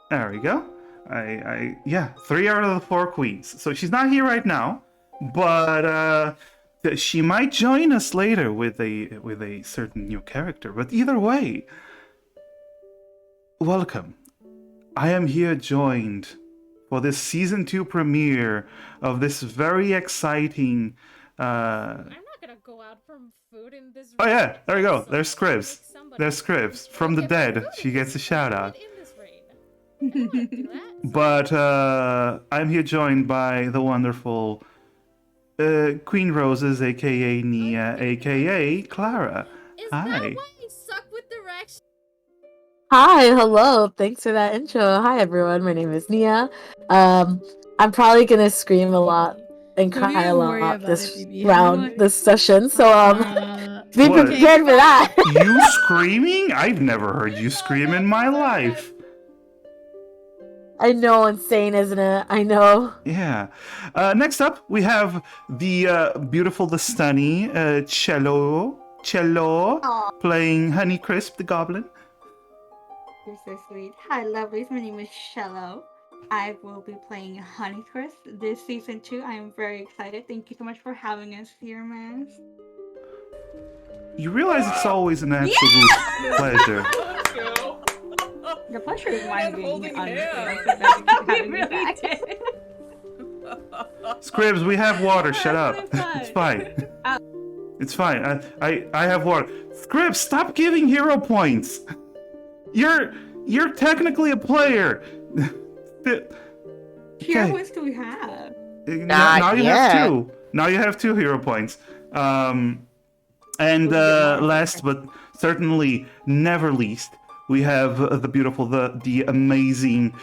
There we go. Yeah, 3 out of the 4 queens. So she's not here right now, but she might join us later with a certain new character. But either way, welcome. I am here joined for this season 2 premiere of this very exciting. I'm not gonna go out from food in this. Oh yeah, there we go. So There's Scribs. There's Scribs from the dead. She gets a shout out. In this rain. I don't want to do that. But I'm here joined by the wonderful Queen Roses, aka Nia, aka Clara. Is Hi. that why I suck with directions? Hi, hello. Thanks for that intro. Hi, everyone. My name is Nia. I'm probably gonna scream a lot and Don't cry a even worry lot about this it, BB. round, this session. So be What? prepared for that. You screaming? I've never heard you scream in my life. I know, insane, isn't it? I know. Yeah. Next up, we have the beautiful, the stunning Cello Aw, playing Honeycrisp the Goblin. you're so sweet. Hi, lovelies. My name is Shello. I will be playing Honeycrisp this season 2. I am very excited. Thank you so much for having us here, man. You realize it's always an absolute pleasure. The pleasure is mine being holding honestly. hands. I'm so glad you keep having me back. Scribs, we have water. Shut up. That's fine. It's fine. It's fine. I have water. Scribs, stop giving hero points. You're technically a player. Here, what do we have? Now you have 2. Now you have 2 hero points. And last but certainly never least, we have the beautiful, the amazing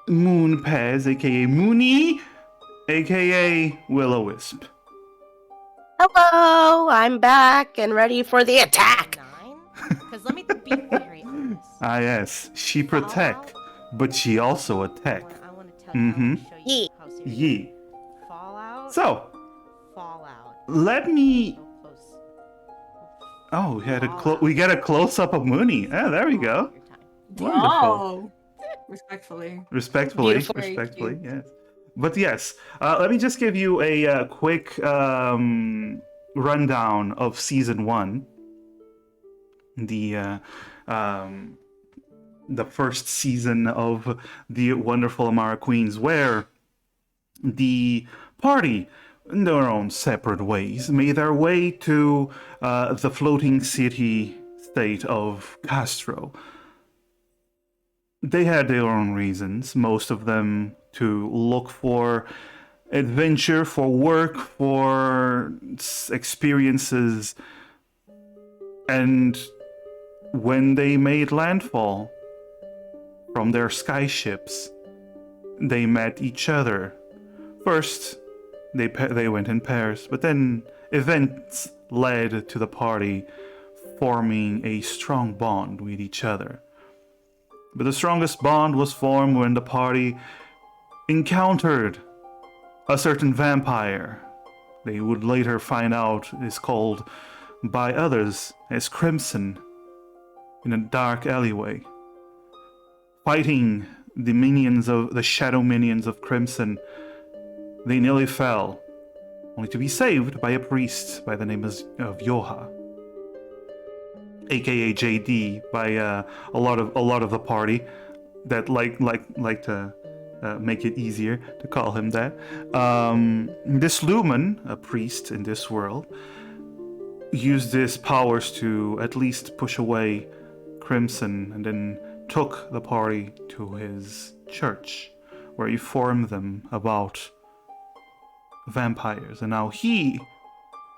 Moon Pez, aka Mooney, aka Will-O-Wisp. Hello, I'm back and ready for the attack. Because let me be very honest. Ah yes, she protect, but she also attack. I want to tell you, I wanna show you Yeet. how serious Yee. Fallout. So, Fallout. let me. So close. Oh, we get a close up of Mooney. Ah, there we go. Your time. Wonderful. Oh, respectfully. Respectfully, Beautiful. respectfully, Thank yes. But yes, let me just give you a quick rundown of season 1. The first season of the wonderful Amara Queens, where the party, in their own separate ways, made their way to the floating city state of Castro. They had their own reasons, most of them to look for adventure, for work, for experiences. And when they made landfall from their skyships, they met each other. First, they went in pairs, but then events led to the party forming a strong bond with each other. But the strongest bond was formed when the party encountered a certain vampire. They would later find out is called by others as Crimson, in a dark alleyway. Fighting the shadow minions of Crimson, they nearly fell, only to be saved by a priest by the name of Yoha, aka JD, by a lot of the party that like to make it easier to call him that. This Lumen, a priest in this world, used his powers to at least push away Crimson, and then took the party to his church, where he informed them about vampires. And now he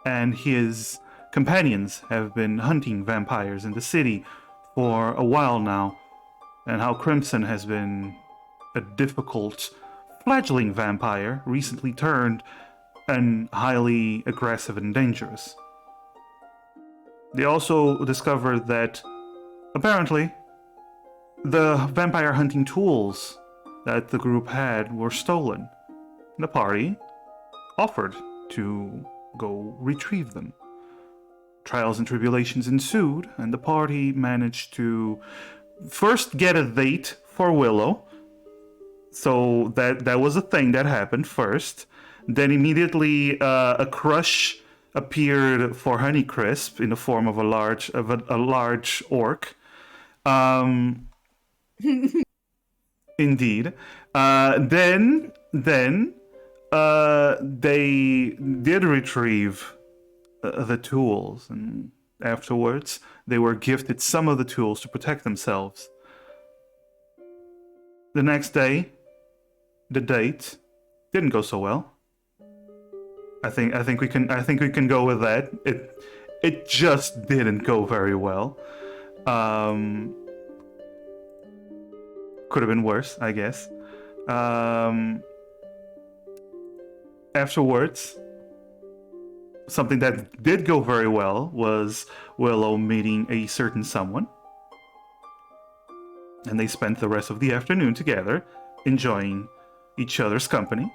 and his companions have been hunting vampires in the city for a while now, and how Crimson has been a difficult, fledgling vampire, recently turned and highly aggressive and dangerous. They also discovered that apparently the vampire hunting tools that the group had were stolen. The party offered to go retrieve them. Trials and tribulations ensued, and the party managed to first get a date for Willow. So that was a thing that happened first. Then immediately a crush appeared for Honeycrisp in the form of a large orc. Indeed. Then they did retrieve the tools, and afterwards they were gifted some of the tools to protect themselves. The next day, the date didn't go so well. I think we can go with that. It just didn't go very well. Could have been worse, I guess. Afterwards, something that did go very well was Willow meeting a certain someone. And they spent the rest of the afternoon together, enjoying each other's company.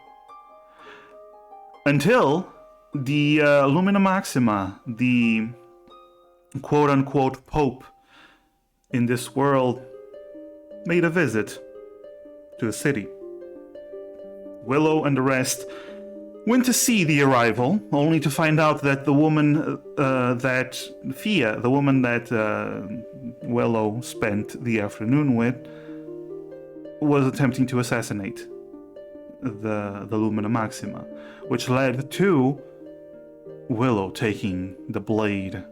Until the Lumina Maxima, the quote-unquote Pope in this world, made a visit to the city. Willow and the rest went to see the arrival, only to find out that the woman Fia, the woman that Willow spent the afternoon with, was attempting to assassinate the Lumina Maxima, which led to Willow taking the blade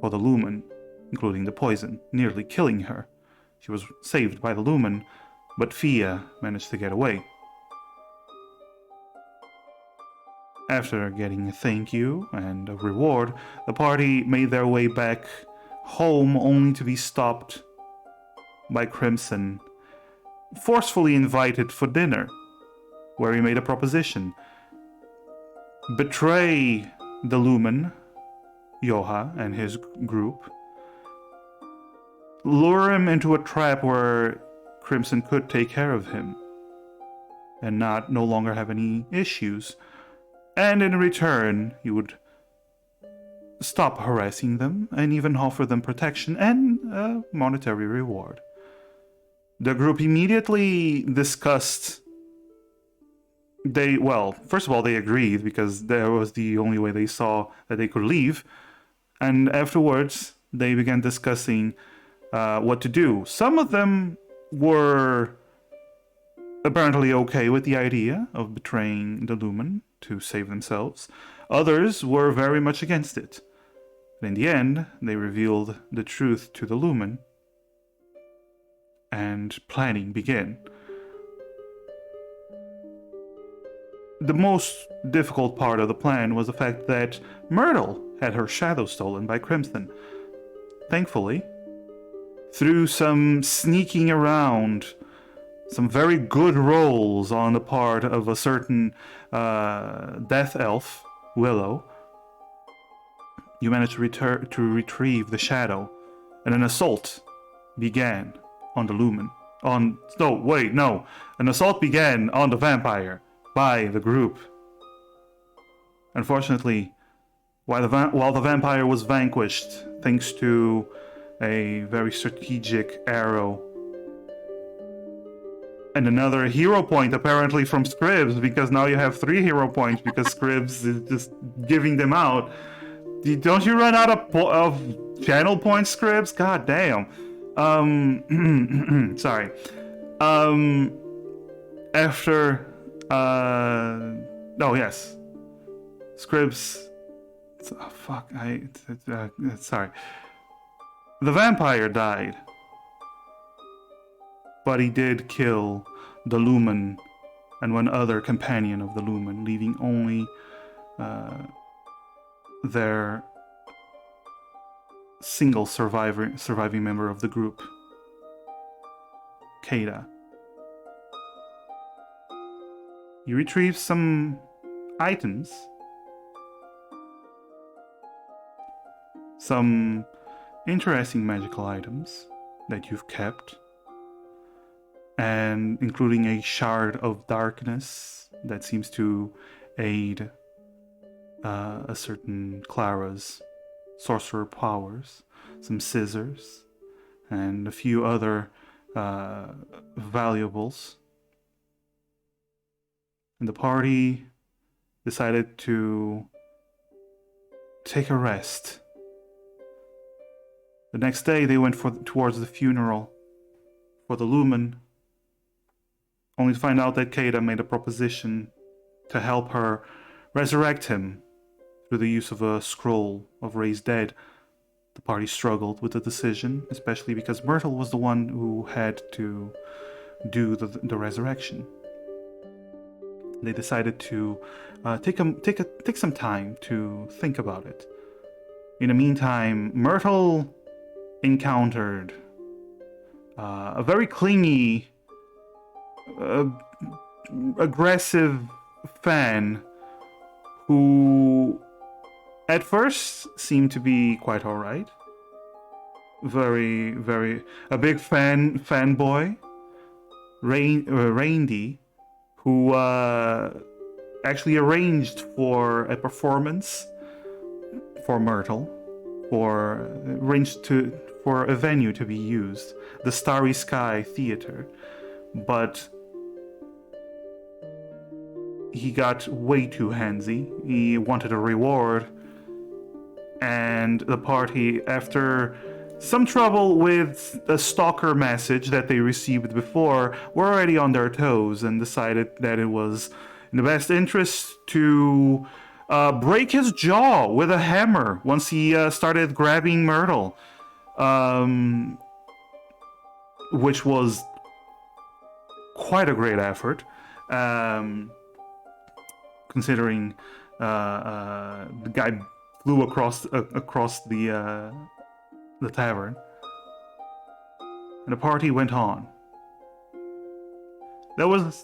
for the Lumen, including the poison, nearly killing her. She was saved by the Lumen, but Fia managed to get away. After getting a thank you and a reward, the party made their way back home only to be stopped by Crimson, forcefully invited for dinner, where he made a proposition. Betray the Lumen, Yoha and his group, lure him into a trap where Crimson could take care of him and no longer have any issues. And in return, he would stop harassing them and even offer them protection and a monetary reward. The group immediately discussed. First of all, they agreed because that was the only way they saw that they could leave. And afterwards, they began discussing what to do. Some of them were apparently okay with the idea of betraying the Lumen to save themselves. Others were very much against it. But in the end, they revealed the truth to the Lumen, and planning began. The most difficult part of the plan was the fact that Myrtle had her shadow stolen by Crimson. Thankfully, through some sneaking around, some very good rolls on the part of a certain death elf, Willow, you managed to retrieve the shadow, and an assault began on the Lumen. An assault began on the vampire by the group. Unfortunately, while the vampire was vanquished, thanks to a very strategic arrow and another hero point apparently from Scribs, because now you have 3 hero points because Scribs is just giving them out. Don't you run out of channel points, Scribs? God damn. Sorry. After yes. Scribs. Oh, fuck. Sorry. The vampire died. But he did kill the Lumen and one other companion of the Lumen, leaving only their single surviving member of the group, Kada. You retrieve some items, some interesting magical items that you've kept, and including a shard of darkness that seems to aid a certain Clara's sorcerer powers, some scissors, and a few other valuables. And the party decided to take a rest. The next day, they went towards the funeral for the Lumen, only to find out that Keita made a proposition to help her resurrect him through the use of a scroll of raised dead. The party struggled with the decision, especially because Myrtle was the one who had to do the resurrection. They decided to take some time to think about it. In the meantime, Myrtle encountered a very clingy, aggressive fan who at first seemed to be quite alright. A big fanboy, Randy, who actually arranged for a performance for Myrtle, for a venue to be used, the Starry Sky Theater, but he got way too handsy. He wanted a reward, and the party, after some trouble with a stalker message that they received before, were already on their toes and decided that it was in the best interest to break his jaw with a hammer once he started grabbing Myrtle, which was quite a great effort, considering the guy flew across the tavern, and the party went on. There was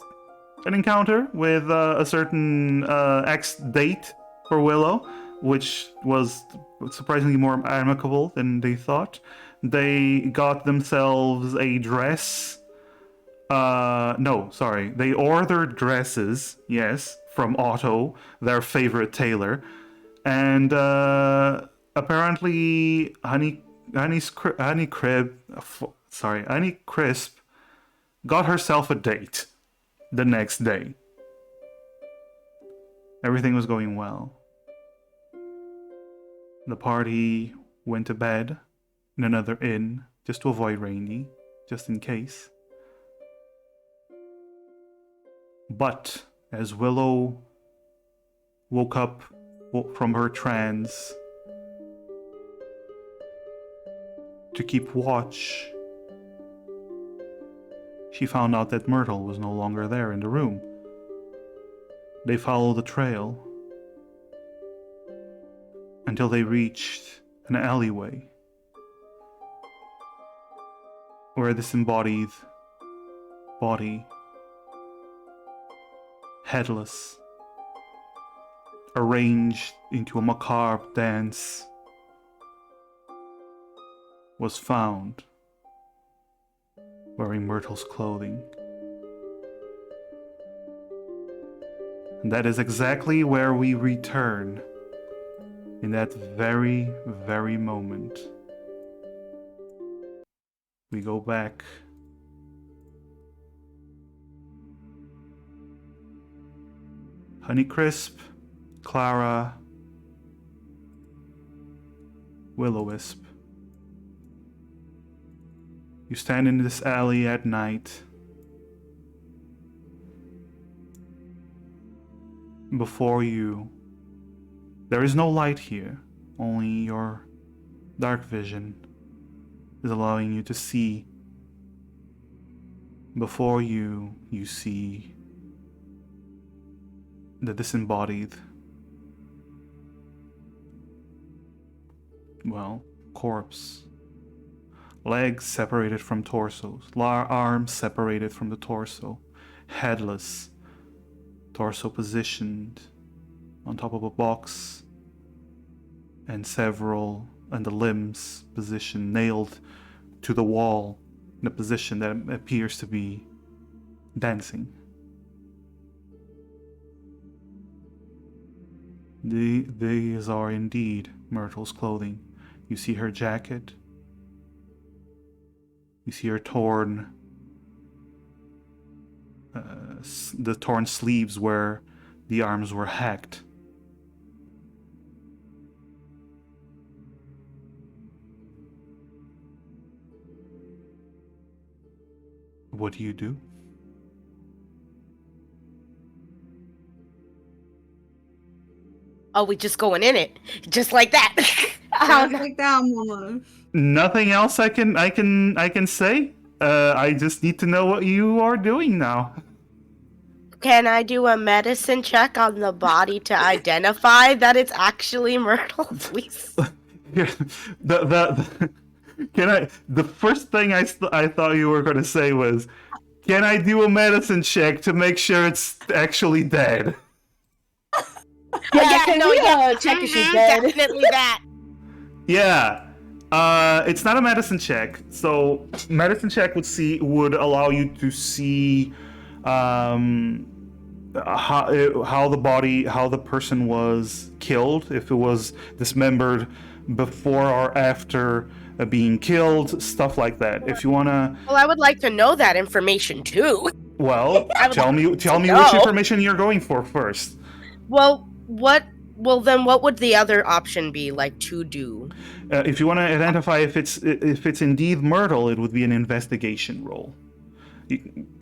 an encounter with a certain ex-date for Willow, which was surprisingly more amicable than they thought. They got themselves a dress. They ordered dresses, yes, from Otto, their favorite tailor, and apparently Honey Crisp got herself a date the next day. Everything was going well. The party went to bed in another inn just to avoid Randy, just in case. But as Willow woke up from her trance to keep watch, she found out that Myrtle was no longer there in the room. They followed the trail until they reached an alleyway where a disembodied body, headless, arranged into a macabre dance, was found, wearing Myrtle's clothing. And that is exactly where we return in that very, very moment. We go back Honeycrisp, Clara, Will-O-Wisp. You stand in this alley at night. Before you, there is no light here, only your dark vision is allowing you to see. Before you, you see the disembodied, corpse. Legs separated from torsos, arms separated from the torso, headless, torso positioned on top of a box, and the limbs positioned, nailed to the wall in a position that appears to be dancing. These are indeed Myrtle's clothing. You see her jacket, You see her torn, the torn sleeves where the arms were hacked. What do you do? Oh, we just going in it, just like that. Oh, Just no. like that, mama. Nothing else I can say. I just need to know what you are doing now. Can I do a medicine check on the body to identify that it's actually Myrtle, please? The first thing I thought you were going to say was, can I do a medicine check to make sure it's actually dead? Yeah, check if she's dead. Definitely that. Yeah. It's not a medicine check. So medicine check would allow you to see how the person was killed, if it was dismembered before or after being killed, stuff like that. If you wanna, Well, I would like to know that information too. well, I would tell me know. which information you're going for first. Well, then what would the other option be, like, to do? If you want to identify if it's indeed Myrtle, it would be an investigation roll.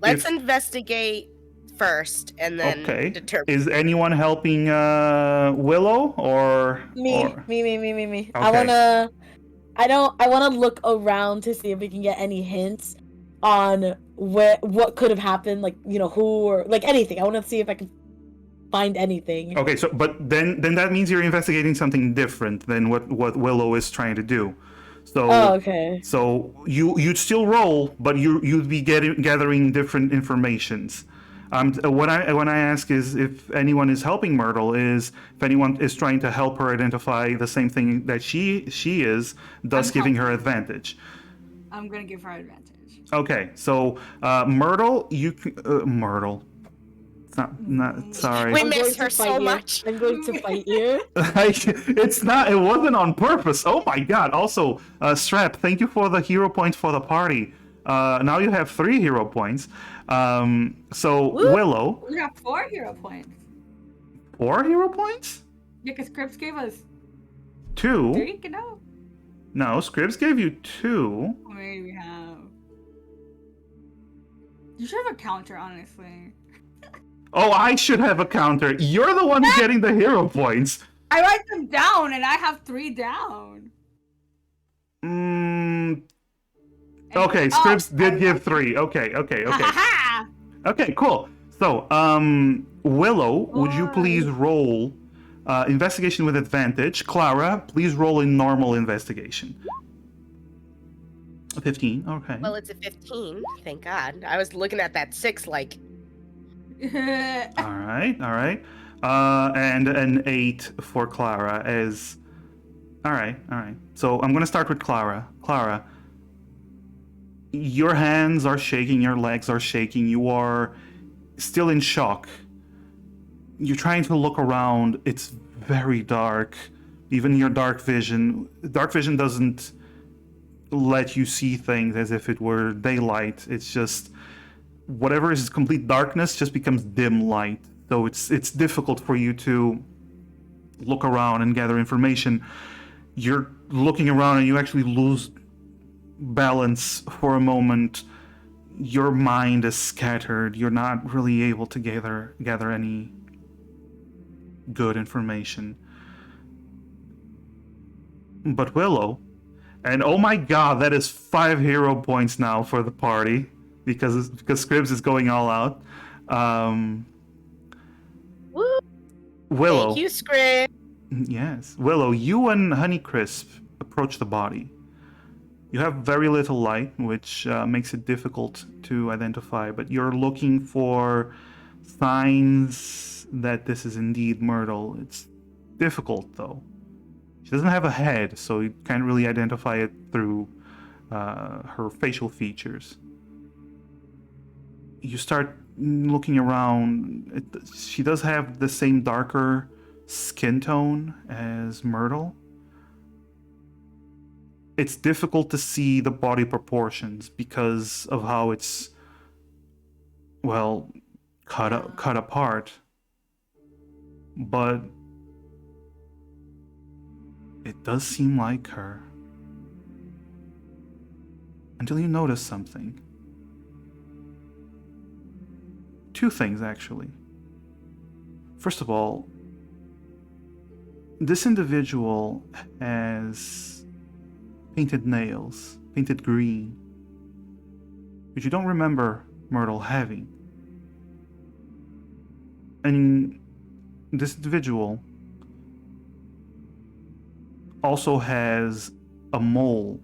Let's investigate first and then Okay. determine. Is anyone helping Willow or Me. Okay. I wanna look around to see if we can get any hints on what could have happened, like, you know, who, or like anything. I wanna see if I can find anything. Okay, so but then that means you're investigating something different than what Willow is trying to do. So Okay. So you'd still roll, but you'd be gathering different informations. When I ask is if anyone is helping Myrtle, is if anyone is trying to help her identify the same thing that she is, thus I'm giving her advantage. I'm gonna give her advantage. Okay, so Myrtle, Myrtle. It's not sorry. We I'm miss going to her fight so you. much. I'm going to fight you. It wasn't on purpose. Oh my god. Also, Strap, thank you for the hero points for the party. Now you have 3 hero points. So Woo. Willow, We got 4 hero points. 4 hero points? Yeah, because Crips gave us 2? 3, no? No, Scribs gave you 2. Maybe we have. You should have a counter, honestly. Oh, I should have a counter. You're the one getting the hero points. I write them down, and I have 3 down. Okay, Scribs did give 3. Okay. Okay, cool. So, Willow, would you please roll investigation with advantage? Clara, please roll a normal investigation. 15, okay. Well, it's a 15, thank God. I was looking at that 6 like... All right. And an 8 for Clara as... All right. So I'm going to start with Clara. Clara, your hands are shaking, your legs are shaking, you are still in shock. You're trying to look around, it's very dark. Even your dark vision doesn't let you see things as if it were daylight. It's just whatever is complete darkness just becomes dim light. So it's difficult for you to look around and gather information. You're looking around and you actually lose balance for a moment. Your mind is scattered. You're not really able to gather any good information. But Willow, and oh my god, that is 5 hero points now for the party because Scribs is going all out. Woo! Willow. Thank you, Scrib. Yes. Willow, you and Honeycrisp approach the body. You have very little light, which makes it difficult to identify, but you're looking for signs that this is indeed Myrtle. It's difficult, though. She doesn't have a head, so you can't really identify it through her facial features. You start looking around. She does have the same darker skin tone as Myrtle. it's difficult to see the body proportions because of how it's, well, cut apart. But it does seem like her. Until you notice something. Two things, actually. First of all, this individual has painted nails, painted green, which you don't remember Myrtle having. And this individual also has a mole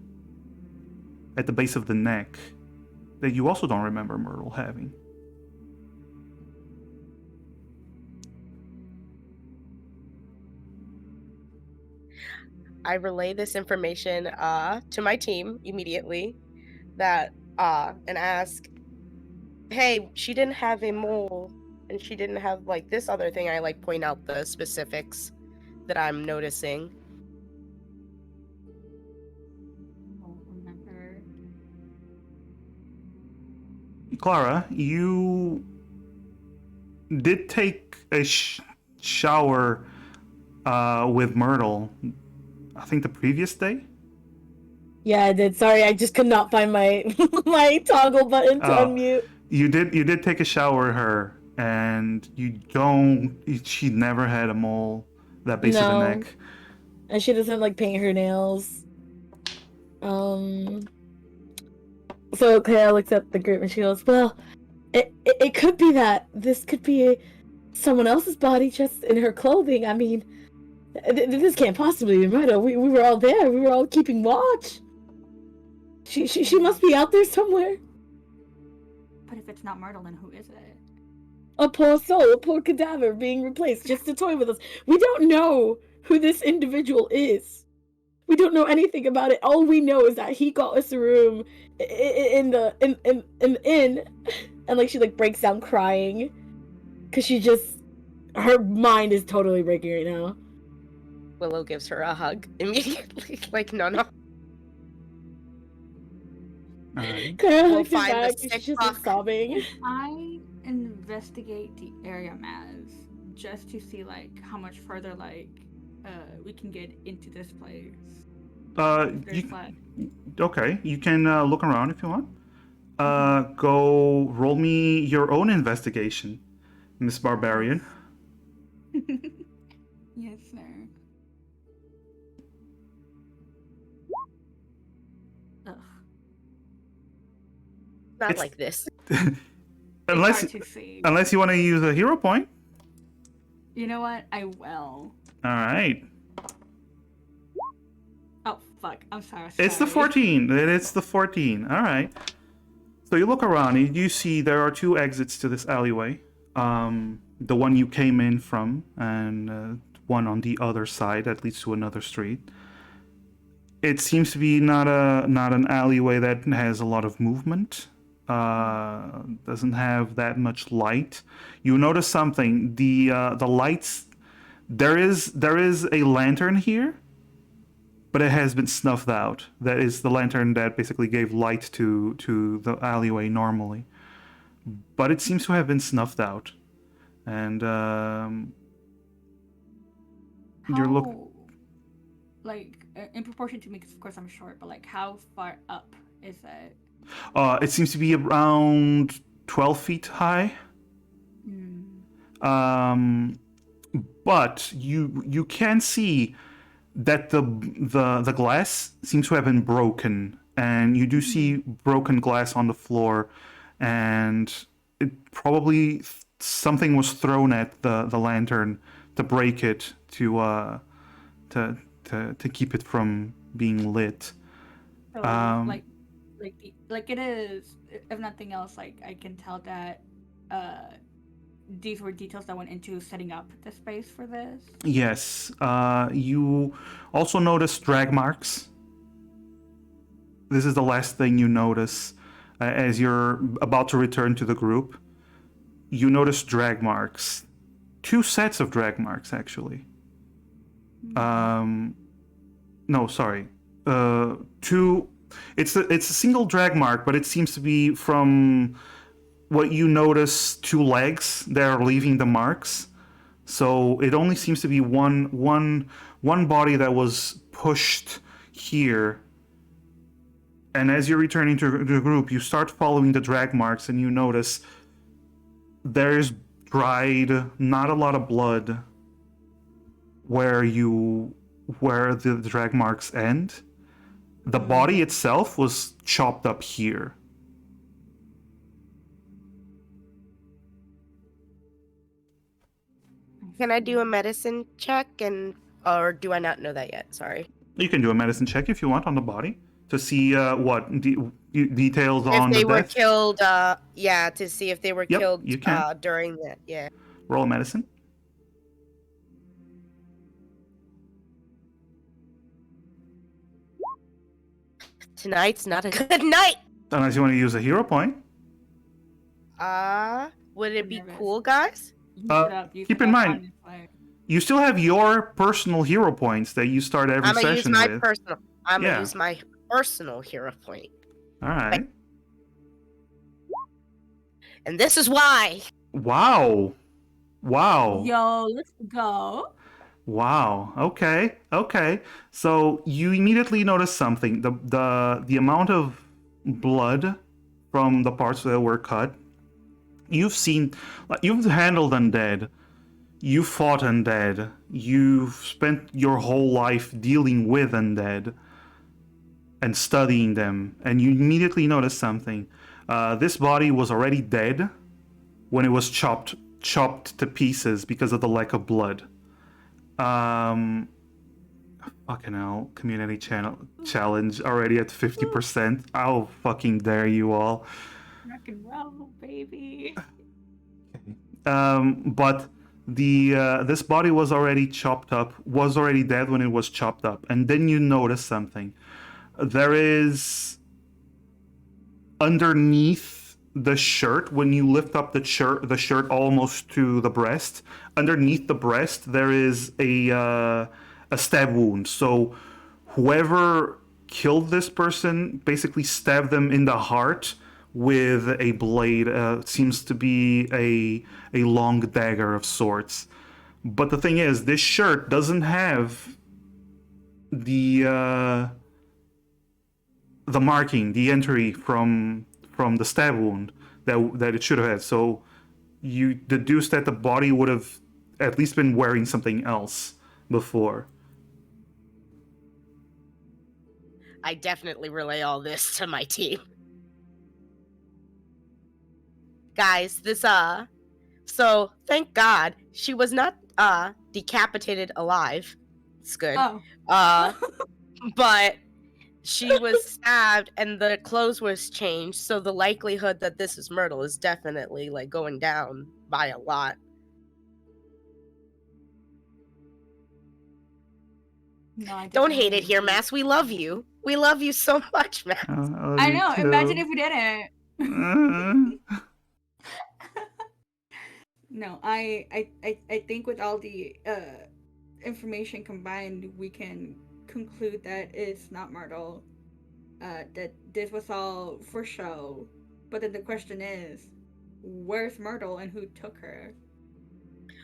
at the base of the neck that you also don't remember Myrtle having. I relay this information to my team immediately that and ask, hey, she didn't have a mole and she didn't have like this other thing. I like point out the specifics that I'm noticing. Don't remember. Clara, you did take a shower with Myrtle, I think the previous day? Yeah, I did. Sorry, I just could not find my my toggle button to unmute. You did take a shower with her, and she never had a mole that base of the No. neck. And she doesn't like paint her nails. So Clara looks at the group and she goes, well, it could be that this could be someone else's body just in her clothing. I mean, this can't possibly be Myrtle. We were all there. We were all keeping watch. She must be out there somewhere. But if it's not Myrtle, then who is it? A poor soul, a poor cadaver being replaced just to toy with us. We don't know who this individual is. We don't know anything about it. All we know is that he got us a room in the inn, and like she like breaks down crying, cause her mind is totally breaking right now. Willow gives her a hug immediately. Like, no. Alright. Clara We'll looks find the back and sick she's just like fuck. sobbing. I investigate the area, Maz, just to see like how much further we can get into this place. Okay, you can look around if you want. Go roll me your own investigation, Miss Barbarian. Yes, sir. Ugh. Not It's- like this. unless Hard to see. unless you want to use a hero point. You know what? I will. All right. Oh fuck! I'm sorry. It's the 14. It's the 14. All right. So you look around and you see there are two exits to this alleyway. The one you came in from, and one on the other side that leads to another street. It seems to be not an alleyway that has a lot of movement. Doesn't have that much light. You notice something. The lights. There is a lantern here, but it has been snuffed out. That is the lantern that basically gave light to the alleyway normally. But it seems to have been snuffed out. And you're looking. Like in proportion to me, because of course I'm short, but like how far up is it? It seems to be around 12 feet high. But you can see that the glass seems to have been broken, and you do see broken glass on the floor, and it probably something was thrown at the lantern to break it to keep it from being lit. So like it is. If nothing else, like I can tell that these were details that went into setting up the space for this. Yes. You also notice drag marks. This is the last thing you notice as you're about to return to the group. You notice drag marks. 2 sets of drag marks, actually. No, sorry. two. It's a single drag mark, but it seems to be from what you notice 2 legs that are leaving the marks. So it only seems to be one body that was pushed here. And as you're returning to the group, you start following the drag marks, and you notice there's dried, not a lot of blood where the drag marks end. The body itself was chopped up here. Can I do a medicine check or do I not know that yet? Sorry. You can do a medicine check if you want on the body to see details on If they the were death. killed, to see if they were Yep, killed you can. during that, yeah. Roll a medicine. Tonight's not a good night. Unless you want to use a hero point. Would it be Nervous. cool, guys? Keep in mind, you still have your personal hero points that you start every I'm gonna use session my with. personal. I'm Yeah. gonna use my personal hero point, All right. and this is why. Wow. Yo, let's go. Wow. Okay. So you immediately notice something. The amount of blood from the parts that were cut. You've handled undead. You fought undead. You've spent your whole life dealing with undead and studying them, and you immediately notice something. This body was already dead when it was chopped to pieces because of the lack of blood. Fucking hell, community challenge already at 50%. How fucking dare you all. Rock and roll, baby. But this body was already dead when it was chopped up. And then you notice something. There is underneath the shirt, when you lift up the shirt almost to the breast, underneath the breast there is a stab wound. So whoever killed this person basically stabbed them in the heart with a blade. Seems to be a long dagger of sorts. But the thing is, this shirt doesn't have the marking, the entry from the stab wound that it should have had. So you deduce that the body would have at least been wearing something else before. I definitely relay all this to my team. Guys, so thank God she was not decapitated alive. It's good. Oh. But she was stabbed and the clothes was changed, so the likelihood that this is Myrtle is definitely like going down by a lot. No, I Don't hate definitely it here, agree. Mass. We love you. We love you so much, Mass. I know. Imagine if we didn't. No, I think with all the information combined, we can conclude that it's not Myrtle. That this was all for show. But then the question is, where's Myrtle and who took her?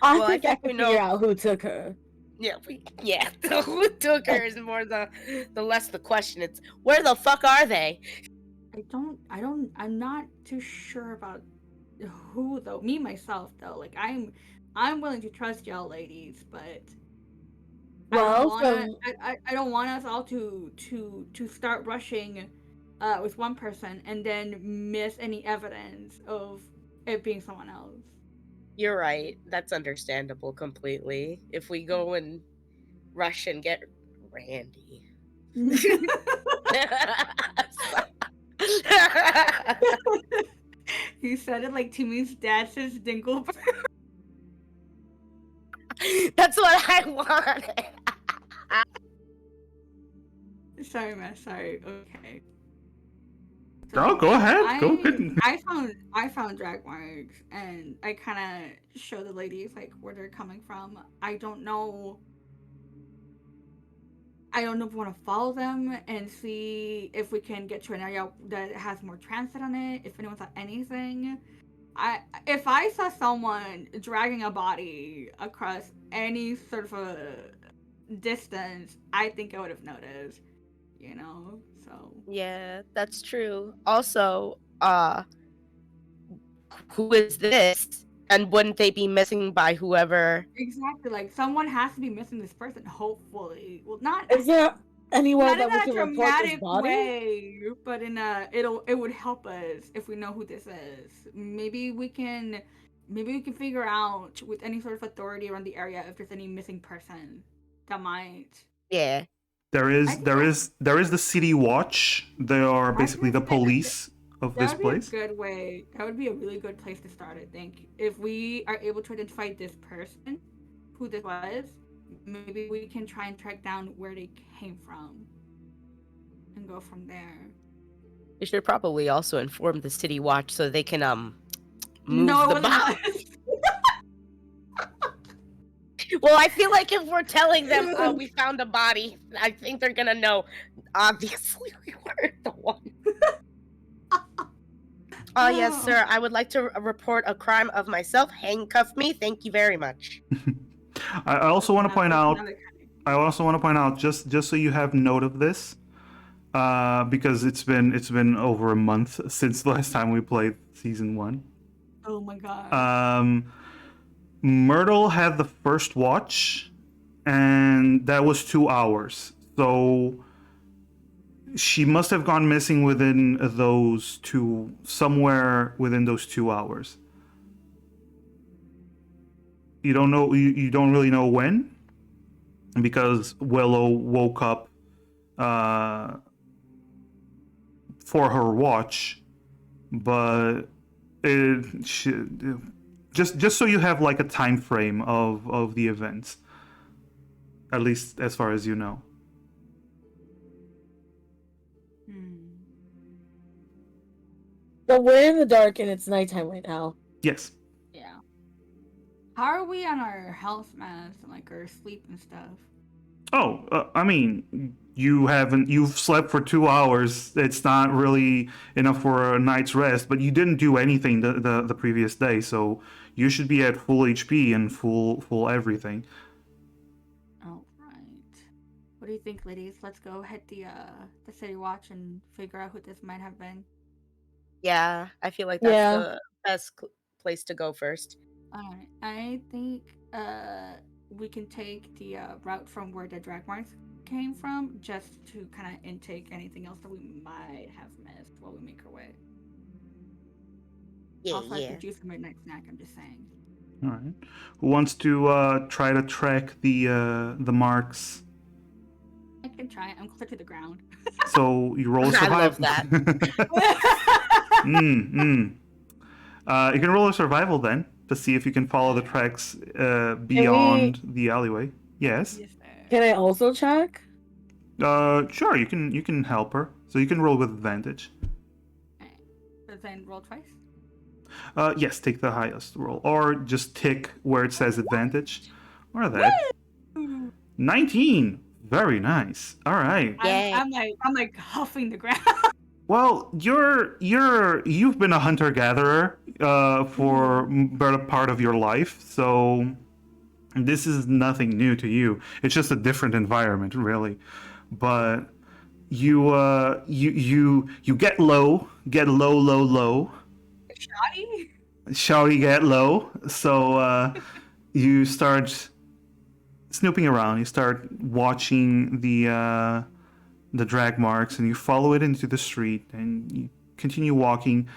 I Well, I think I think we can know- figure out who took her. Yeah, who took her is more the less the question. It's where the fuck are they? I'm not too sure about who though. Me myself though, like I'm willing to trust y'all ladies, but Well, I don't want us all to start rushing with one person and then miss any evidence of it being someone else. You're right. That's understandable completely. If we go and rush and get Randy. You said it like Timmy's dad says Dingleberg. That's what I wanted. Sorry, man. Sorry. Okay. Oh, go ahead. Go ahead. I found drag marks, and I kind of show the ladies like where they're coming from. I don't know I don't know if we want to follow them and see if we can get to an area that has more transit on it. If anyone saw anything, if I saw someone dragging a body across any sort of a distance, I think I would have noticed. You know, so Yeah, that's true. Also, who is this? And wouldn't they be missing by whoever? exactly, like someone has to be missing this person. Hopefully, well, Is there anywhere not in that we a can report this dramatic body? way, but in a it would help us if we know who this is. Maybe we can figure out with any sort of authority around the area if there's any missing person that might. Yeah. There I is think there is there is the city watch. They are I was basically gonna the say police of that this would be a place. good way. That would be a really good place to start. I think if we are able to identify this person, who this was, maybe we can try and track down where they came from and go from there. You should probably also inform the city watch so they can move No, it the wasn't body. us. Well, I feel like if we're telling them we found a body, I think they're gonna know. Obviously, we weren't the one. Yes, sir. I would like to report a crime of myself. Handcuff me. Thank you very much. I also want to point out. Another I also want to point out just so you have note of this, because it's been over a month since the last time we played season 1. Oh my god. Myrtle had the first watch, and that was 2 hours. So she must have gone missing within those two, somewhere within those 2 hours. You don't know. You don't really know when, because Willow woke up for her watch, but just so you have like a time frame of the events, at least as far as you know. So we're in the dark and it's nighttime right now. Yes. Yeah. How are we on our health meds and like our sleep and stuff? Oh, I mean, you've slept for 2 hours. It's not really enough for a night's rest, but you didn't do anything the previous day, so you should be at full HP and full everything. Oh right. What do you think, ladies? Let's go hit the city watch and figure out who this might have been. Yeah, I feel like that's Yeah. the best place to go first. Alright. I think we can take the route from where the drag marks came from, just to kind of intake anything else that we might have missed while we make our way. Yeah, Also, I yeah. could do some midnight snack. I'm just saying. All right. Who wants to try to track the marks? I can try. I'm closer to the ground. So you roll a I survival. love that. You can roll a survival then to see if you can follow the tracks beyond the alleyway. Yes. Yes, sir. Can I also check? Sure. You can help her. So you can roll with advantage. Alright. So then roll twice. Yes. Take the highest roll, or just tick where it says advantage, or that. 19. Very nice. All right. Yay. I'm like huffing the ground. Well, you've been a hunter gatherer for better part of your life, so this is nothing new to you. It's just a different environment, really. But you get low, low. Shoddy? Shouty get low. So you start snooping around. You start watching the drag marks, and you follow it into the street, and you continue walking.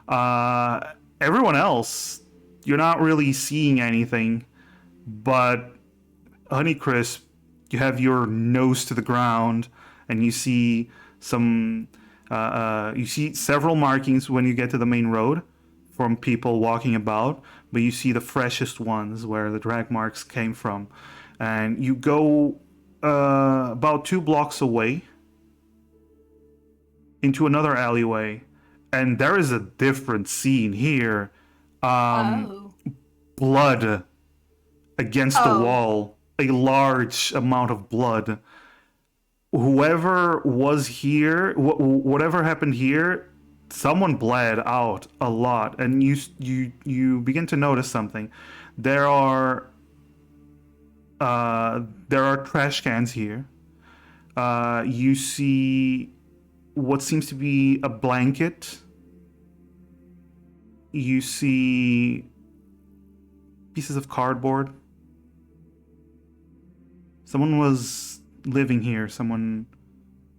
Everyone else, you're not really seeing anything, but Honeycrisp, you have your nose to the ground, and you see you see several markings when you get to the main road from people walking about, but you see the freshest ones where the drag marks came from, and you go about 2 blocks away into another alleyway, and there is a different scene here. Blood against the wall, a large amount of blood. whoever was here, whatever happened here, someone bled out a lot, and you begin to notice something. There are trash cans here. You see what seems to be a blanket. You see pieces of cardboard. Someone was living here. Someone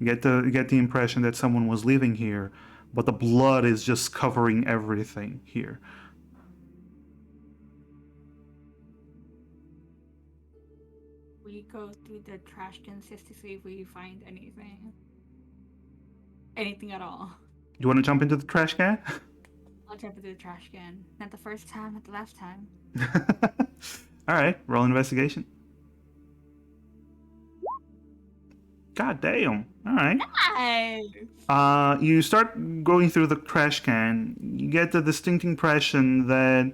get the impression that someone was living here, but the blood is just covering everything here. We go through the trash cans just to see if we find anything. Anything at all. You want to jump into the trash can? I'll jump into the trash can. Not the first time, not the last time. All right, roll investigation. God damn. All right. Nice. You start going through the trash can. You get the distinct impression that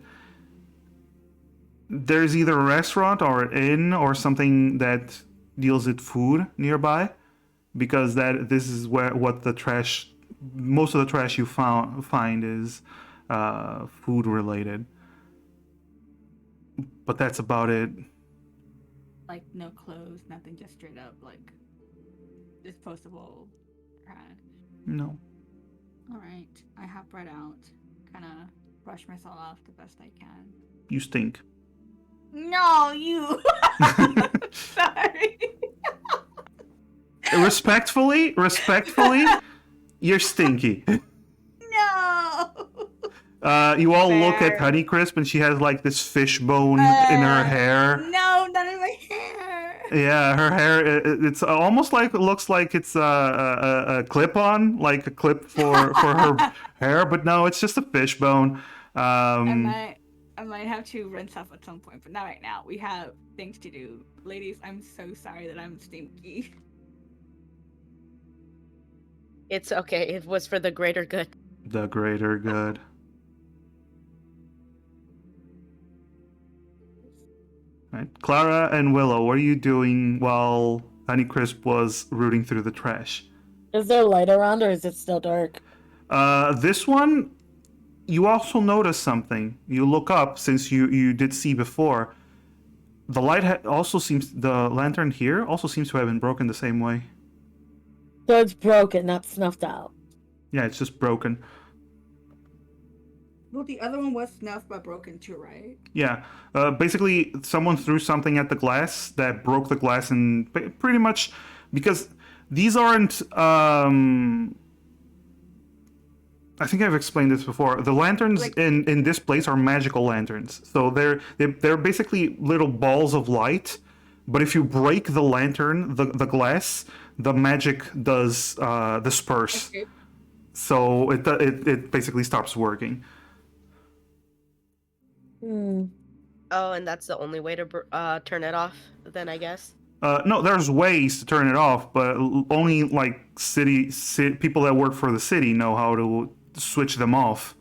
there's either a restaurant or an inn or something that deals with food nearby, because this is what the trash, most of the trash you find is food related. But that's about it. Like no clothes, nothing, just straight up like disposable trash. No. All right, I hop right out, kind of brush myself off the best I can. You stink. No, you. Sorry. Respectfully, you're stinky. No. You all look at Fair. Honeycrisp, and she has like this fish bone in her hair. No, not in my hair. Yeah, her hair. It's almost like it looks like it's a clip-on, like a clip for her hair, but no, it's just a fish bone. I might have to rinse off at some point, but not right now. We have things to do. Ladies, I'm so sorry that I'm stinky. It's okay. It was for the greater good. The greater good. Right. Clara and Willow, what are you doing while Honeycrisp was rooting through the trash? Is there light around or is it still dark? This one, you also notice something. You look up, since you did see before. The light the lantern here also seems to have been broken the same way. So it's broken, not snuffed out. Yeah, it's just broken. Well, the other one was snuffed but broken too, right? Yeah. Basically, someone threw something at the glass that broke the glass, and pretty much, because these aren't. I think I've explained this before. The lanterns in this place are magical lanterns, so they're basically little balls of light. But if you break the lantern, the glass, the magic does disperse. Okay. So it basically stops working. Hmm. Oh, and that's the only way to turn it off, then, I guess? No, there's ways to turn it off, but only like city people that work for the city know how to switch them off.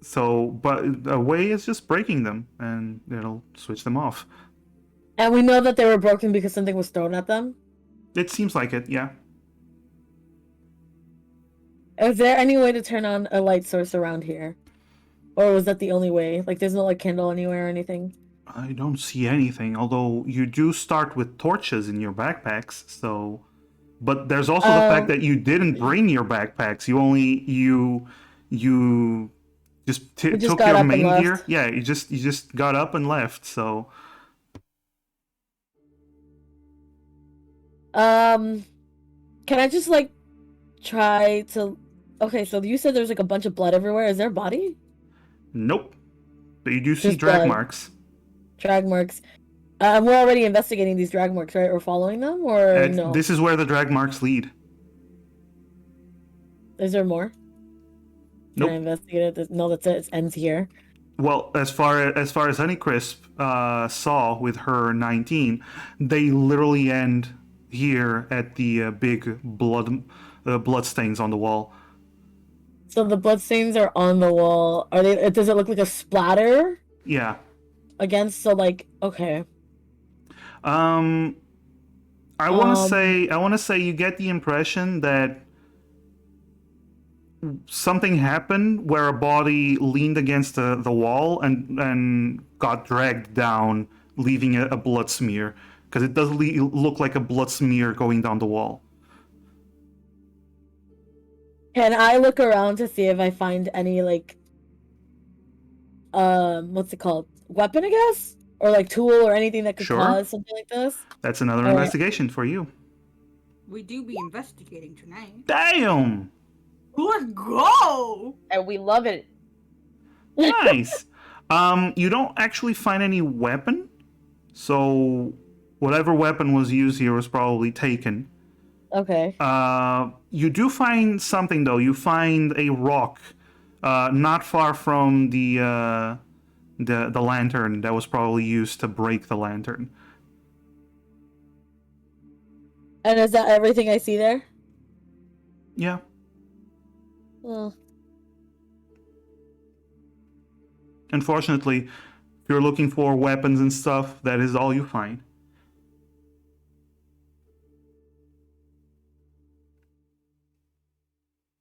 So, but a way is just breaking them, and it'll switch them off. And we know that they were broken because something was thrown at them? It seems like it, yeah. Is there any way to turn on a light source around here? Or was that the only way? Like, there's no, like, candle anywhere or anything? I don't see anything, although you do start with torches in your backpacks, so... But there's also the fact that you didn't bring your backpacks. You just took your main gear. Yeah, you just got up and left, so... Can I just, like, try to... Okay, so you said there's, like, a bunch of blood everywhere. Is there a body? Nope. But you do see Just drag blood. marks. Drag marks. We're already investigating these drag marks, right? We're following them, or no? This is where the drag marks lead. Is there more? Nope. Can I investigate it? No, that's it. It ends here. Well, as far as Honeycrisp saw with her 19, they literally end here at the big blood stains on the wall. So the bloodstains are on the wall. Are they? Does it look like a splatter Yeah. against? So like, okay. Um, I want to say you get the impression that something happened where a body leaned against the wall and got dragged down, leaving a blood smear. Because it does look like a blood smear going down the wall. Can I look around to see if I find any like what's it called? Weapon, I guess? Or like tool or anything that could Sure. cause something like this? That's another Alright. investigation for you. We do be investigating tonight. Damn! Let's go! And we love it. Nice. You don't actually find any weapon, so whatever weapon was used here was probably taken. Okay. You do find something though. You find a rock, not far from the lantern that was probably used to break the lantern. And is that everything I see there? Yeah. Oh. Unfortunately, if you're looking for weapons and stuff, that is all you find.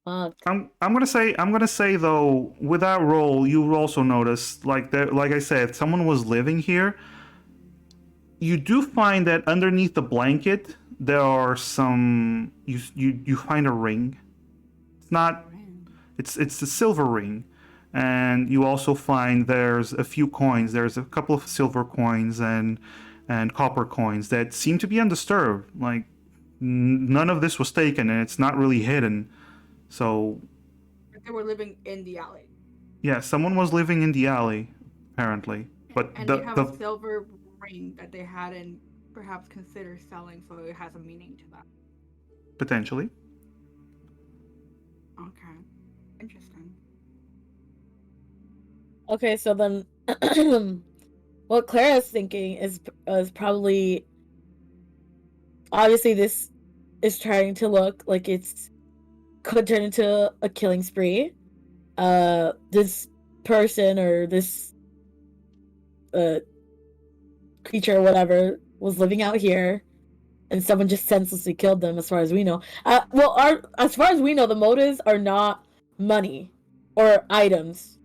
Fuck. I'm gonna say though, with that roll, you also notice like I said, someone was living here. You do find that underneath the blanket there are some you find a ring. It's not it's a silver ring. And you also find there's a few coins. There's a couple of silver coins and copper coins that seem to be undisturbed. Like none of this was taken and it's not really hidden. So They were living in the alley. yeah, someone was living in the alley, apparently. But And they have a silver ring that they hadn't perhaps considered selling, so it has a meaning to that. potentially. Okay. Interesting. Okay, so then what Clara's thinking is probably obviously this is trying to look like it's could turn into a killing spree. This person or this creature or whatever was living out here and someone just senselessly killed them, as far as we know. As far as we know, the motives are not money or items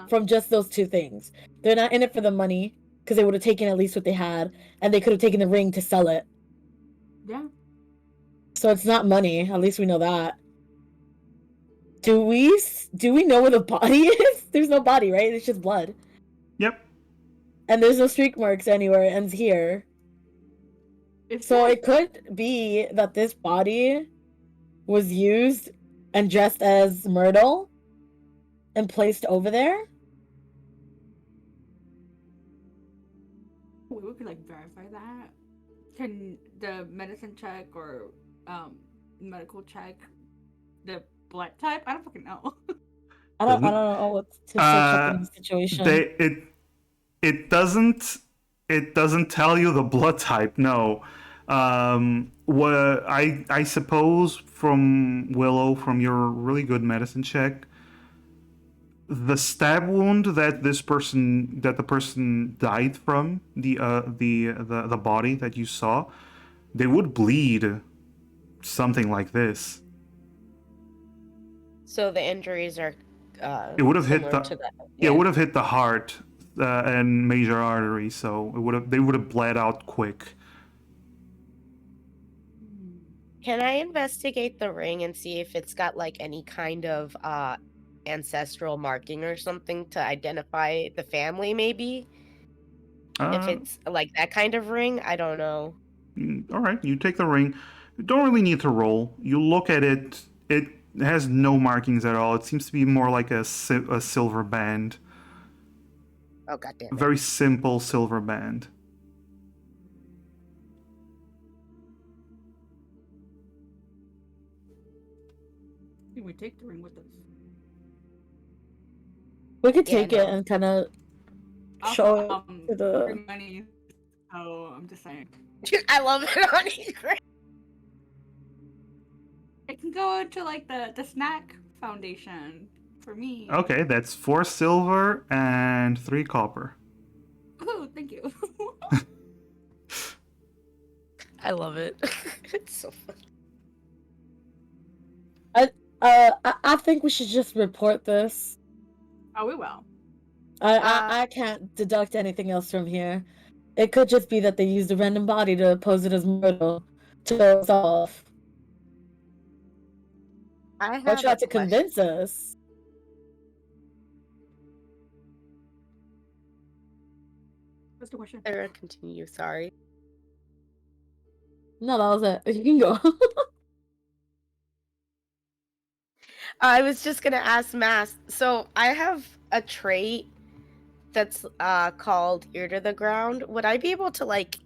from just those two things. They're not in it for the money, because they would have taken at least what they had, and they could have taken the ring to sell it. Yeah. So it's not money. At least we know that. Do we know where the body is? There's no body, right? It's just blood. Yep. And there's no streak marks anywhere. It ends here. So it could be that this body was used and dressed as Myrtle and placed over there. We could like verify that. Can the medicine check or medical check the blood type? I don't fucking know. I don't know what to check in this situation. It doesn't tell you the blood type. No. What I suppose from Willow, from your really good medicine check, the stab wound that the person died from, the body that you saw, they would bleed something like this. So the injuries are It would have hit similar the to that. it would have hit the heart and major artery, so they would have bled out quick. Can I investigate the ring and see if it's got like any kind of ancestral marking or something to identify the family, maybe? If it's like that kind of ring, I don't know. All right, you take the ring. You don't really need to roll. You look at it. It has no markings at all. It seems to be more like a silver band. Oh, goddamn. A very simple silver band. Can we take the ring with us? We could take it and kind of show it to the bring money. Oh, I'm just saying. I love it on you. It can go to like the snack foundation for me. Okay, that's 4 silver and 3 copper. Oh, thank you. I love it. It's so fun. I think we should just report this. Oh, we will. I can't deduct anything else from here. It could just be that they used a random body to pose it as Myrtle to throw us off. I Or have try a to question. convince us. What's the question? Sarah, continue. Sorry. No, that was it. You can go. I was just gonna ask Mass. So I have a trait that's called ear to the ground. Would I be able to like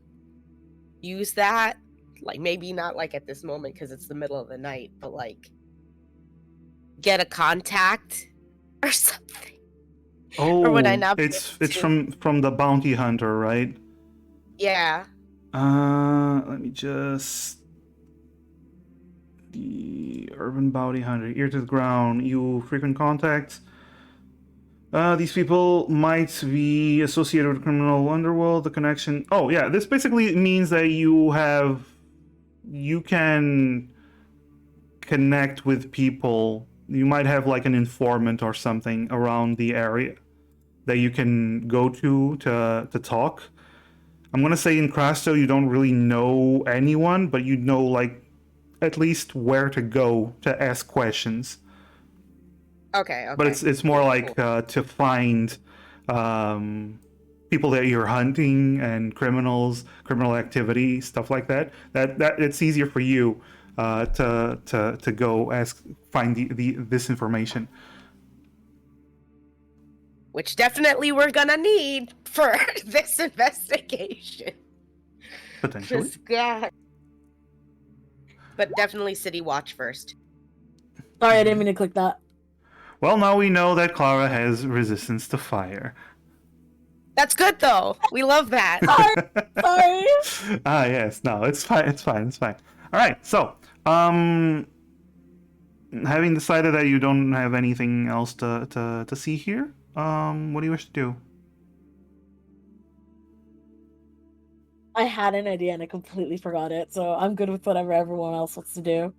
use that? Like maybe not like at this moment because it's the middle of the night, but like get a contact or something. Oh, Or would I not be it's able to? from the bounty hunter, right? Yeah. Let me just the urban bounty hunter, ear to the ground. You frequent contacts. These people might be associated with criminal underworld. The connection. Oh yeah, this basically means that you can connect with people. You might have like an informant or something around the area that you can go to talk. I'm gonna say in Crasto you don't really know anyone, but you know like at least where to go to ask questions. Okay. Okay. But it's more Cool, like cool. to find people that you're hunting and criminal activity, stuff like that. That it's easier for you to go find this information. Which definitely we're gonna need for this investigation. Potentially. Just God. But definitely City Watch first. Sorry, I didn't mean to click that. Well, now we know that Clara has resistance to fire. That's good though. We love that. Sorry. Ah, yes. No, it's fine. It's fine. It's fine. All right. So, having decided that you don't have anything else to see here, what do you wish to do? I had an idea and I completely forgot it, so I'm good with whatever everyone else wants to do.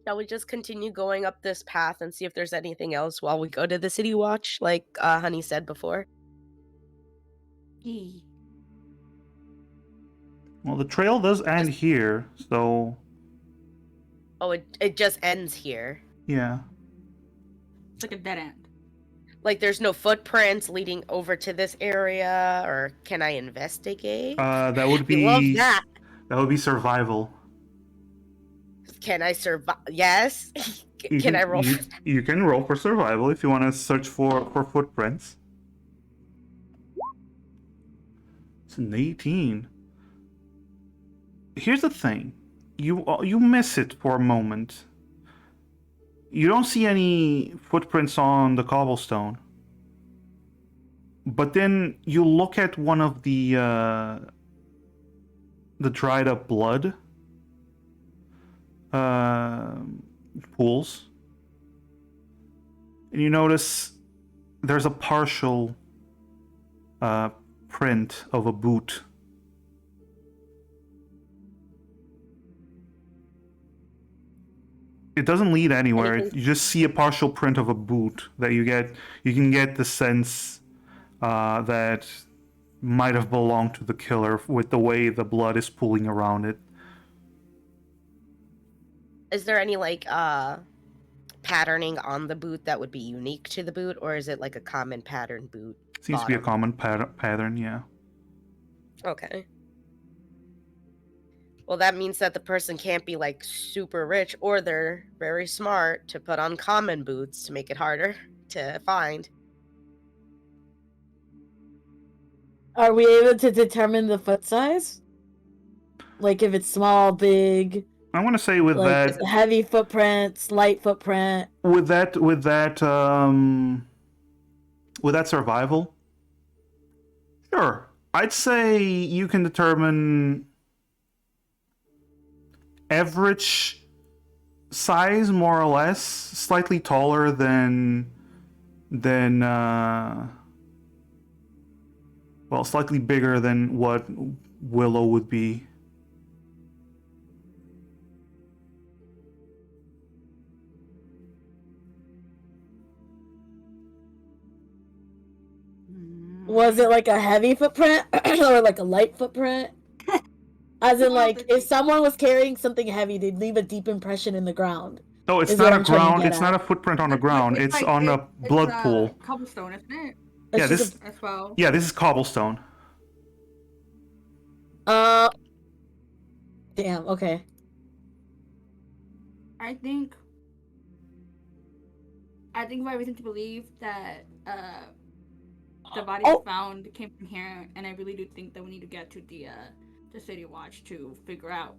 Shall we just continue going up this path and see if there's anything else while we go to the City Watch, like Honey said before? Well, the trail does end here, so Oh, it just ends here. yeah. It's like a dead end. Like there's no footprints leading over to this area, or can I investigate? That would We love be that. that would be survival. Can I survive? Yes. Can I roll? You can roll for survival if you want to search for footprints. It's an 18. Here's the thing, you miss it for a moment. You don't see any footprints on the cobblestone, but then you look at one of the dried up blood pools, and you notice there's a partial print of a boot. It doesn't lead anywhere. You just see a partial print of a boot that you can get the sense that might have belonged to the killer with the way the blood is pooling around it. Is there any like patterning on the boot that would be unique to the boot, or is it like a common pattern boot? Seems to be a common pattern, yeah. Okay. Well, that means that the person can't be like super rich, or they're very smart to put on common boots to make it harder to find. Are we able to determine the foot size? Like if it's small, big, I want to say with like that heavy footprints, light footprint. with that survival, sure. I'd say you can determine average size, more or less, slightly taller than Well, slightly bigger than what Willow would be. Was it like a heavy footprint or like a light footprint? As in, like, if someone was carrying something heavy, they'd leave a deep impression in the ground. No, it's Is not what a I'm trying to ground. get It's not a at. footprint on the ground. It's on a blood pool. Cobblestone, isn't it? It's Yeah, just this. As well. Yeah, this is cobblestone. damn. Okay. I think I have reason to believe that the body found came from here, and I really do think that we need to get to the city watch to figure out.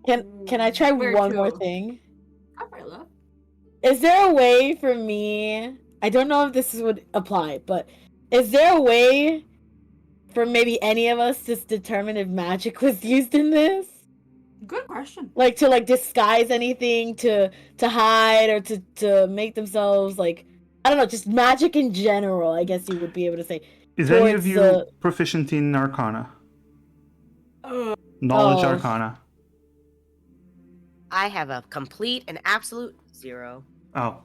Can I try where one to. more thing? Umbrella. Is there a way for me? I don't know if this would apply, but is there a way for maybe any of us to determine if magic was used in this? Good question. Like to disguise anything, to hide, or to make themselves like, I don't know, just magic in general. I guess you would be able to say. Is any of towards you proficient in Arcana? Knowledge Arcana. I have a complete and absolute 0. Oh.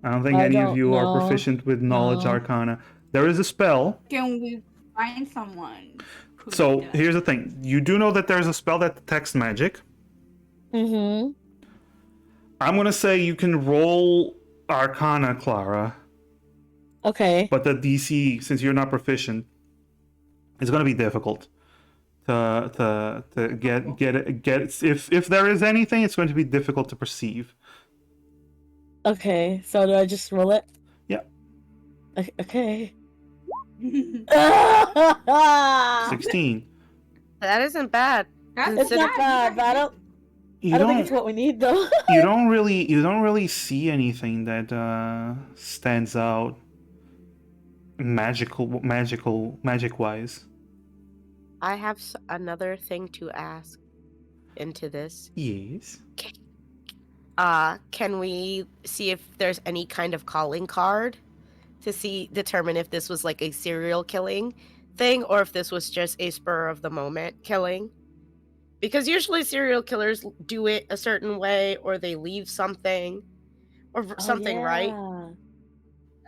I don't think any of you are proficient with Knowledge Arcana. There is a spell. Can we find someone? So here's the thing. You do know that there's a spell that detects magic. Mm-hmm. I'm going to say you can roll Arcana, Clara. Okay. But the DC, since you're not proficient, is going to be difficult to get. If there is anything, it's going to be difficult to perceive. Okay. So do I just roll it? Yeah. Okay. 16. That isn't bad. It's not bad, but I don't think it's what we need though. you don't really see anything that stands out magic wise. I have another thing to ask into this. Yes. Can we see if there's any kind of calling card to determine if this was like a serial killing thing or if this was just a spur of the moment killing? Because usually serial killers do it a certain way or they leave something or something, right?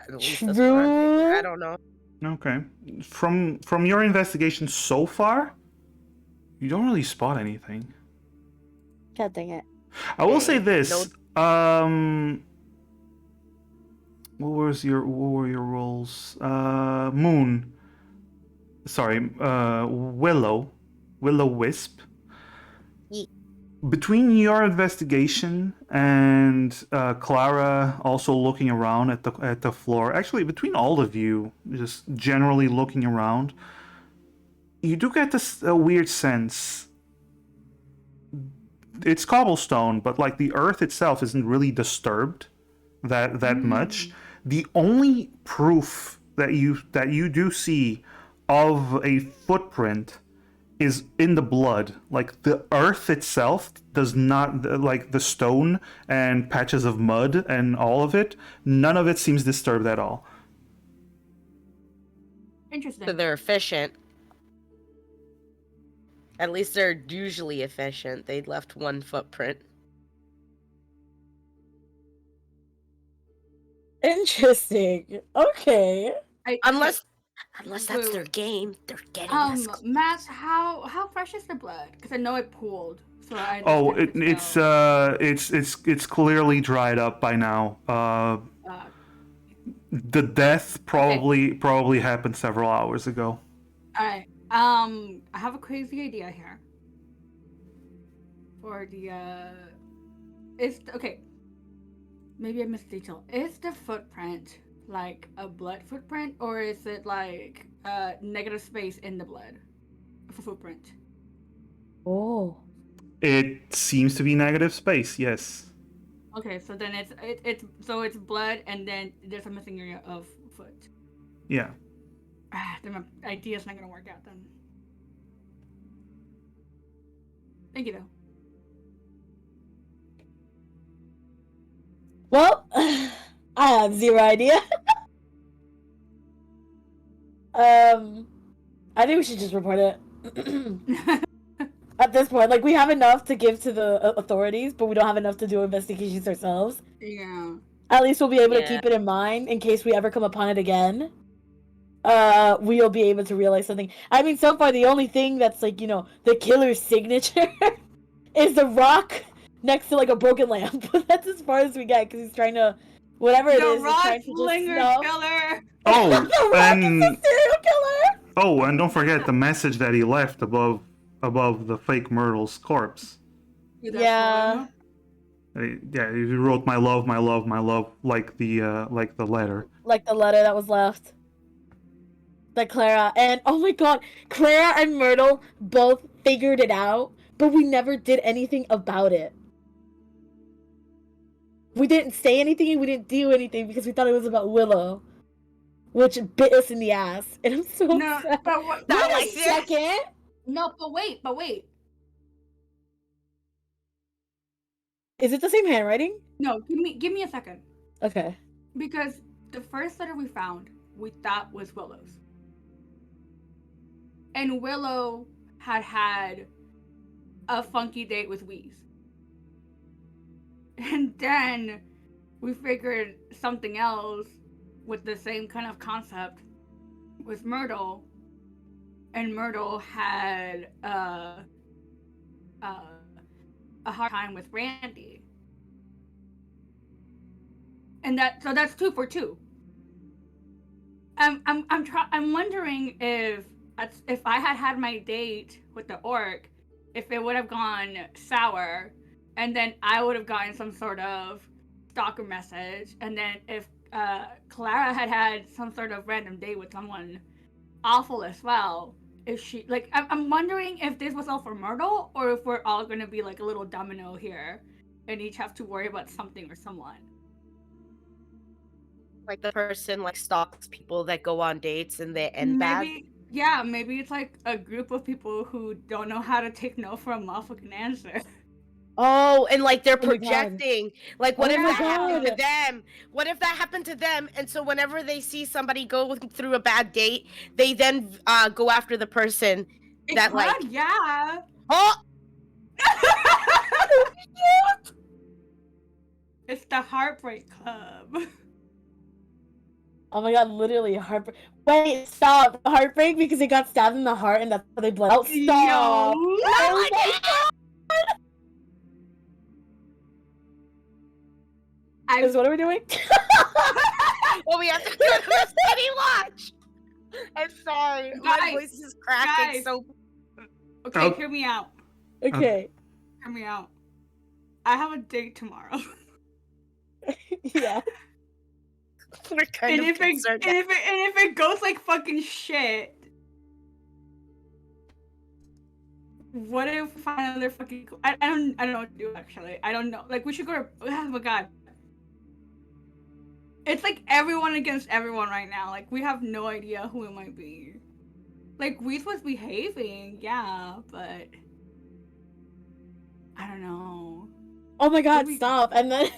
At least that's what I'm thinking. I don't know. Okay. From your investigation so far, you don't really spot anything. God dang it. I will say this. What were your rolls? Moon. Sorry, Will-O-Wisp. Between your investigation and Clara also looking around at the floor, actually between all of you, just generally looking around, you do get this weird sense. It's cobblestone, but like the earth itself isn't really disturbed that much. The only proof that you do see of a footprint is in the blood. Like the earth itself does not, like the stone and patches of mud and all of it, none of it seems disturbed at all. Interesting. So they're efficient. At least they're usually efficient. They'd left one footprint. Interesting. Okay. Unless that's their game, they're getting us. Matt, how fresh is the blood? Because I know it pooled. So it's clearly dried up by now. The death probably happened several hours ago. Alright. I have a crazy idea here. For the maybe I missed a detail. Is the footprint like a blood footprint, or is it like negative space in the blood for footprint? Oh. It seems to be negative space, yes. Okay, so then it's blood, and then there's a missing area of foot. Yeah. Then my idea's not gonna work out then. Thank you though. Well, I have zero idea. I think we should just report it. At this point, like, we have enough to give to the authorities, but we don't have enough to do investigations ourselves. Yeah. At least we'll be able to Yeah. keep it in mind in case we ever come upon it again. We'll be able to realize something. I mean, so far the only thing that's like, the killer's signature is the rock next to like a broken lamp. That's as far as we get because he's trying to, whatever it The is, he's rock trying to just slinger snuff. killer. Oh, The rock is and a serial killer. oh, and don't forget the message that he left above the fake Myrtle's corpse. Yeah. Yeah, he wrote "my love, my love, my love" like the letter. Like the letter that was left. That Clara and oh my god, Clara and Myrtle both figured it out, but we never did anything about it. We didn't say anything and we didn't do anything because we thought it was about Willow, which bit us in the ass. And I'm so No, upset. but what? Wait Not a like this. second. No, but wait. Is it the same handwriting? No, give me a second. Okay. Because the first letter we found, we thought was Willow's. And Willow had a funky date with Wheeze. And then we figured something else with the same kind of concept with Myrtle. And Myrtle had a hard time with Randy. And that's 2 for 2. I'm wondering if I had my date with the orc, if it would have gone sour, and then I would have gotten some sort of stalker message, and then if Clara had some sort of random date with someone awful as well, if she I'm wondering if this was all for Myrtle or if we're all gonna be like a little domino here, and each have to worry about something or someone. Like the person like stalks people that go on dates and they end bad. Yeah, maybe it's like a group of people who don't know how to take no for a motherfucking answer. Oh, and like they're Oh my God. projecting. Like, what Oh if my that happened to God. them? What if that happened to them? And so whenever they see somebody go through a bad date, they then go after the person It that could, like, yeah. oh, It's the Heartbreak Club. Oh my god, literally heartbreak. Wait, stop. Heartbreak because they got stabbed in the heart and that's how they bled out. Stop. Yo. Oh my god. Is what are we doing? well, we have to go to the city watch. I'm sorry, my Guys, voice is cracking. guys. So Okay, Oh. hear me out. Okay. Hear me out. I have a date tomorrow. Yeah. we're kind and of if concerned. it goes like fucking shit, what if we find another fucking? I don't know what to do actually. I don't know. Like we should go to. Oh my god. It's like everyone against everyone right now. Like we have no idea who it might be. Like Weath was behaving, yeah, but I don't know. Oh my god, we- stop. And then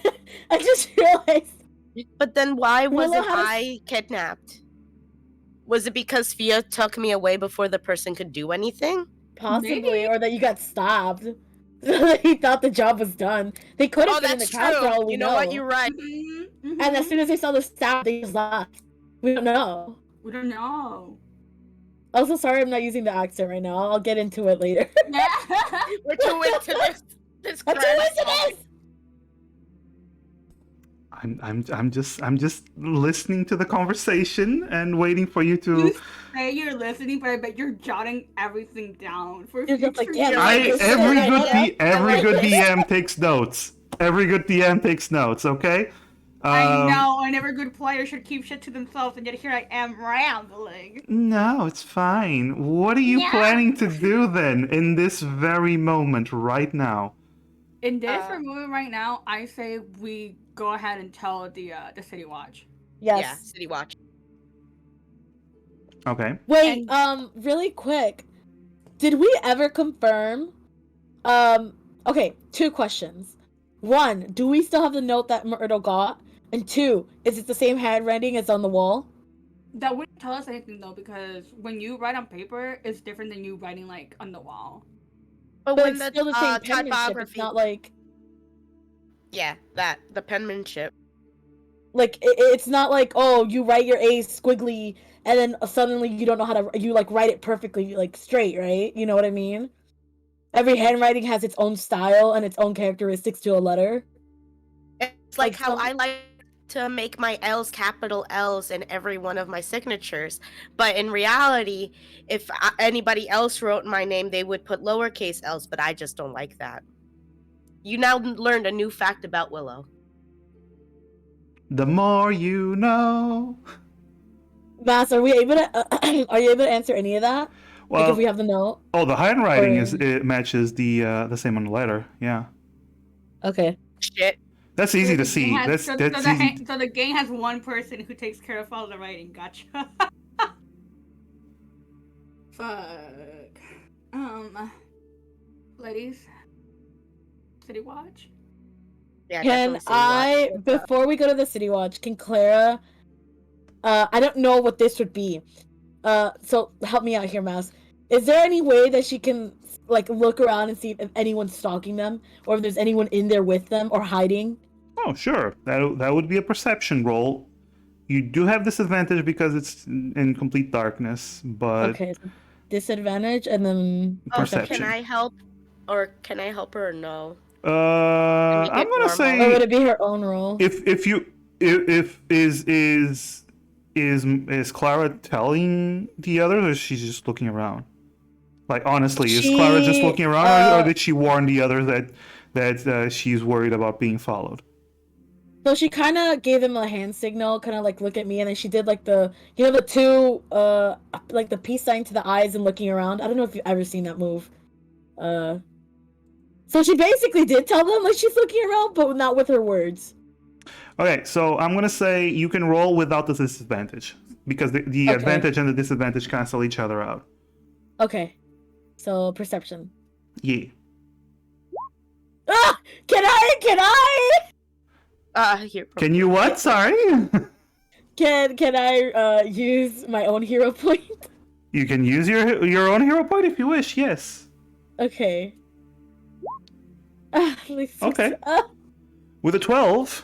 I just realized. But then why Willow wasn't had a- I kidnapped? Was it because Fia took me away before the person could do anything? Possibly, Maybe. or that you got stabbed. He thought the job was done. They could have Oh, been in the that's cab for all true. we You know what? You're right. Mhm, And as mhm. soon as they saw the stab, they just left. We don't know. We don't know. Also, sorry I'm not using the accent right now. I'll get into it later. We're too into this I'm too crime into solving. this! I'm just listening to the conversation and waiting for you to. You say you're listening, but I bet you're jotting everything down for You're just future like, damn, I You're every saying good right now? every like good this. DM takes notes. Every good DM takes notes. Okay. I know, and every good player should keep shit to themselves, and yet here I am rambling. No, it's fine. What are you Yeah. planning to do then in this very moment right now? In this moment right now, I say we go ahead and tell the City Watch. Yes. Yeah, City Watch. Okay. Wait, And- really quick. Did we ever confirm? Okay, 2 questions. 1, do we still have the note that Myrtle got? And 2, is it the same handwriting as on the wall? That wouldn't tell us anything though, because when you write on paper, it's different than you writing like on the wall. But But when it's the still the same penmanship. It's typography, not like the penmanship. it's not like, oh, you write your A's squiggly and then suddenly you don't know how to you like write it perfectly like straight, right? You know what I mean? Every handwriting has its own style and its own characteristics to a letter. It's like how some- I like to make my L's capital L's in every one of my signatures. But in reality, if anybody else wrote my name, they would put lowercase L's, but I just don't like that. You now learned a new fact about Willow. The more you know. Mass, are we able to are you able to answer any of that? Like if we have the note? Oh, the handwriting Or- it matches the same on the letter. Yeah, Okay. Shit. that's easy to The game see. has- That's so easy. so the game has one person who takes care of all the writing. Gotcha. Fuck. Ladies, City Watch. Yeah, Can definitely City I, Watch. before we go to the City Watch, can Clara, I don't know what this would be. So help me out here, Mouse. Is there any way that she can, like, look around and see if anyone's stalking them? Or if there's anyone in there with them or hiding? Oh, sure. That would be a perception roll. You do have disadvantage because it's in complete darkness, but Okay, so disadvantage and then Oh, perception. can I help? Or can I help her or no? make I'm it gonna normal? say Or would it be her own roll? if you if is Clara telling the others, or is she just looking around? Like honestly, is Clara just She, looking around, or did she warn the others that she's worried about being followed? So she kind of gave them a hand signal, kind of like look at me, and then she did like the, you know, the two, like the peace sign to the eyes and looking around. I don't know if you've ever seen that move. So she basically did tell them like she's looking around, but not with her words. Okay, so I'm gonna say you can roll without the disadvantage because the Okay. advantage and the disadvantage cancel each other out. Okay, so perception. Yeah. Ah, can I? Here. Can you what? Sorry. Can I use my own hero point? You can use your own hero point if you wish. Yes. Okay. Okay. With a 12,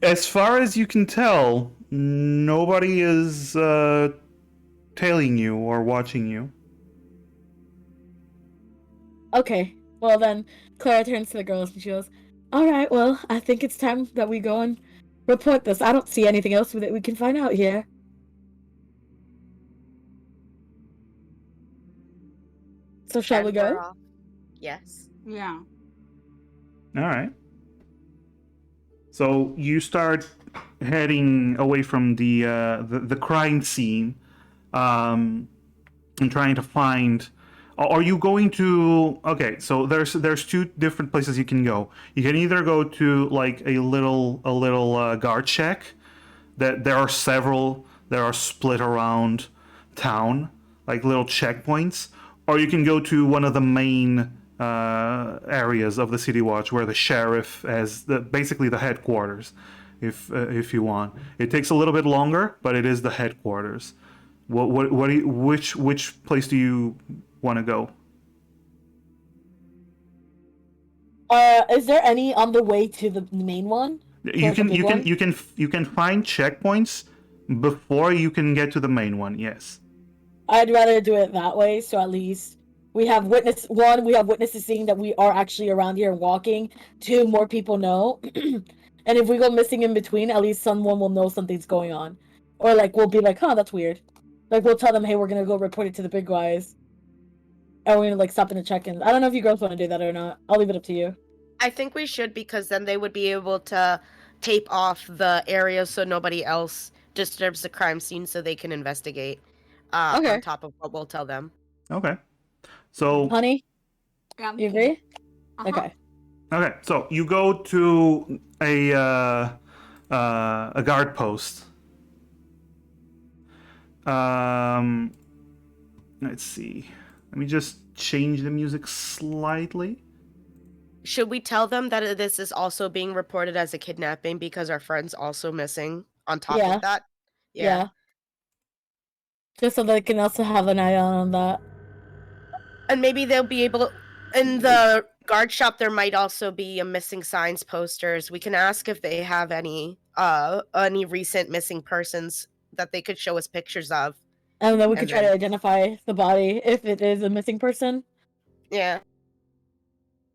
as far as you can tell, nobody is tailing you or watching you. Okay. Well then, Clara turns to the girls and she goes, "Alright, well, I think it's time that we go and report this. I don't see anything else that we can find out here." So shall we And we're go? off. Yes. Yeah. All right. So you start heading away from the crime scene, and trying to find. Are you going to? Okay, so there's two different places you can go. You can either go to like a little guard check. That there are several that are split around town, like little checkpoints, or you can go to one of the main areas of the City Watch where the sheriff has basically the headquarters, if you want. It takes a little bit longer, but it is the headquarters. What do you, which place do you want to go? Is there any on the way to the main one? You Like a can big you can one? you can find checkpoints before you can get to the main one. Yes. I'd rather do it that way, so at least we have witnesses seeing that we are actually around here and walking. Two, more people know. And if we go missing in between, at least someone will know something's going on. Or like we'll be like, huh, that's weird. Like we'll tell them, hey, we're gonna go report it to the big guys. And we're gonna like stop in the check-ins. I don't know if you girls want to do that or not. I'll leave it up to you. I think we should, because then they would be able to tape off the area so nobody else disturbs the crime scene so they can investigate Okay. on top of what we'll tell them. Okay. So Honey, Yeah. you agree? Uh-huh. Okay. okay, so you go to a guard post. Let's see. Let me just change the music slightly. Should we tell them that this is also being reported as a kidnapping because our friend's also missing on top Yeah. of that. Yeah. Just so they can also have an eye on that. And maybe they'll be able to, in the guard shop there might also be a missing signs posters. We can ask if they have any recent missing persons that they could show us pictures of. And then we And could try to identify the body if it is a missing person. Yeah.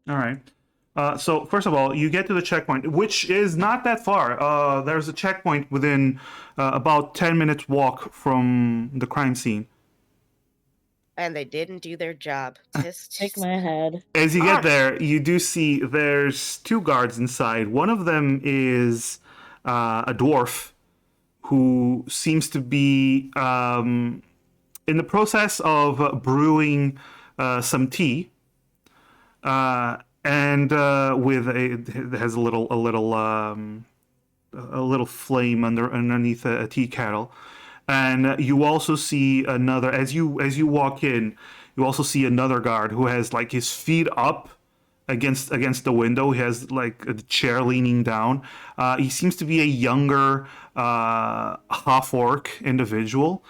All right. So first of all, you get to the checkpoint, which is not that far. There's a checkpoint within about 10 minutes walk from the crime scene. And they didn't do their job. Take my head. As you get Gosh. there, you do see there's 2 guards inside. One of them is a dwarf who seems to be in the process of brewing some tea. And with it has a little flame underneath a tea kettle, and you also see another as you walk in. You also see another guard who has like his feet up against the window. He has like a chair leaning down. He seems to be a younger half orc individual.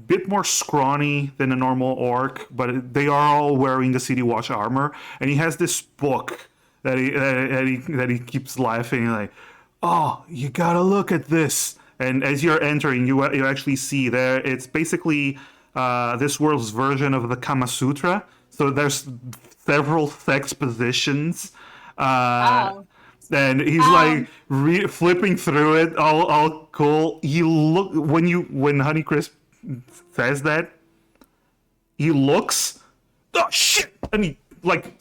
Bit more scrawny than a normal orc, but they are all wearing the City Watch armor, and he has this book that he keeps laughing like, "Oh, you gotta look at this!" And as you're entering, you actually see there it's basically this world's version of the Kama Sutra. So there's several sex positions. Wow. And he's like flipping through it, all cool. You look when Honeycrisp says that, he looks, oh shit, and he like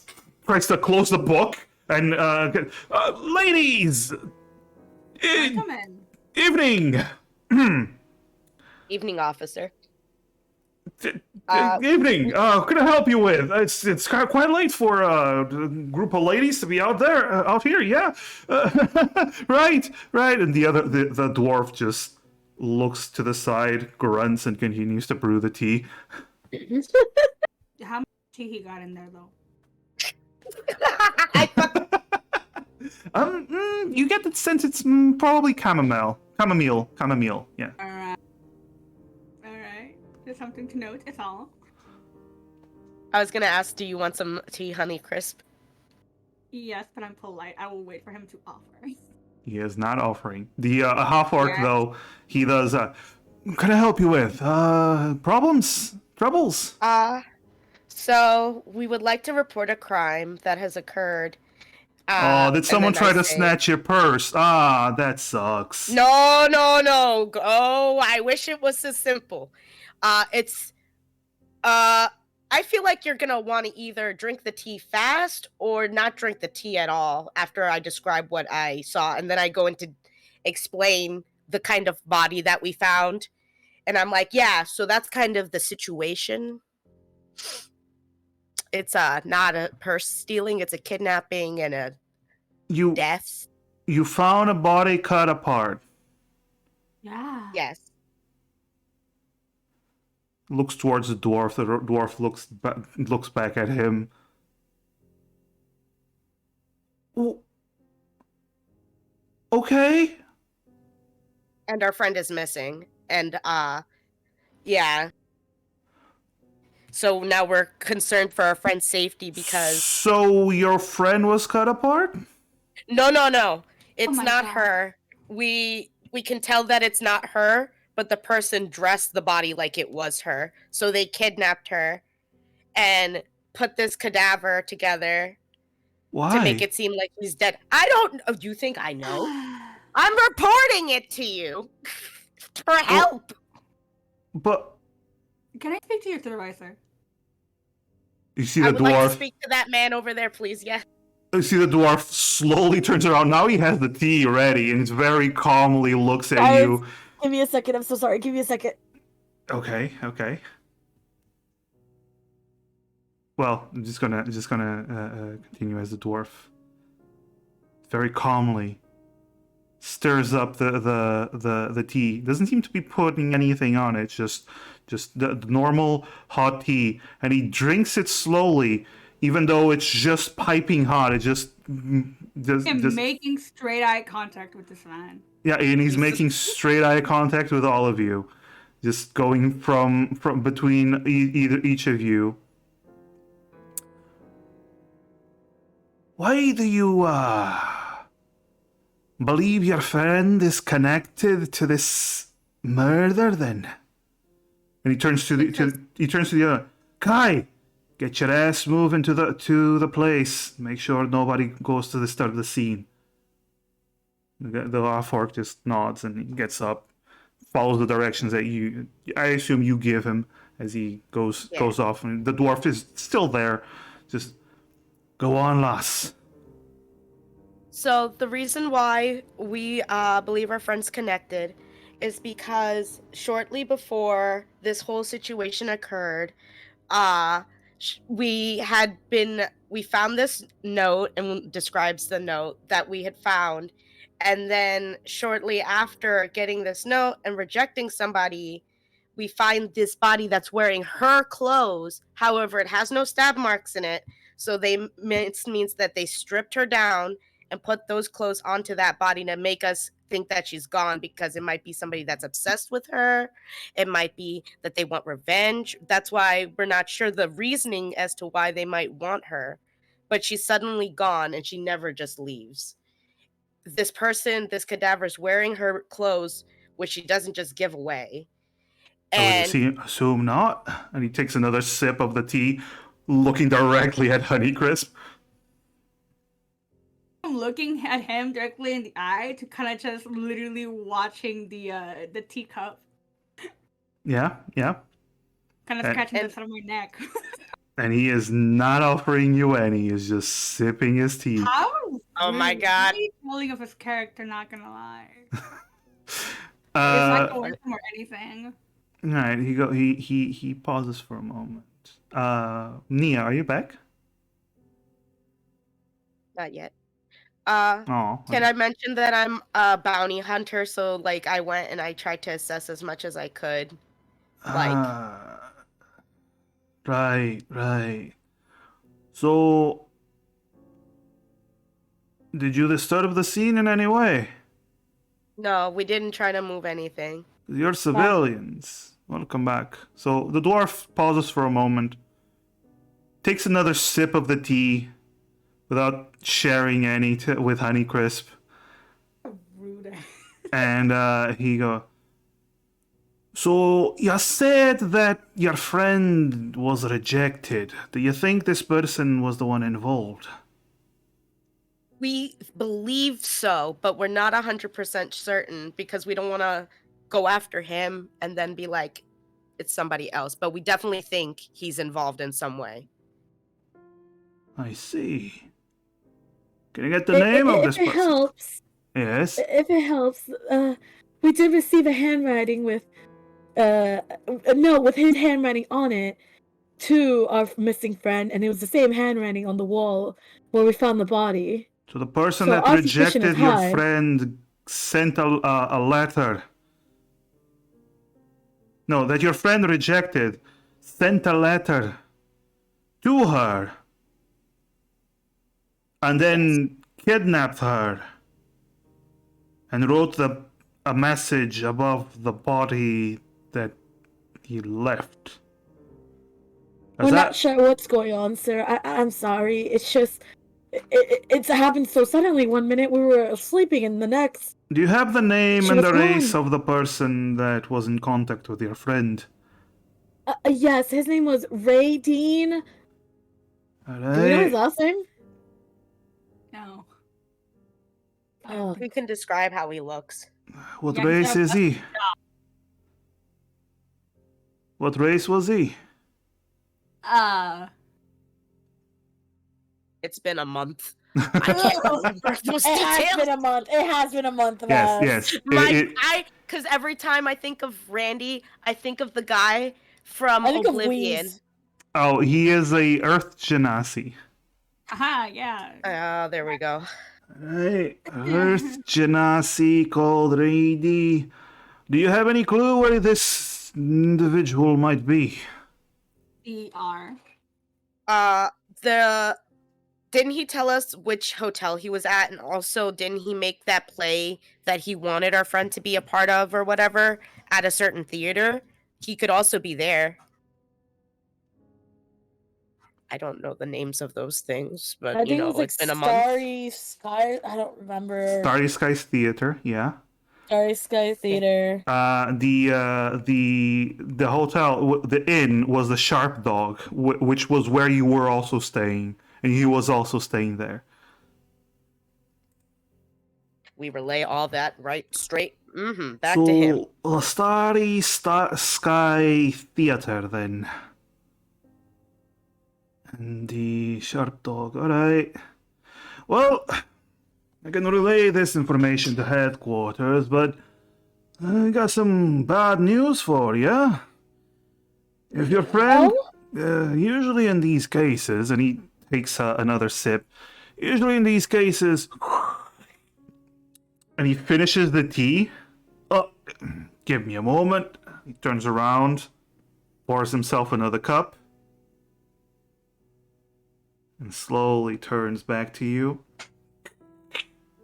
tries to close the book and ladies, Come in. evening, Evening, officer. evening. What can I help you with? It's quite late for a group of ladies to be out here. Yeah, right. And the dwarf just looks to the side, grunts, and continues to brew the tea. How much tea he got in there though? You get the sense it's probably chamomile. Yeah. All right. Just something to note. It's all. I was gonna ask, do you want some tea, Honeycrisp? Yes, but I'm polite. I will wait for him to offer. He is not offering. The half orc Yeah. though, he does. What can I help you with? Problems? Troubles? So we would like to report a crime that has occurred. Did someone and then try I to say- snatch your purse? Ah, that sucks. No. Oh, I wish it was so simple. I feel like you're gonna want to either drink the tea fast or not drink the tea at all after I describe what I saw, and then I go into explain the kind of body that we found, and I'm like, yeah, so that's kind of the situation. It's not a purse stealing, it's a kidnapping and a You death. you found a body cut apart. Yeah. Yes. Looks towards the dwarf. The dwarf looks back at him. Okay. And our friend is missing. And yeah. So now we're concerned for our friend's safety because So your friend was cut apart? No. It's my not God. her. We can tell that it's not her, but the person dressed the body like it was her. So they kidnapped her and put this cadaver together Why? to make it seem like he's dead. I don't know. You think I know? I'm reporting it to you for help. But Can I speak to your supervisor? you see I the would like to dwarf. speak to that man over there, please. Yeah. You see the dwarf slowly turns around. Now he has the tea ready and very calmly looks at Guys. you. Give me a second. I'm so sorry. Give me a second. Okay. Well, I'm just gonna continue as the dwarf very calmly stirs up the tea. Doesn't seem to be putting anything on it. Just the normal hot tea, and he drinks it slowly, even though it's just piping hot. It just I'm making straight eye contact with this man. Yeah, and he's Jesus. making straight eye contact with all of you, just going from between either each of you. Why do you believe your friend is connected to this murder then? And he turns to the other. Kai, get your ass moving to the place. Make sure nobody goes to the start of the scene. The half-orc just nods and he gets up, follows the directions that I assume you give him as he goes off. And the dwarf is still there. Just go on, lass. So the reason why we believe our friend's connected is because shortly before this whole situation occurred, we found this note, and describes the note that we had found, and then shortly after getting this note and rejecting somebody, we find this body that's wearing her clothes. However, it has no stab marks in it, so means that they stripped her down and put those clothes onto that body to make us think that she's gone, because it might be somebody that's obsessed with her. It might be that they want revenge. That's why we're not sure the reasoning as to why they might want her. But she's suddenly gone and she never just leaves. This cadaver is wearing her clothes, which she doesn't just give away. I And would assume not. And he takes another sip of the tea, looking directly at Honeycrisp. I'm looking at him directly in the eye to kind of just literally watching the teacup, Yeah. kind of scratching the side of my neck. And he is not offering you any. He's just sipping his tea. How? Oh my God. Really telling of his character, not gonna lie. It's Uh, not going or anything. all right. He pauses for a moment. Nia, are you back? not yet. Oh. Can I mention that I'm a bounty hunter? So like I went and I tried to assess as much as I could. Right. So, did you disturb the scene in any way? No, we didn't try to move anything. You're civilians. Welcome back. So the dwarf pauses for a moment, takes another sip of the tea, without sharing any with Honeycrisp, Rude. and he goes, "So you said that your friend was rejected. Do you think this person was the one involved?" We believe so, but we're not 100% certain because we don't want to go after him and then be like, it's somebody else. But we definitely think he's involved in some way. I see. Can you get the name of this If it person? helps, Yes. if it helps, we did receive a handwriting with, a note with his handwriting on it to our missing friend, and it was the same handwriting on the wall where we found the body. So the person So that our suspicion is rejected your high. friend sent a letter. No, that your friend rejected sent a letter to her and then kidnapped her and wrote a message above the body that he left. We're not sure what's going on, sir. I'm sorry. It's just it's happened so suddenly. One minute we were sleeping, and the next. Do you have the name She and was the race gone. of the person that was in contact with your friend? Yes, his name was Ray Dean. Do we know his last name? No. Oh. We can describe how he looks. What Yeah, race yeah, is he? What race was he? It's been a month. I can't remember those It has details. been a month. It has been a month. Yes. Because every time I think of Randy, I think of the guy from I think of Oblivion. Wheeze. Oh, he is a Earth Genasi. Aha, yeah. Oh, there we go. Right. Earth Genasi called Rady. Do you have any clue where this individual might be? ER. The Didn't he tell us which hotel he was at? And also, didn't he make that play that he wanted our friend to be a part of or whatever at a certain theater? He could also be there. I don't know the names of those things, but I think it was like it's been a month. Starry Sky. I don't remember. Starry Skies Theater, yeah. Starry Sky Theater. The hotel, the inn was the Sharp Dog, which was where you were also staying, and he was also staying there. We relay all that right straight back to him. So, the Starry Sky Theater, then. And the Sharp Dog, alright. Well, I can relay this information to headquarters, but I got some bad news for you. If your friend, usually in these cases, and he takes another sip, usually in these cases, and he finishes the tea. Oh, give me a moment. He turns around, pours himself another cup, and slowly turns back to you.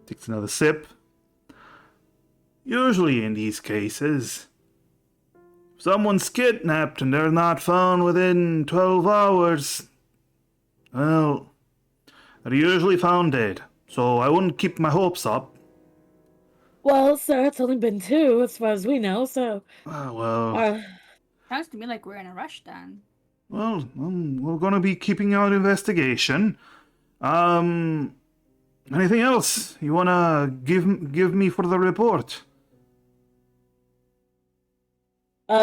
Takes another sip. Usually in these cases, if someone's kidnapped and they're not found within 12 hours, well, they're usually found dead. So I wouldn't keep my hopes up. Well, sir, it's only been 2 as far as we know, so... Sounds to me like we're in a rush then. Well, we're gonna be keeping our investigation. Anything else you wanna give me for the report?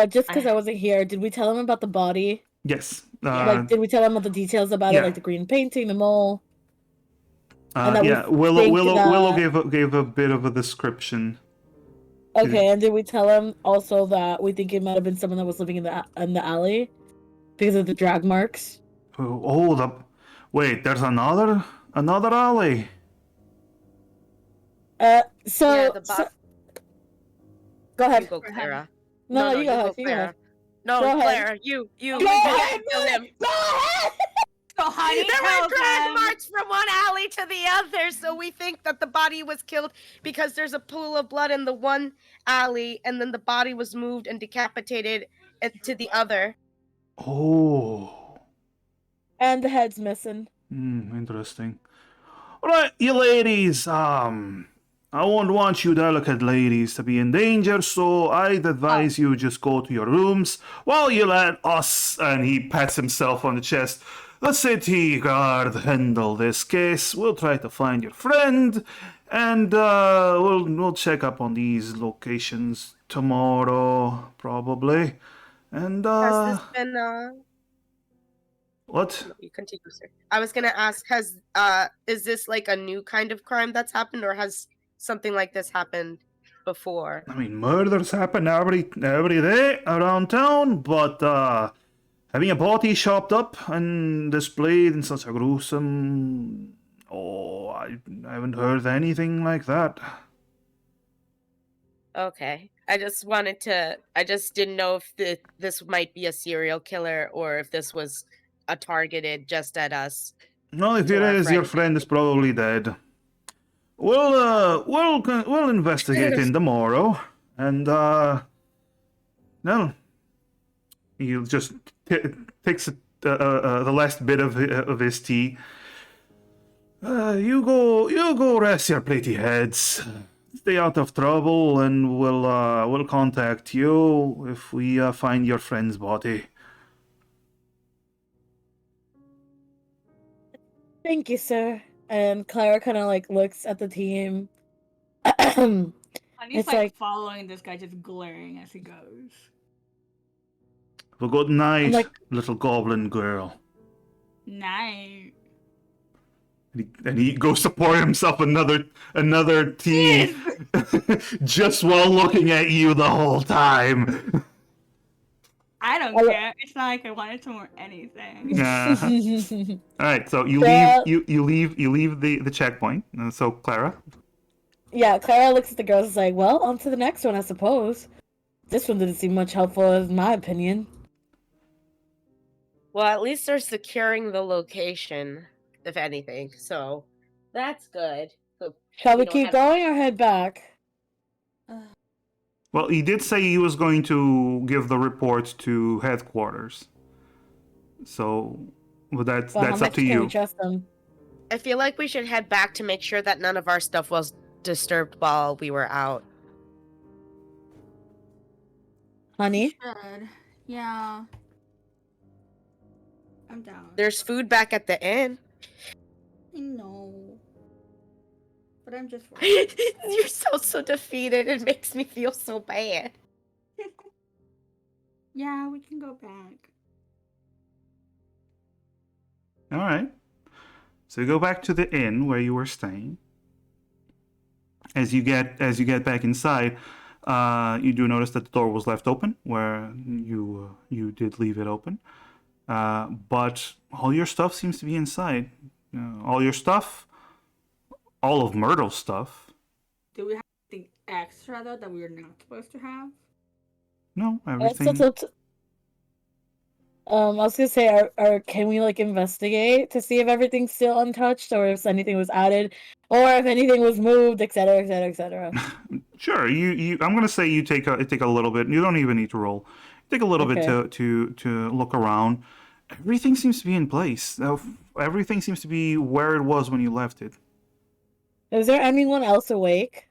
Just because I wasn't here, did we tell him about the body? Yes. Did we tell him all the details about it, like the green painting, the mole? Yeah, Willow gave a bit of a description. Okay, and did we tell him also that we think it might have been someone that was living in the alley because of the drag marks? Wait, there's another alley. Go ahead. You go, Clara. No, you go ahead. Clara. No, Go ahead. Clara, you. Go ahead, Kill him. Go ahead! So honey, There tell were drag them. marks from one alley to the other, so we think that the body was killed because there's a pool of blood in the one alley, and then the body was moved and decapitated to the other. Oh. And the head's missing. Interesting. Alright, you ladies, I won't want you delicate ladies to be in danger, so I'd advise you just go to your rooms while you let us, and he pats himself on the chest, the city guard handle this case. We'll try to find your friend, and we'll check up on these locations tomorrow, probably. And Has this been what? No, you continue, sir. I was gonna ask, is this like a new kind of crime that's happened, or has something like this happened before? I mean, murders happen every day around town, but having a body chopped up and displayed in such a gruesome... I haven't heard anything like that. Okay. I just didn't know if this might be a serial killer or if this was a targeted just at us. No, if it is, your friend is probably dead. We'll investigate in tomorrow, and no, he'll just takes the last bit of his tea. You go rest your pretty heads. Stay out of trouble, and we'll contact you if we find your friend's body. Thank you, sir. And Clara kind of looks at the team. Honey's It's like- following this guy, just glaring as he goes. Well, good night, like- little goblin girl. Night. And he goes to pour himself another tea, just while looking at you the whole time. I don't Oh. care. It's not like I wanted to or anything. All right, so you Yeah. leave the checkpoint. So Clara, Yeah, Clara looks at the girls and is like, well, on to the next one, I suppose. This one didn't seem much helpful, in my opinion. Well, at least they're securing the location. if anything. So that's good. So Shall we don't keep have- going or head back? Well, he did say he was going to give the report to headquarters. So, well, that's Well, how up much to can we you. trust them? I feel like we should head back to make sure that none of our stuff was disturbed while we were out. Honey? Good. Yeah. I'm down. There's food back at the inn. I know. But I'm just worried. You're so defeated. It makes me feel so bad. Yeah, we can go back. All right. So you go back to the inn where you were staying. As you get back inside, you do notice that the door was left open, where you did leave it open. But all your stuff seems to be inside. All your stuff, all of Myrtle's stuff. Do we have anything extra though that we're not supposed to have? No, I everything. was gonna say, can we like investigate to see if everything's still untouched, or if anything was added, or if anything was moved, etc., etc., etc. Sure. I'm gonna say you take a little bit. You don't even need to roll. Take a little bit to look around. Everything seems to be in place. Everything seems to be where it was when you left it. Is there anyone else awake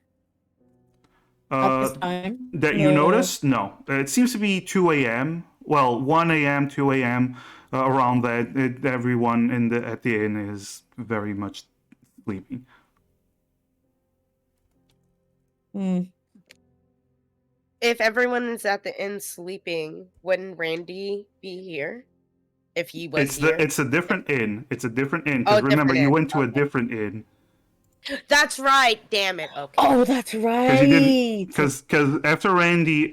at this Uh, time? that you notice? No. It seems to be 2 a.m. Well, 1 a.m., 2 a.m. Around that. Everyone at the inn is very much sleeping. Hmm. If everyone is at the inn sleeping, wouldn't Randy be here? If he was here? It's a different inn. It's a different inn. Because remember, different you inn. went to a Okay. different inn. That's right. Damn it. Okay. Oh, that's right. Because you didn't. Because after Randy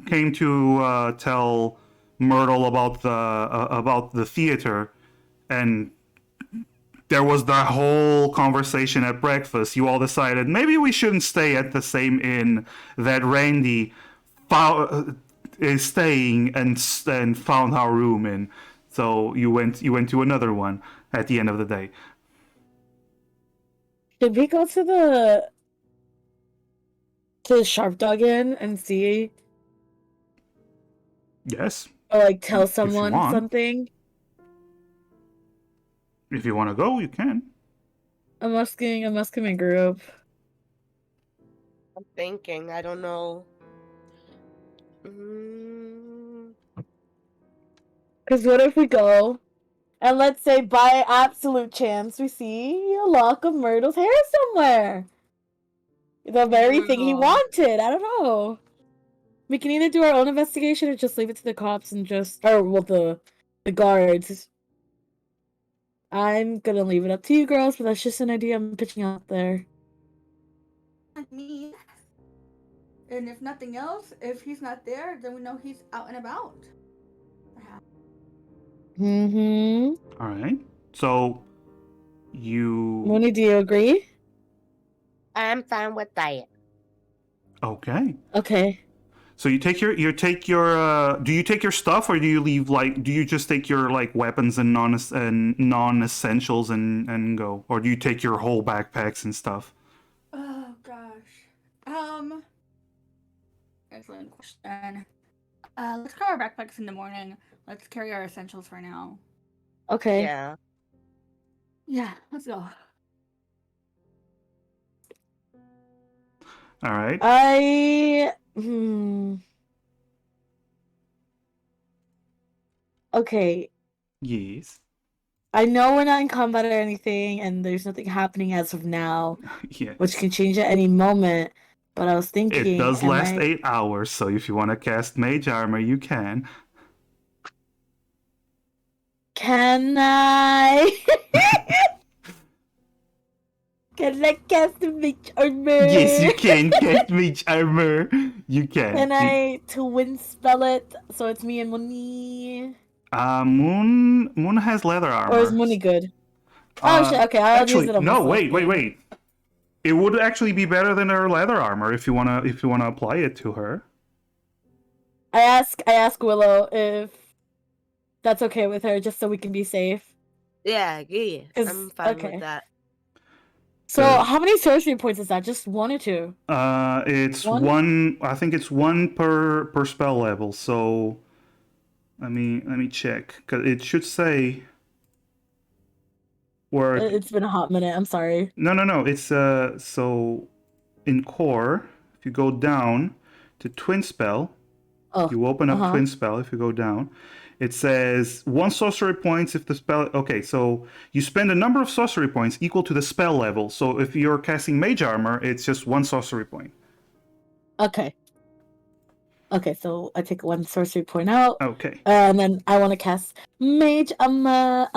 came to tell Myrtle about the theater, and there was the whole conversation at breakfast. You all decided maybe we shouldn't stay at the same inn that Randy is staying and found our room in. So you went to another one at the end of the day. Did we go to the Sharp Dog Inn and see, Yes, or like tell you someone want. something? If you want to go, you can. I'm asking my group. I'm thinking. I don't know. Because what if we go, and let's say by absolute chance we see a lock of Myrtle's hair somewhere? The very thing he Myrtle. wanted. I don't know. We can either do our own investigation or just leave it to the cops and the guards. I'm gonna leave it up to you girls, but that's just an idea I'm pitching out there. Like me. And if nothing else, if he's not there, then we know he's out and about. Mm-hmm. All right. So you. Mooney, do you agree? I'm fine with that. Okay. Okay. So do you take your stuff, or do you leave, like, do you just take your like weapons and non-essentials and go, or do you take your whole backpacks and stuff? Oh gosh. Excellent question. Let's carry our backpacks in the morning. Let's carry our essentials for now. Okay. Yeah. Yeah, let's go. All right. Okay. Yes. I know we're not in combat or anything, and there's nothing happening as of now, Yeah. which can change at any moment. But I was thinking, It does last 8 hours, so if you want to cast mage armor, you can. Can I? Can I cast the mage armor? Yes, you can cast mage armor. You can. Can I twin spell it so it's me and Mooney? Moon has leather armor. Or is Mooney good? Oh shit! Okay, I'll actually, use it on no. myself. Wait. It would actually be better than her leather armor if you wanna apply it to her. I ask Willow if that's okay with her, just so we can be safe. Yeah, 'Cause- I'm fine okay. with that. So Uh, how many sorcery points is that? Just 1 or 2? It's One? one. I think it's one per spell level. So let me check because it should say where. It's been a hot minute. I'm sorry. No. It's so in core. If you go down to twin spell, Oh. you open up Uh-huh. twin spell. If you go down, it says 1 sorcery points if the spell. Okay, so you spend a number of sorcery points equal to the spell level. So if you're casting mage armor, it's just 1 sorcery point. Okay. Okay, so I take 1 sorcery point out. Okay. And then I want to cast Mage Anemone.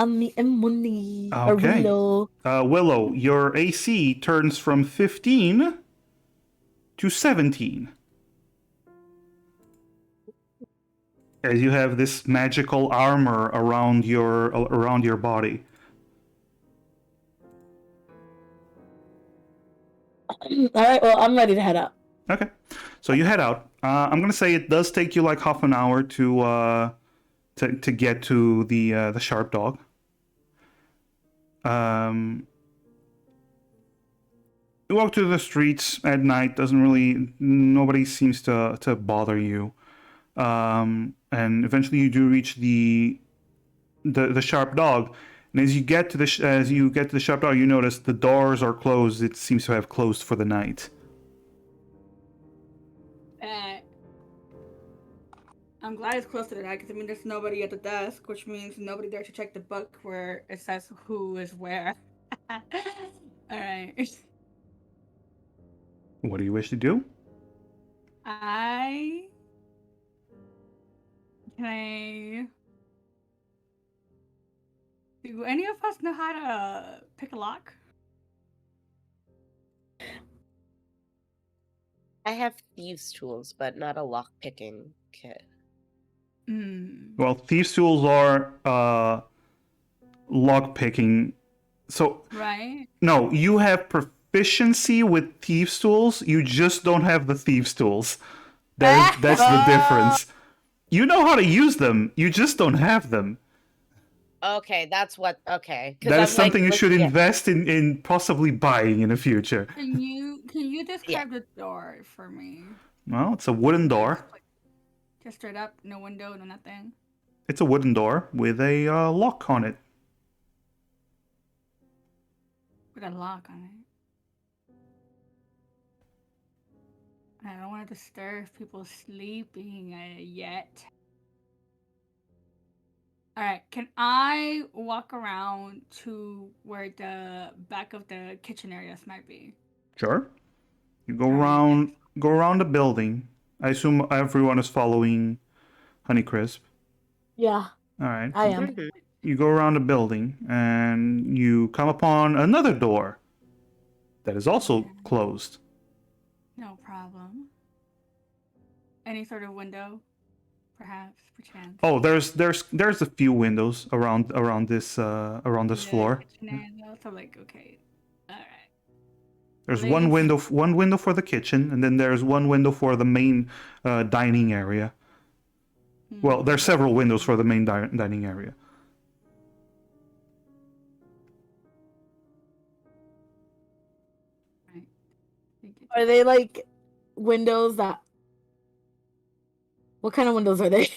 Or Okay. Willow. Willow, your AC turns from 15 to 17. As you have this magical armor around your body. Alright, well, I'm ready to head out. Okay, so you head out. I'm gonna say it does take you like half an hour to get to the sharp dog. You walk through the streets at night. Nobody seems to bother you. And eventually you do reach the sharp dog. And as you get to the sharp dog, you notice the doors are closed. It seems to have closed for the night. I'm glad it's close to that because there's nobody at the desk, which means nobody there to check the book where it says who is where. All right. What do you wish to do? Do any of us know how to pick a lock? I have thieves' tools, but not a lock picking kit. Well, thieves' tools are lock picking. So Right. no, you have proficiency with thieves' tools. You just don't have the thieves' tools. That's the difference. You know how to use them. You just don't have them. Okay, that's what. Okay, That is something you should invest in possibly buying in the future. Can you describe the door for me? Well, it's a wooden door. Just straight up, no window, no nothing. It's a wooden door with a lock on it. With a lock on it. I don't want to disturb people sleeping yet. Alright, can I walk around to where the back of the kitchen areas might be? Sure. You go Alright, around the building. I assume everyone is following Honeycrisp. Yeah, All right. I am. Mhm. You go around the building and you come upon another door that is also closed. No problem. Any sort of window, perhaps, perchance. Oh, there's a few windows around this floor. Kitchen area, so like, okay, all right. There's Ladies. one window for the kitchen, and then there's one window for the main dining area. Well, there's several windows for the main dining area. Right. Are they like windows that... What kind of windows are they?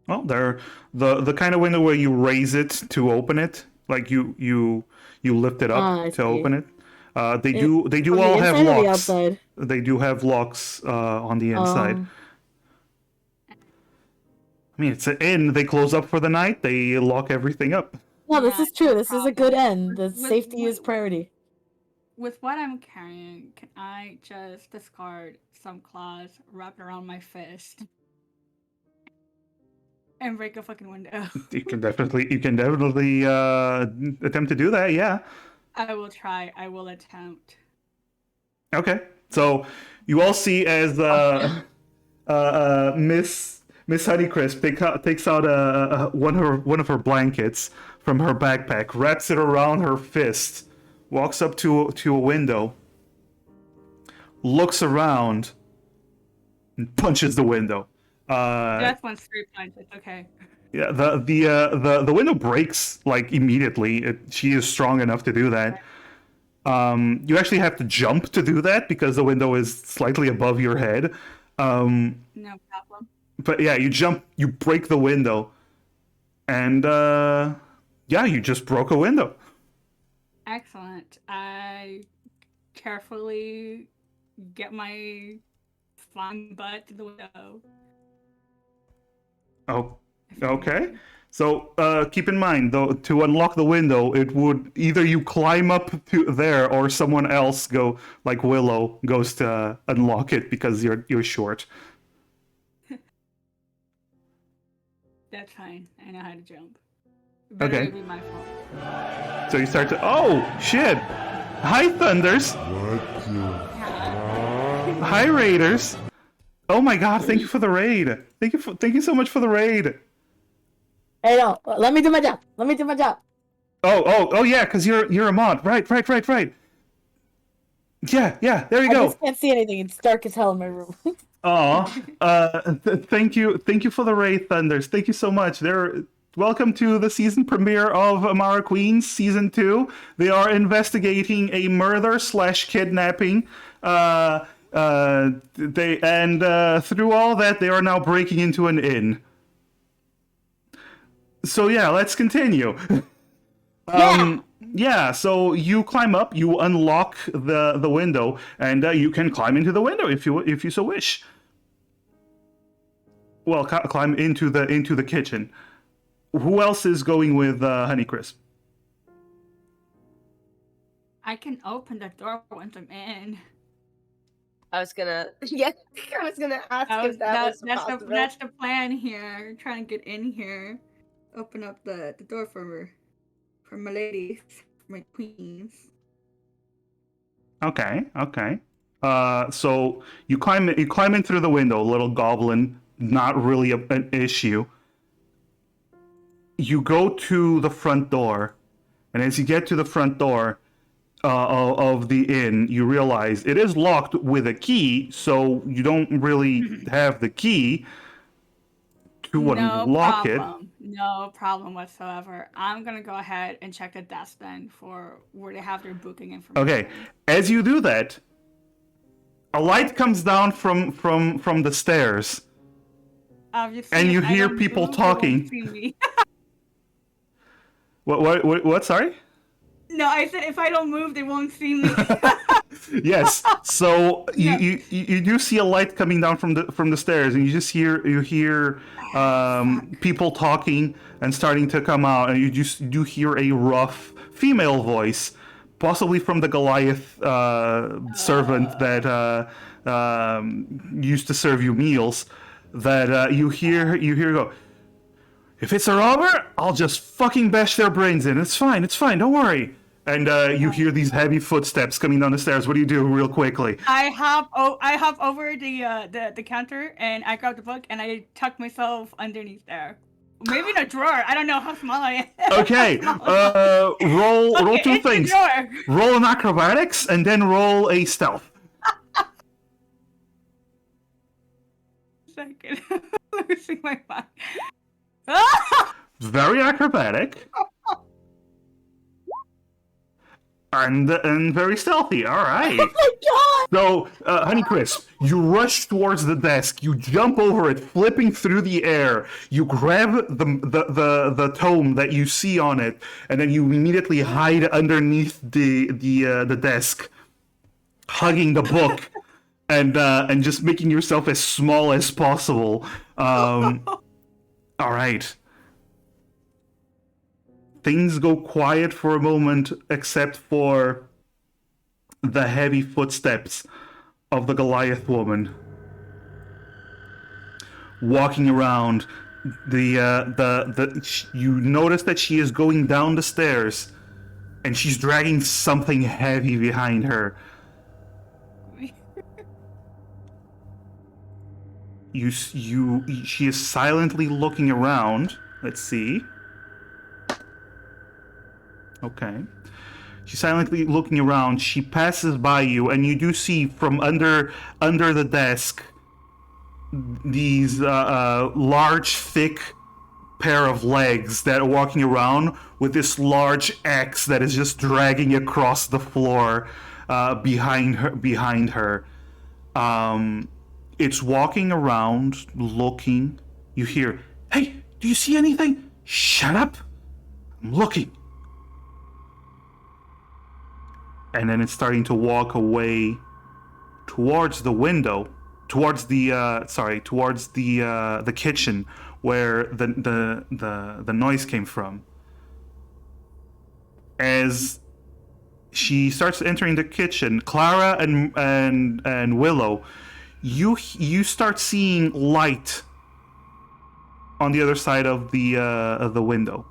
Well, they're the kind of window where you raise it to open it, like you lift it up I to see. open it. They On do the all have inside or the locks. outside? They do have locks on the inside. I mean, it's an inn. They close up for the night. They lock everything up. No, this Yeah, is true. no This is a good problem. end. The With- safety is with- priority. With what I'm carrying, can I just discard some claws, wrap it around my fist, and break a fucking window? You can definitely attempt to do that. Yeah. I will try. I will attempt. Okay. So you all see as Miss Honeycrisp takes out one of her blankets from her backpack, wraps it around her fist, walks up to a window, looks around, and punches the window. That's one straight punch. It's okay. Yeah, the window breaks like immediately. She is strong enough to do that. You actually have to jump to do that because the window is slightly above your head. No problem. But yeah, you jump, you break the window, and yeah, you just broke a window. Excellent. I carefully get my flying butt to the window. Oh, okay. So keep in mind, though, to unlock the window, it would either you climb up to there or someone else go, like Willow goes to unlock it because you're short. That's fine. I know how to jump. Better Okay. be my fault. So you start to. Oh shit! Hi Thunders. Hi Raiders. Oh my god! Thank you for the raid. Thank you so much for the raid. Hey, no, let me do my job. Let me do my job. Oh yeah, because you're a mod. Right. Yeah. There you I go. just can't see anything. It's dark as hell in my room. Aw. Thank you for the raid, Thunders. Thank you so much. Welcome to the season premiere of Amara Queens season 2. They are investigating a murder/kidnapping. Through all that, they are now breaking into an inn. So yeah, let's continue. Yeah, so you climb up, you unlock the window, and you can climb into the window if you so wish. Well, climb into the kitchen. Who else is going with Honeycrisp? I can open the door once I'm in. I was gonna, yeah, I was gonna ask if that was possible. That's the plan here. Trying to get in here, open up the door for my ladies, for my queens. Okay. So you climb in through the window, little goblin. Not really an issue. You go to the front door, and as you get to the front door of the inn, you realize it is locked with a key, so you don't really have the key to unlock it. No problem whatsoever. I'm gonna go ahead and check the desk then for where they have their booking information. Okay, as you do that, a light comes down from the stairs. Obviously, And you if I hear don't people move, they won't talking. see me. What? Sorry. No, I said if I don't move, they won't see me. Yes. So Yeah. you do see a light coming down from the stairs, and you hear people talking and starting to come out, and you do hear a rough female voice, possibly from the Goliath servant that used to serve you meals. That you hear go. If it's a robber, I'll just fucking bash their brains in. It's fine. Don't worry. And you hear these heavy footsteps coming down the stairs. What do you do real quickly? I hop over the counter and I grab the book and I tuck myself underneath there. Maybe in a drawer. I don't know how small I am. Okay. Roll two it's things. A drawer. Roll an acrobatics and then roll a stealth. Second. Losing my mind. Very acrobatic. And very stealthy. All right. Oh my god! So, Honeycrisp, you rush towards the desk. You jump over it, flipping through the air. You grab the tome that you see on it, and then you immediately hide underneath the desk, hugging the book, and just making yourself as small as possible. All right. Things go quiet for a moment, except for the heavy footsteps of the Goliath woman walking around. You notice that she is going down the stairs, and she's dragging something heavy behind her. She is silently looking around. Let's see. Okay. She's silently looking around. She passes by you, and you do see from under the desk these large, thick pair of legs that are walking around with this large axe that is just dragging across the floor behind her. It's walking around looking. You hear, "Hey, do you see anything? Shut up! I'm looking." And then it's starting to walk away towards the window, towards the kitchen where the noise came from. As she starts entering the kitchen, Clara and Willow, you start seeing light on the other side of the window.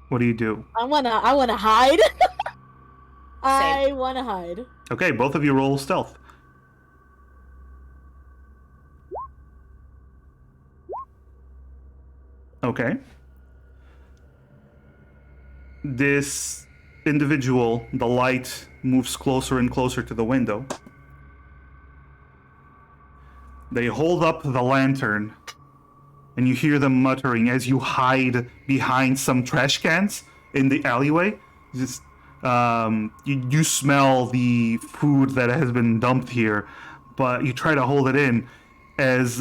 What do you do? I wanna hide. I wanna hide. Okay, both of you roll stealth. Okay. This individual, the light moves closer and closer to the window. They hold up the lantern, and you hear them muttering as you hide behind some trash cans in the alleyway. Just you smell the food that has been dumped here, but you try to hold it in as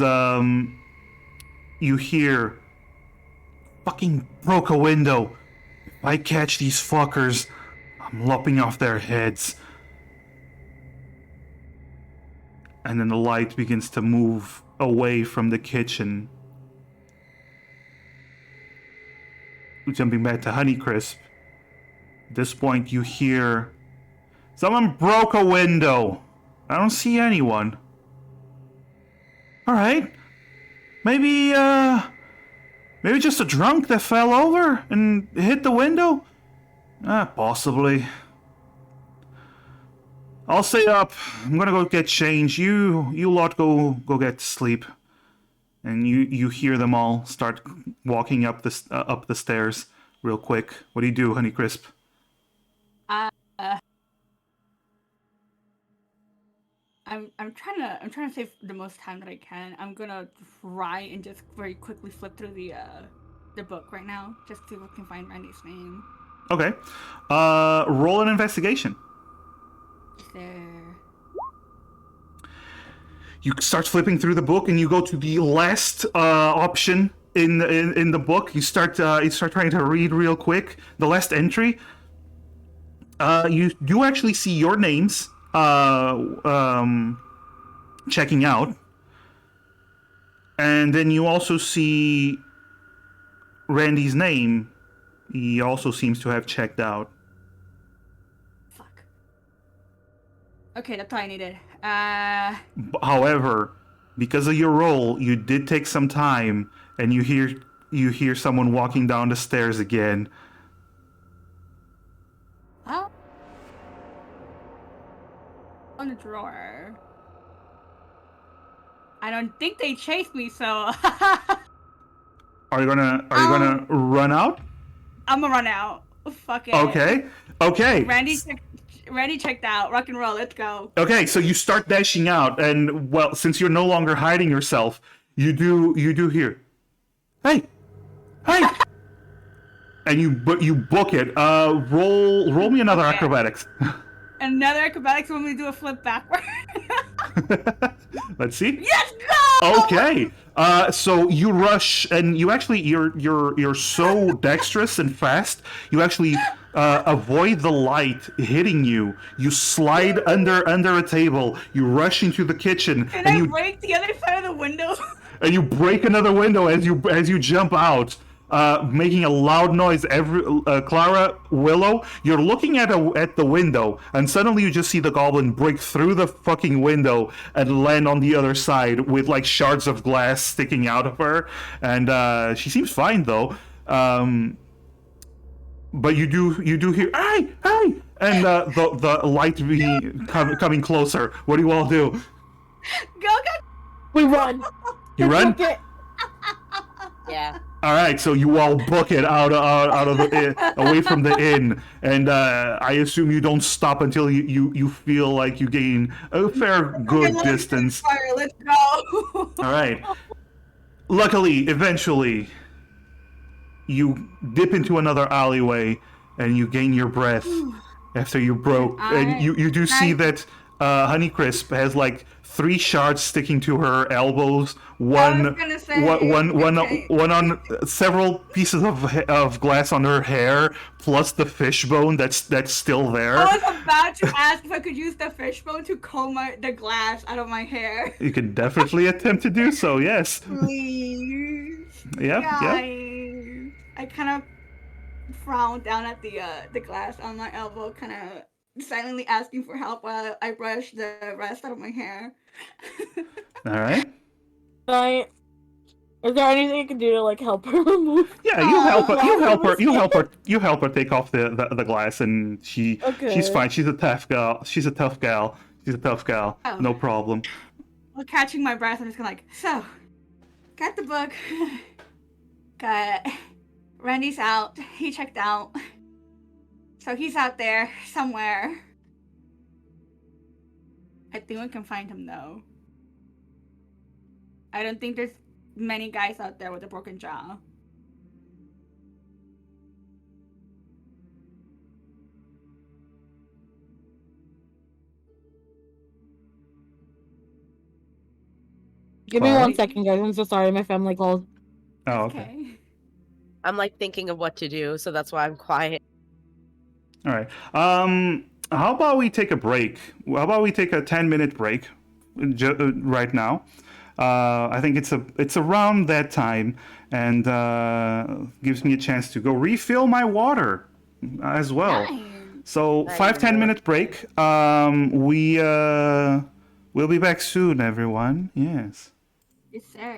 you hear, "Fucking broke a window. If I catch these fuckers, I'm lopping off their heads." And then the light begins to move away from the kitchen. Jumping back to Honeycrisp. At this point, you hear, "Someone broke a window. I don't see anyone." All right. Maybe just a drunk that fell over and hit the window? Possibly. I'll stay up. I'm gonna go get changed. You lot go get sleep. And you hear them all start walking up the stairs real quick. What do you do, Honeycrisp? I'm trying to save the most time that I can. I'm gonna try and just very quickly flip through the book right now, just see if I can find Randy's name. Okay. Roll an investigation. Is there? You start flipping through the book, and you go to the last option in the book. You start trying to read real quick. The last entry. You do actually see your names checking out, and then you also see Randy's name. He also seems to have checked out. Fuck. Okay, that's all I needed. However, because of your role, you did take some time, and you hear someone walking down the stairs again. Oh. On the drawer. I don't think they chased me, so Are you gonna run out? I'm gonna run out. Fuck it. Okay. Randy checked out. Rock and roll. Let's go. Okay, so you start dashing out, and well, since you're no longer hiding yourself, you do hear, "Hey, and you book it. Roll me another acrobatics. Another acrobatics when we do a flip backward. Let's see. Yes, go! Okay. So you rush, and you're so dexterous and fast. You actually avoid the light hitting you. You slide under a table. You rush into the kitchen, And and I you break the other side of the window. and you break another window as you jump out, making a loud noise. Clara, Willow, you're looking at the window, and suddenly you just see the goblin break through the fucking window and land on the other side with like shards of glass sticking out of her, and she seems fine though. But you do hear, "Hey!" and the light coming closer. What do you all do? Go! We run. You run? Okay. Yeah. All right, so you all book it out of the away from the inn, and I assume you don't stop until you feel like you gain a fair Okay, good let's distance. fire. Let's go. All right. Luckily, eventually, you dip into another alleyway, and you gain your breath after you Can broke, and I? you do Can see I? that Honeycrisp has like 3 shards sticking to her elbows, I was gonna say. Okay. one on several pieces of glass on her hair, plus the fishbone that's still there. I was about to ask if I could use the fishbone to comb the glass out of my hair. You can definitely attempt to do so. Yes. Please, Yep. Yep. guys. I kind of frowned down at the glass on my elbow, kind of silently asking for help while I brush the rest out of my hair. All right. I, is there anything I can do to like help her remove? Yeah, you help her. You help her. Glass? You help her. You help her take off the glass, and she's Okay. fine. She's a tough gal. She's a tough gal. She's a tough gal. Oh. No problem. While catching my breath, I'm just gonna like, so, got the book. Got Randy's out. He checked out. So he's out there somewhere. I think we can find him though. I don't think there's many guys out there with a broken jaw. Give me Clara? 1 second, guys. I'm so sorry. My family called. Oh, okay. I'm like thinking of what to do, so that's why I'm quiet. All right. How about we take a break? How about we take a 10-minute break right now? I think it's around that time, and gives me a chance to go refill my water as well. Nice. So Nice. 5-10 minute break. We'll be back soon, everyone. Yes. Yes, sir.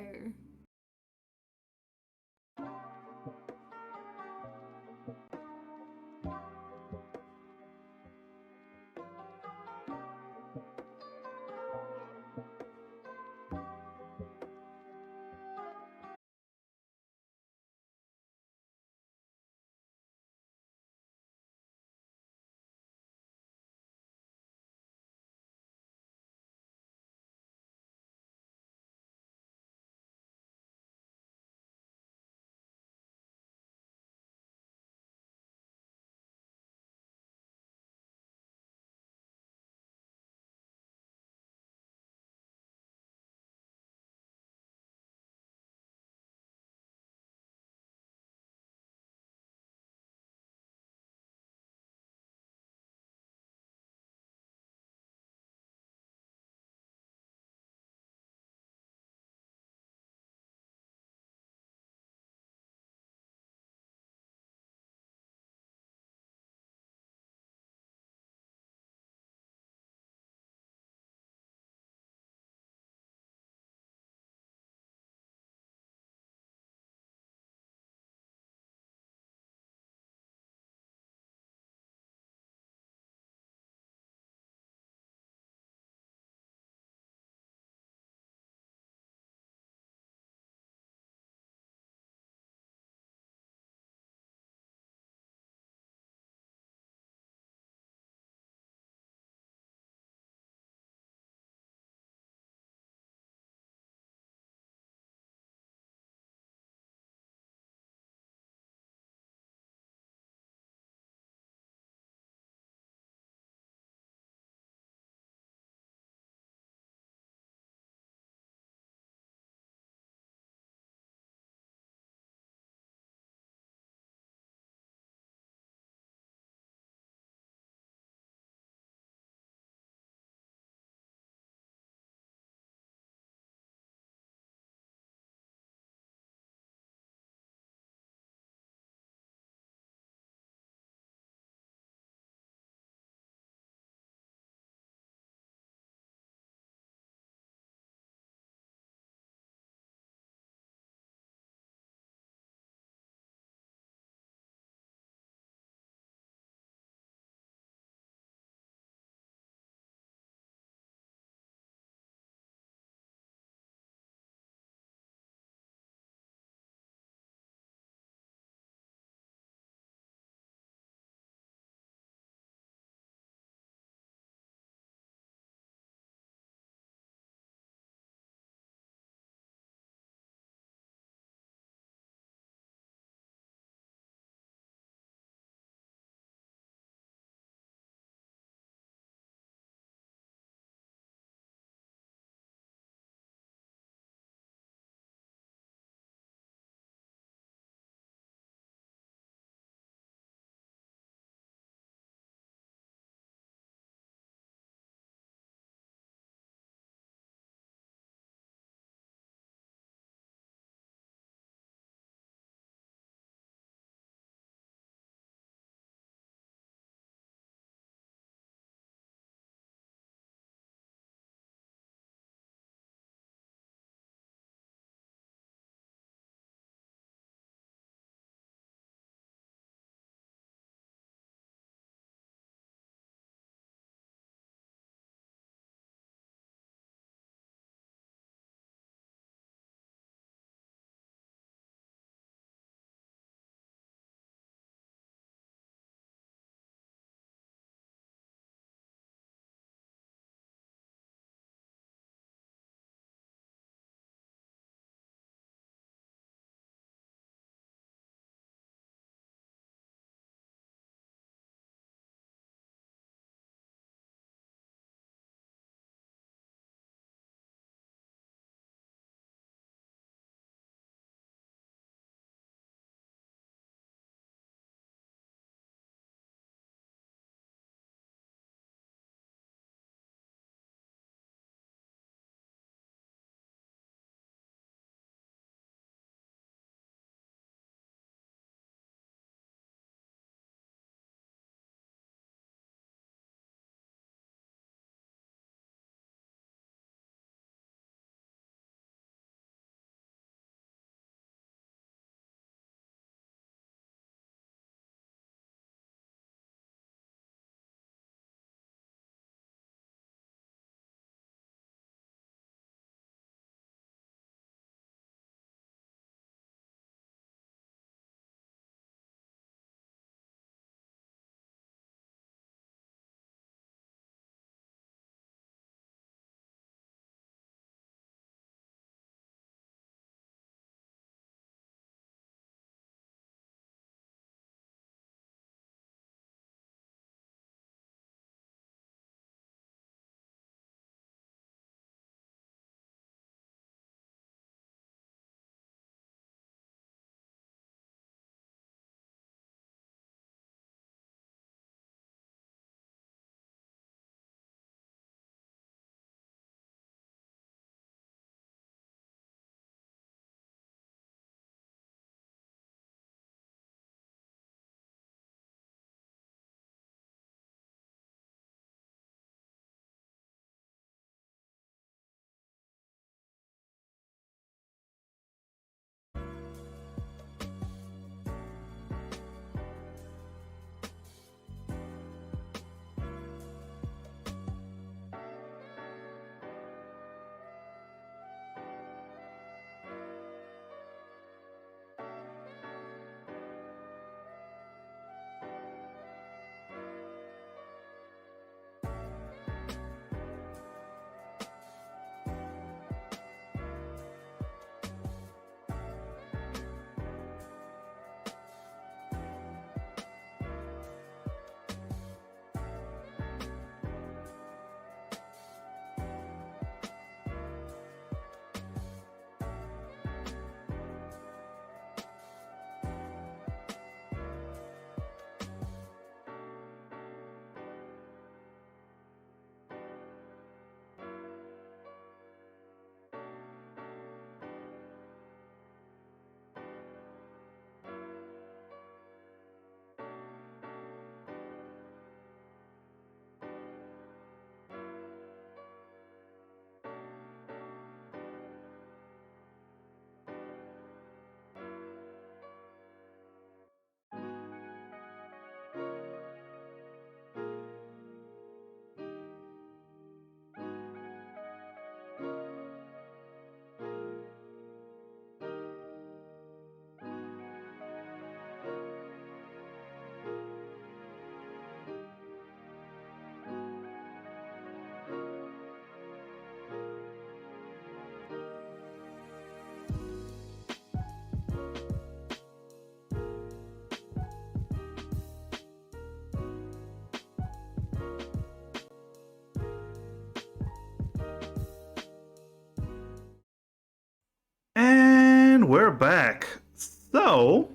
we're back. So,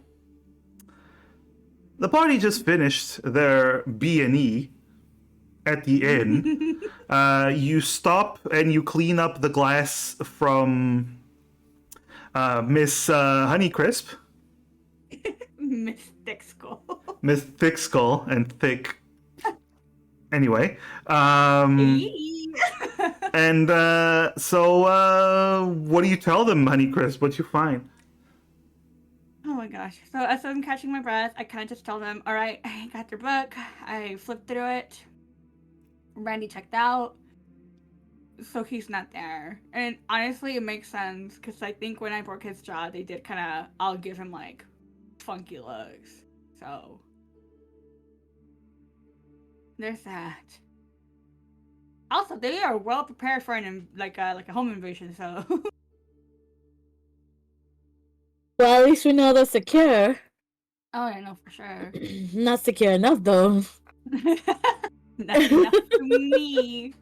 the party just finished their B&E at the inn. You stop and you clean up the glass from Miss Honeycrisp, Miss Thick Skull. Miss Thick Skull, and Thick. Anyway, and so what do you tell them, Honeycrisp? What you find? Oh my gosh. So as I'm catching my breath, I kind of just tell them, all right, I got their book. I flipped through it. Randy checked out. So he's not there. And honestly, it makes sense because I think when I broke his jaw, they did kind of, I'll give him like funky looks. So there's that. Also, they are well prepared for like a home invasion. So Well, at least we know they're secure. oh, I know for sure. Not secure enough, though. Not enough for me.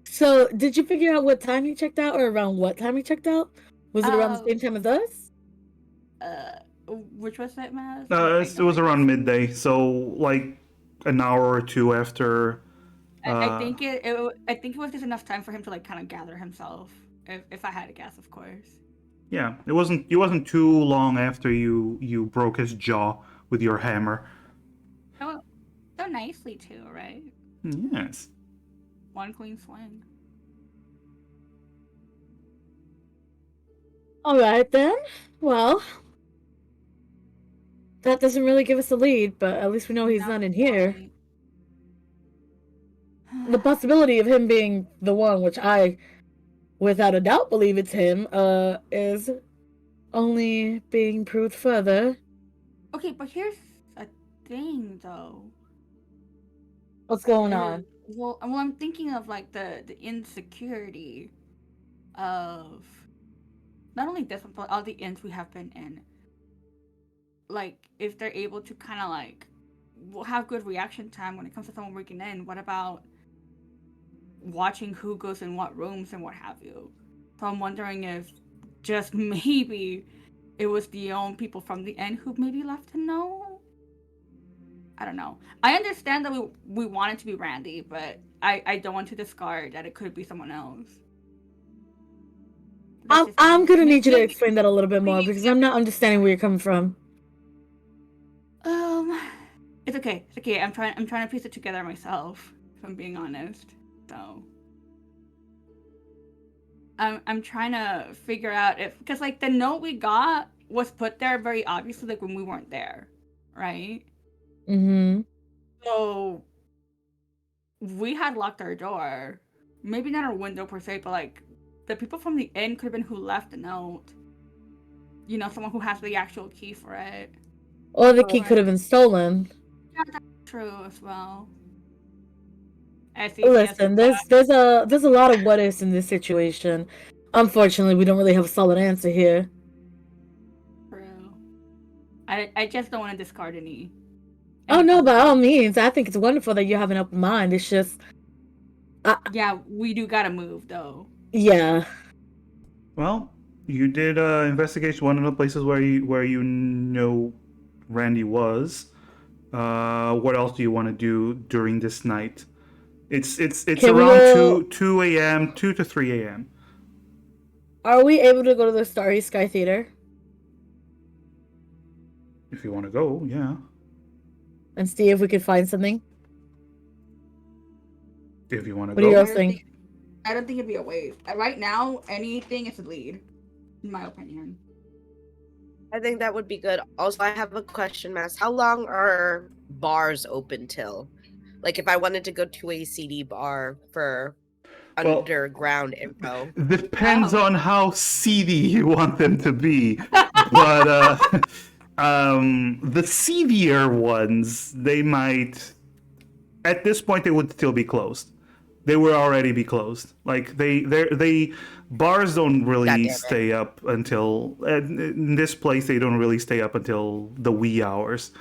So, did you figure out what time he checked out, or around what time he checked out? Was it around the same time as us? Which was it, Maz? It was around midday, so like an hour or two after. I think I think it was just enough time for him to like kind of gather himself. If I had to guess, of course. Yeah, it wasn't too long after you broke his jaw with your hammer. Oh, so nicely too, right? Yes. One clean swing. All right then. Well, that doesn't really give us a lead, but at least we know he's not in here. The possibility of him being the one, which I, without a doubt, believe it's him, is only being proved further. Okay, but here's a thing, though. What's going on? Well, I'm thinking of like the insecurity of not only this one, but all the inns we have been in. Like, if they're able to kind of like have good reaction time when it comes to someone breaking in, what about watching who goes in what rooms and what have you? So I'm wondering if just maybe it was the own people from the inn who maybe left to know. I don't know. I understand that we want it to be Randy, but I don't want to discard that it could be someone else. I'm gonna need you to explain that a little bit more because I'm not understanding where you're coming from. It's okay. It's okay. I'm trying to piece it together myself, if I'm being honest. So I'm trying to figure out if, because like the note we got was put there very obviously like when we weren't there, right? Mm-hmm. So we had locked our door. Maybe not our window per se, but like the people from the inn could have been who left the note. You know, someone who has the actual key for it. Or the key could have been stolen. Yeah, that's true as well. Listen, there's a lot of what ifs in this situation. Unfortunately, we don't really have a solid answer here. True. I just don't want to discard any. Oh no, by all means. I think it's wonderful that you have an open mind. It's just yeah, we do gotta move though. Yeah. Well, you did investigation one of the places where you know Randy was. What else do you want to do during this night? It's around 2 a.m., 2 to 3 a.m. Are we able to go to the Starry Sky Theater? If you want to go, yeah. And see if we could find something? If you want to go. go. What do you guys think? I don't think it'd be a waste. Right now, anything is a lead, in my opinion. I think that would be good. Also, I have a question, Mass. How long are bars open till? Like, if I wanted to go to a CD bar for underground info. Depends on how seedy you want them to be. But the seedier ones, they might, at this point, they would still be closed. They would already be closed. Like they bars don't really stay up until in this place. They don't really stay up until the wee hours.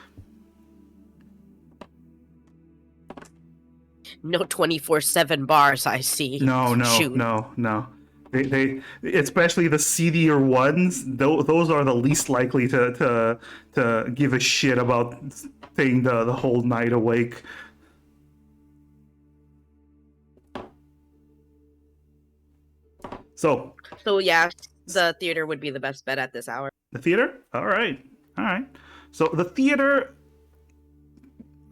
No 24/7 bars, I see. No. They especially the seedier ones. Those are the least likely to give a shit about staying the whole night awake. So So yeah, the theater would be the best bet at this hour. the theater. All right. So the theater.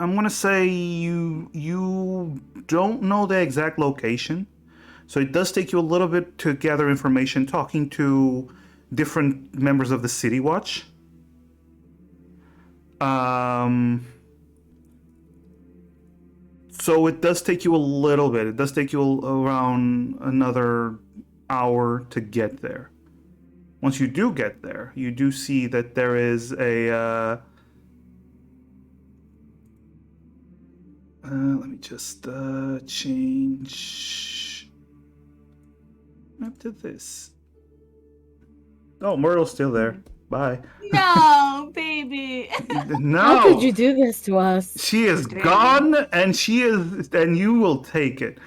I'm gonna say you don't know the exact location. So it does take you a little bit to gather information, talking to different members of the City Watch. So it does take you a little bit. It does take you around another hour to get there. Once you do get there, you do see that there is a... let me just change up to this. Oh, Myrtle's still there. Bye. No, baby. No. How could you do this to us? She is gone, and you will take it.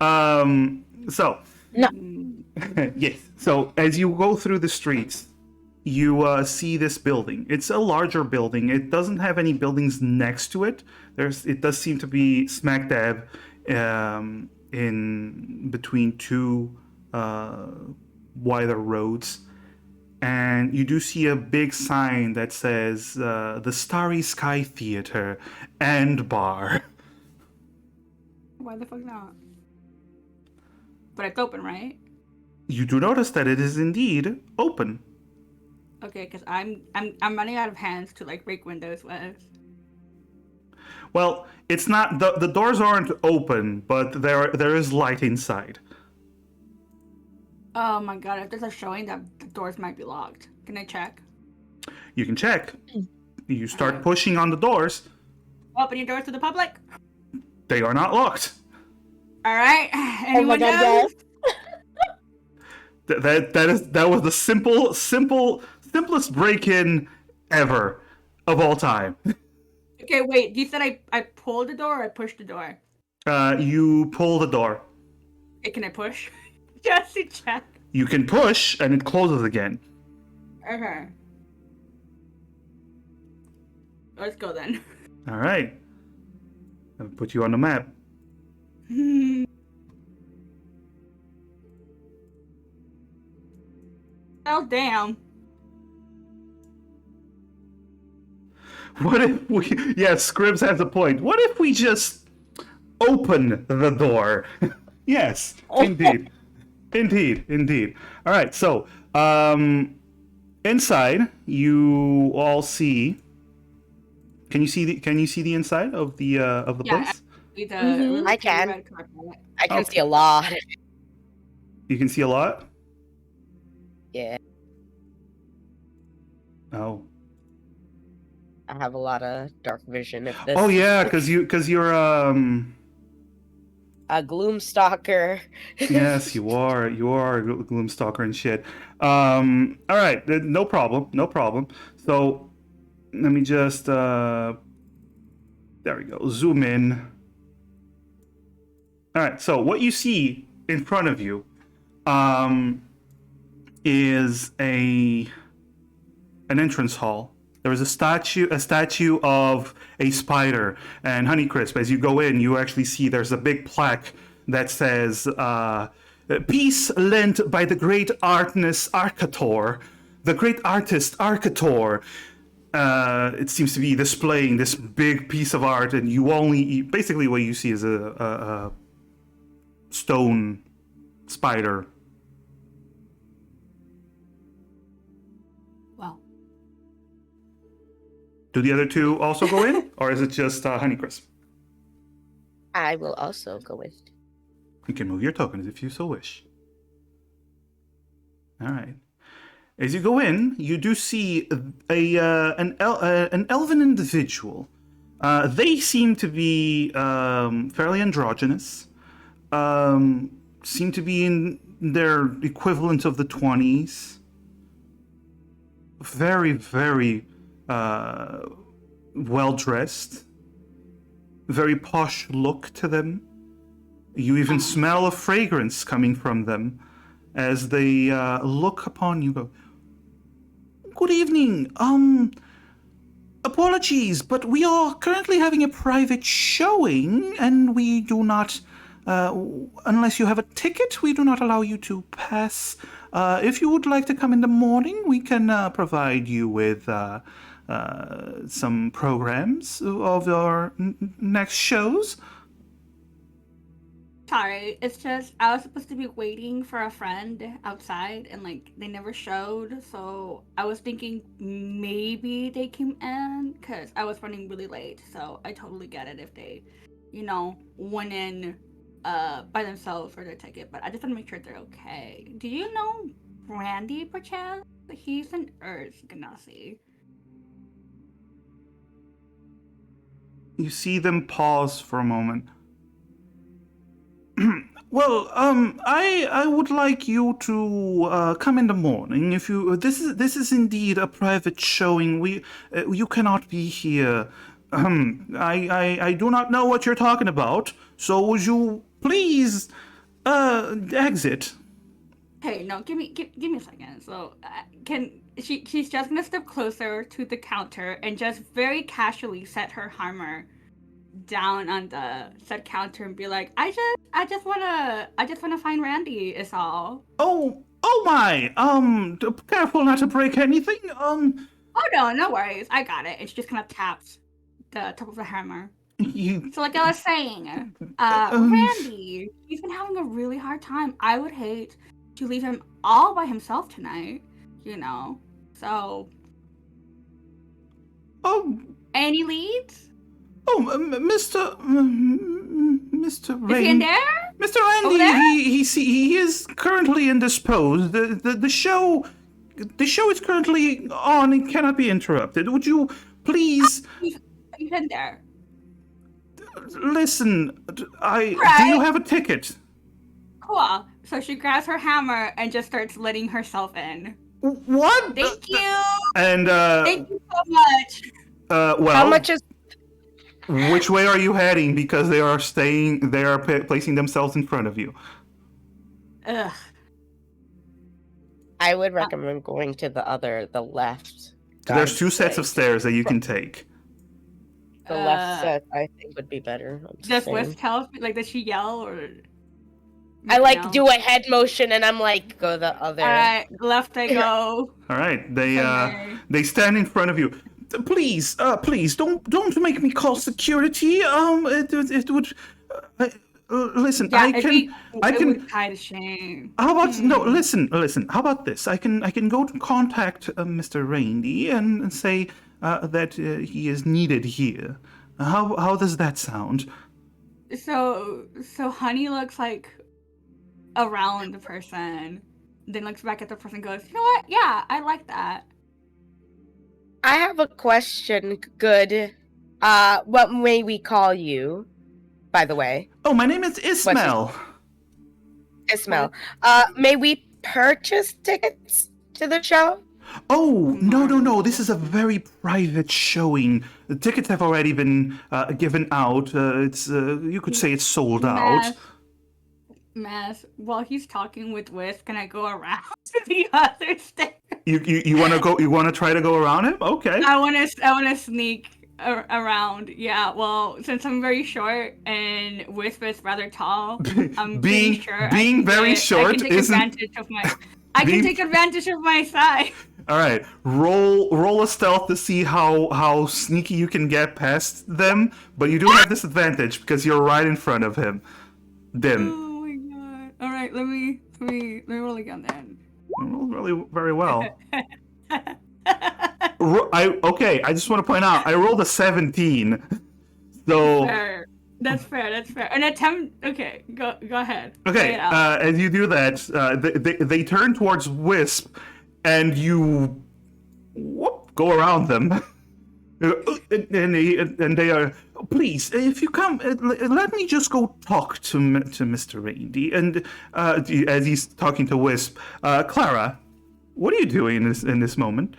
So No. yes. So as you go through the streets, you see this building. It's a larger building. It doesn't have any buildings next to it. It does seem to be smack dab in between two wider roads. And you do see a big sign that says the Starry Sky Theater and Bar. Why the fuck not? But it's open, right? You do notice that it is indeed open. Okay, because I'm running out of hands to like break windows with. Well, it's not the doors aren't open, but there is light inside. Oh my god, if there's a showing that the doors might be locked. Can I check? You can check. You start pushing on the doors. Open your doors to the public. They are not locked. Alright. Anyone God, knows? yes. That was the simplest break-in ever of all time. Okay, wait. You said I pulled the door or I pushed the door? You pull the door. Okay, can I push? Just to check. You can push, and it closes again. Okay. Let's go then. All right. I'll put you on the map. Oh, damn. What if we... Yeah, Scribbs has a point. What if we just open the door? Yes, indeed. Indeed. All right, so inside you all see... Can you see the inside of the place? I can. I can see a lot. You can see a lot? Yeah, Oh. I have a lot of dark vision. If this Oh yeah, because you're a gloom stalker. yes, you are a Gloomstalker and shit. All right, no problem. So let me just there we go. Zoom in. All right, so what you see in front of you is an entrance hall. There is a statue of a spider. And Honeycrisp, as you go in, you actually see there's a big plaque that says, "Peace lent by the great artist Arcator." It seems to be displaying this big piece of art, and basically what you see is a stone spider. Wow. Do the other two also go in, or is it just Honeycrisp? I will also go with. You can move your tokens if you so wish. All right. As you go in, you do see an elven individual. They seem to be fairly androgynous. Seem to be in their equivalent of the 20s. Very, very well-dressed. Very posh look to them. You even smell a fragrance coming from them. as they look upon you. Go, good evening. Apologies, but we are currently having a private showing, and we do not, unless you have a ticket, we do not allow you to pass. If you would like to come in the morning, we can provide you with some programs of our next shows. Sorry, it's just I was supposed to be waiting for a friend outside and like they never showed, so I was thinking maybe they came in because I was running really late, so I totally get it if they, went in by themselves for their ticket, but I just want to make sure they're okay. Do you know Randy perchance? He's an Earth Ganassi. You see them pause for a moment. Well, I would like you to come in the morning. If you this is indeed a private showing. You cannot be here. I do not know what you're talking about. So would you please exit? Hey, no, give me a second. So, she's just gonna step closer to the counter and just very casually set her hammer down on the said counter and be like, I just wanna find Randy is all. Oh my! Careful not to break anything. Oh no worries, I got it. And she just kind of taps the top of the hammer. So like I was saying, Randy, he's been having a really hard time. I would hate to leave him all by himself tonight, So. Oh. Any leads? Oh, Mr. Is he in there? Mr. Randy, he is currently indisposed. The show is currently on and cannot be interrupted. Would you please? He's in there. Listen, do Right. you have a ticket? Cool. So she grabs her hammer and just starts letting herself in. What? Thank you. And Thank you so much. Well, How much is? which way are you heading? Because they are placing themselves in front of you. Ugh. I would recommend going to the left. There's two sets of way. stairs that you can take. The left set, I think, would be better. I'm just Does saying. Wisp tell me, like, does she yell or? I No? do a head motion and I'm like, go the other. All right, left I go. All right, they Okay. they stand in front of you. Please, don't make me call security. It would. Listen, Yeah, I it can. would kind of shame. How about no? Listen. How about this? I can go to contact Mr. Randy and say that he is needed here. How does that sound? So Honey looks like around the person, then looks back at the person and goes, you know what? Yeah, I like that. I have a question. Good. What may we call you? By the way, Oh, my name is Ismail. Ismail. May we purchase tickets to the show? Oh, no. This is a very private showing. The tickets have already been given out. It's you could say it's sold out. Mass, while he's talking with Wisp, can I go around to the other stairs? You want to go? You want to try to go around him? Okay. I want to sneak around. Yeah, well, since I'm very short and Wisp is rather tall, I'm pretty sure being very short I can take isn't. advantage of my. I can take advantage of my size. All right, roll a stealth to see how sneaky you can get past them. But you do have disadvantage because you're right in front of him. Then Oh my god! All right, let me roll again then. roll really very well. I just want to point out I rolled a 17. So Fair. That's fair. An attempt. Okay, go ahead. Lay okay, it out. as you do that, they turn towards Wisp, and you go around them. And they are, please, if you come, let me just go talk to Mr. Randy. And as he's talking to Wisp, Clara, what are you doing in this moment?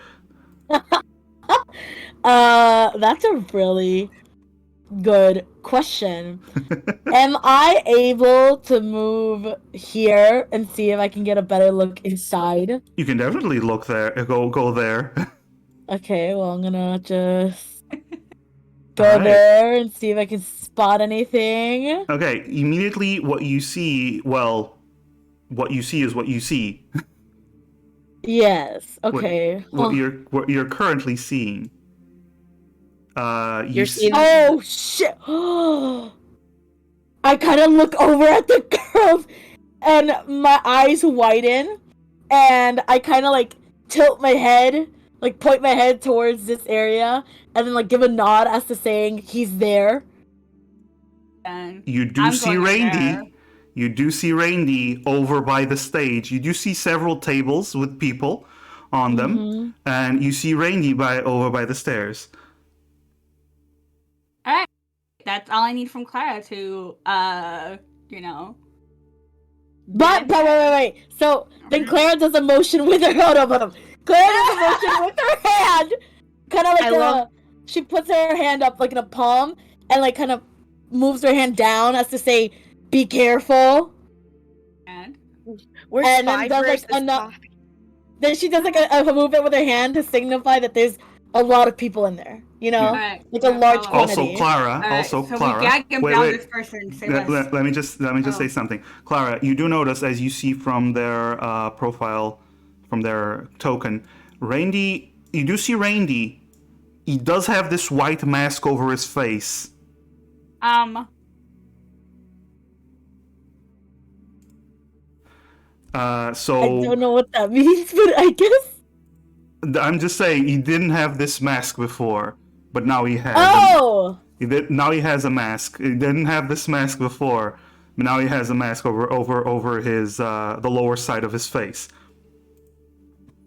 That's a really good question. Am I able to move here and see if I can get a better look inside? You can definitely look there. Go there. Okay, well, I'm gonna just go Alright. there and see if I can spot anything. Okay, immediately what you see, well, what you see is what you see. Yes, okay. What you're currently seeing. You're seeing- Oh, shit! I kind of look over at the girls, and my eyes widen, and I kind of, like, tilt my head, like, point my head towards this area, and then, like, give a nod as to saying he's there. Then You do I'm see going there. Randy. You do see Randy over by the stage. You do see several tables with people on them, Mhm. and you see Randy over by the stairs. Alright. That's all I need from Clara to, you know. But wait. So then Clara does a motion with her. Hold on. Clara does a motion with her hand, kind of like I love- she puts her hand up like in a palm, and like kind of moves her hand down as to say, "Be careful." And We're And then five does, like, versus enough- five. Then she does like a movement with her hand to signify that there's a lot of people in there. You know, Alright. like a large follow. quantity. Also, Clara. Alright, so Clara. we gag and Wait, down wait. this person. Say Let, less. let me just Oh. say something, Clara. You do notice, as you see from their profile, from their token, Randy. You do see Randy. He does have this white mask over his face. So I don't know what that means, but I guess. I'm just saying he didn't have this mask before, but now he has. Oh. Now he has a mask. He didn't have this mask before, but now he has a mask over his the lower side of his face.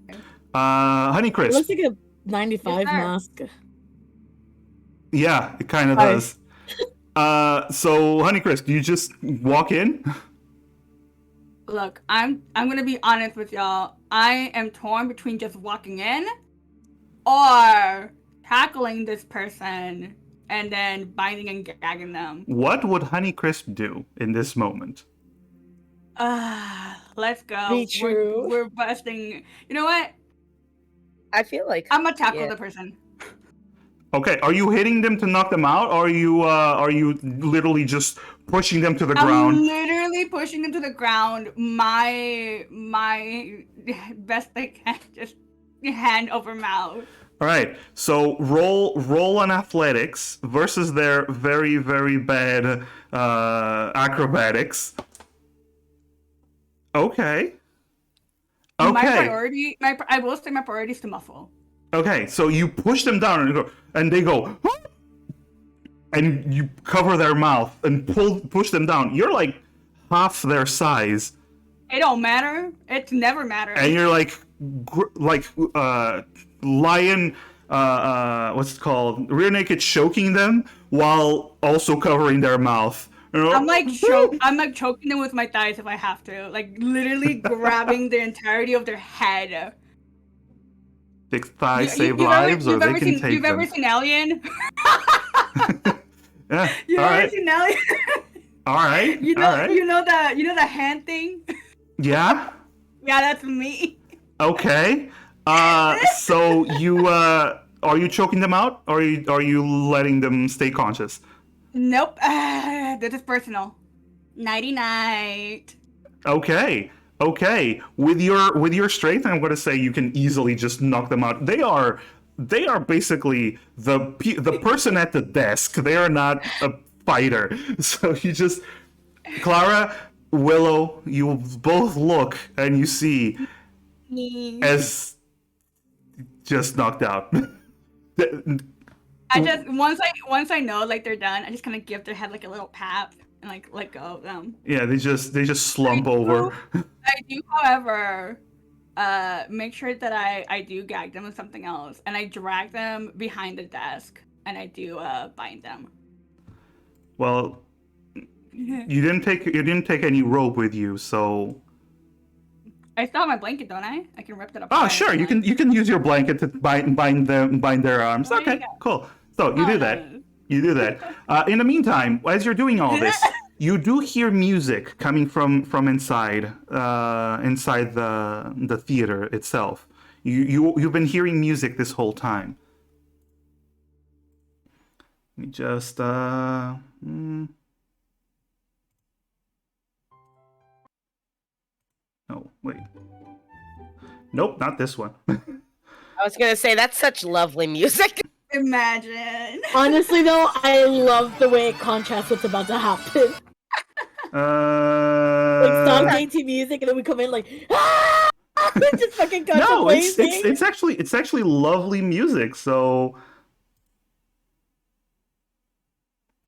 It Honeycrisp. looks like a 95 Yes, sir. mask. Yeah, it kind of Sorry. does. So Honeycrisp, do you just walk in? Look, I'm gonna be honest with y'all. I am torn between just walking in or tackling this person and then binding and gagging them. What would Honeycrisp do in this moment? Let's go. Be true. We're busting. You know what? I feel like I'm gonna tackle Yeah. the person. Okay, are you hitting them to knock them out, or are you literally just pushing them to the ground? I'm literally pushing them to the ground. My best I can, just hand over mouth. All right, so roll on athletics versus their very very bad acrobatics. Okay. My Okay. priority, I will say my priority is to muffle. Okay, so you push them down and they go, and you cover their mouth and push them down. You're like half their size, It don't matter. It's never mattered. and you're like lion, what's it called? Rear naked choking them while also covering their mouth. You know? I'm like choking them with my thighs if I have to. Like literally grabbing the entirety of their head. Six thighs You- save you've ever- lives, or you've they ever can seen, take You've them. ever seen Alien? Yeah. You've All ever right. seen Alien? All right. You know, All right. you know the hand thing. Yeah. Yeah, that's me. Okay. So you are you choking them out, or are you letting them stay conscious? Nope. This is personal. Nighty night. Okay. Okay. With your strength, I'm going to say you can easily just knock them out. They are basically the person at the desk. They are not a fighter. So you just Clara, Willow, you both look and you see as just knocked out. I just once I know like they're done, I just kind of give their head like a little pat and like let go of them. Yeah, they just slump over. I do, however, make sure that I do gag them with something else, and I drag them behind the desk, and I do bind them. Well, you didn't take any rope with you, so. I still have my blanket, don't I? I can rip that up. Oh, sure. You can use your blanket to bind their arms. There you Okay, go. cool. So you do that. You do that. In the meantime, as you're doing all this, you do hear music coming from inside inside the theater itself. You've been hearing music this whole time. Let me just Oh, wait. Nope, not this one. I was gonna say that's such lovely music. Imagine. Honestly, though, I love the way it contrasts what's about to happen. Like song dainty music, and then we come in like, ah! Just fucking guns No, blazing. it's actually lovely music. So,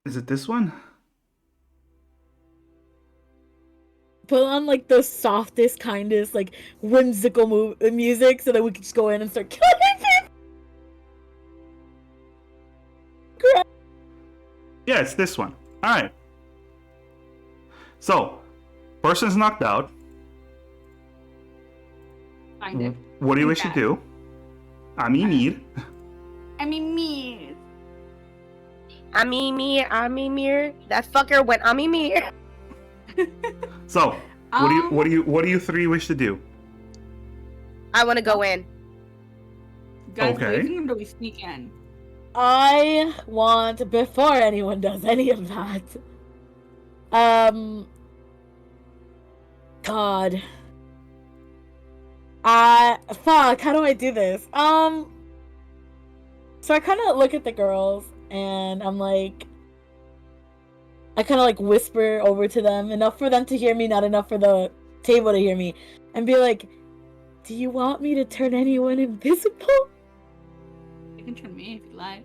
is it this one? Put on like the softest, kindest, like whimsical music, so that we can just go in and start killing people. Yeah, it's this one. All right. So, person's knocked out. Kind of. What do you wish to do? Ami Mead. I mean, me. Amimir. That fucker went Amimir. So, what do you three wish to do? I want to go in. Guys, Okay. blazing him, do we sneak in? I want, before anyone does any of that, God. Fuck, how do I do this? So I kind of look at the girls, and I'm like, I kind of like whisper over to them, enough for them to hear me, not enough for the table to hear me, and be like, do you want me to turn anyone invisible? You can turn me if you like.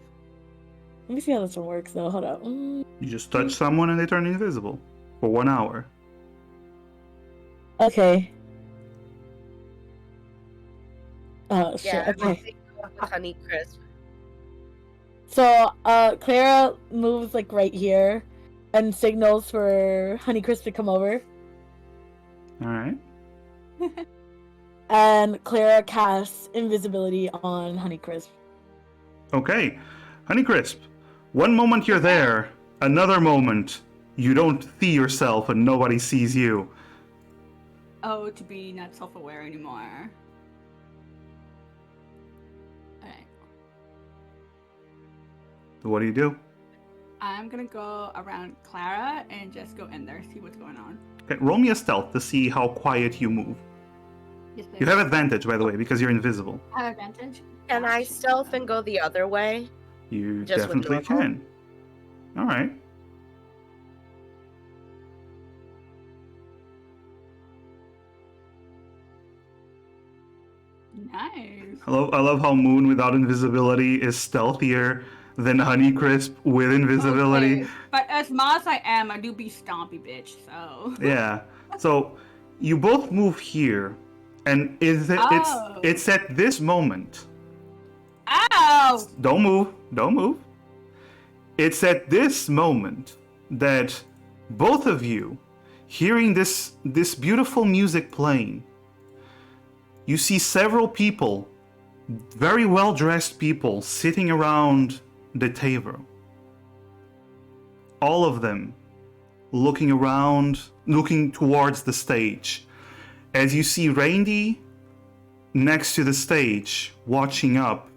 Let me see how this one works, though. Hold up. You just touch someone and they turn invisible for 1 hour. Okay. Oh, shit. Yeah, Okay. I think with Honey Crisp. So, Clara moves, like, right here and signals for Honeycrisp to come over. All right. And Clara casts invisibility on Honeycrisp. Okay. Honeycrisp, one moment you're there, another moment you don't see yourself and nobody sees you. Oh, to be not self-aware anymore. Alright. So what do you do? I'm gonna go around Clara and just go in there, see what's going on. Okay, roll me a stealth to see how quiet you move. Yes, You have advantage, by the way, because you're invisible. I have advantage. Can I stealth and go the other way? You Just with definitely normal? can. All right. Nice. I love how Moon without invisibility is stealthier than Honeycrisp with invisibility. Okay, but as small as I am, I do be stompy bitch, so. Yeah. So you both move here, and Oh. it's at this moment. Ow! Don't move. Don't move. It's at this moment that both of you, hearing this beautiful music playing, you see several people, very well dressed people, sitting around the table. All of them looking around, looking towards the stage. As you see Randy next to the stage, watching up,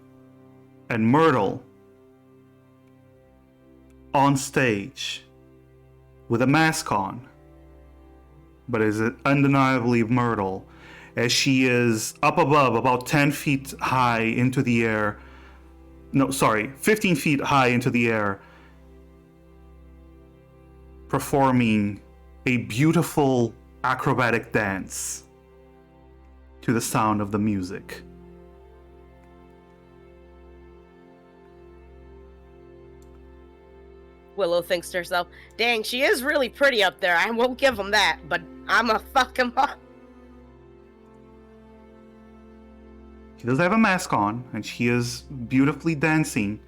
and Myrtle on stage with a mask on, but is undeniably Myrtle, as she is up above, about 10 feet high into the air. No, sorry, 15 feet high into the air, performing a beautiful acrobatic dance to the sound of the music. Willow thinks to herself, dang, she is really pretty up there. I won't give him that, but I'ma fuck him up. She does have a mask on, and she is beautifully dancing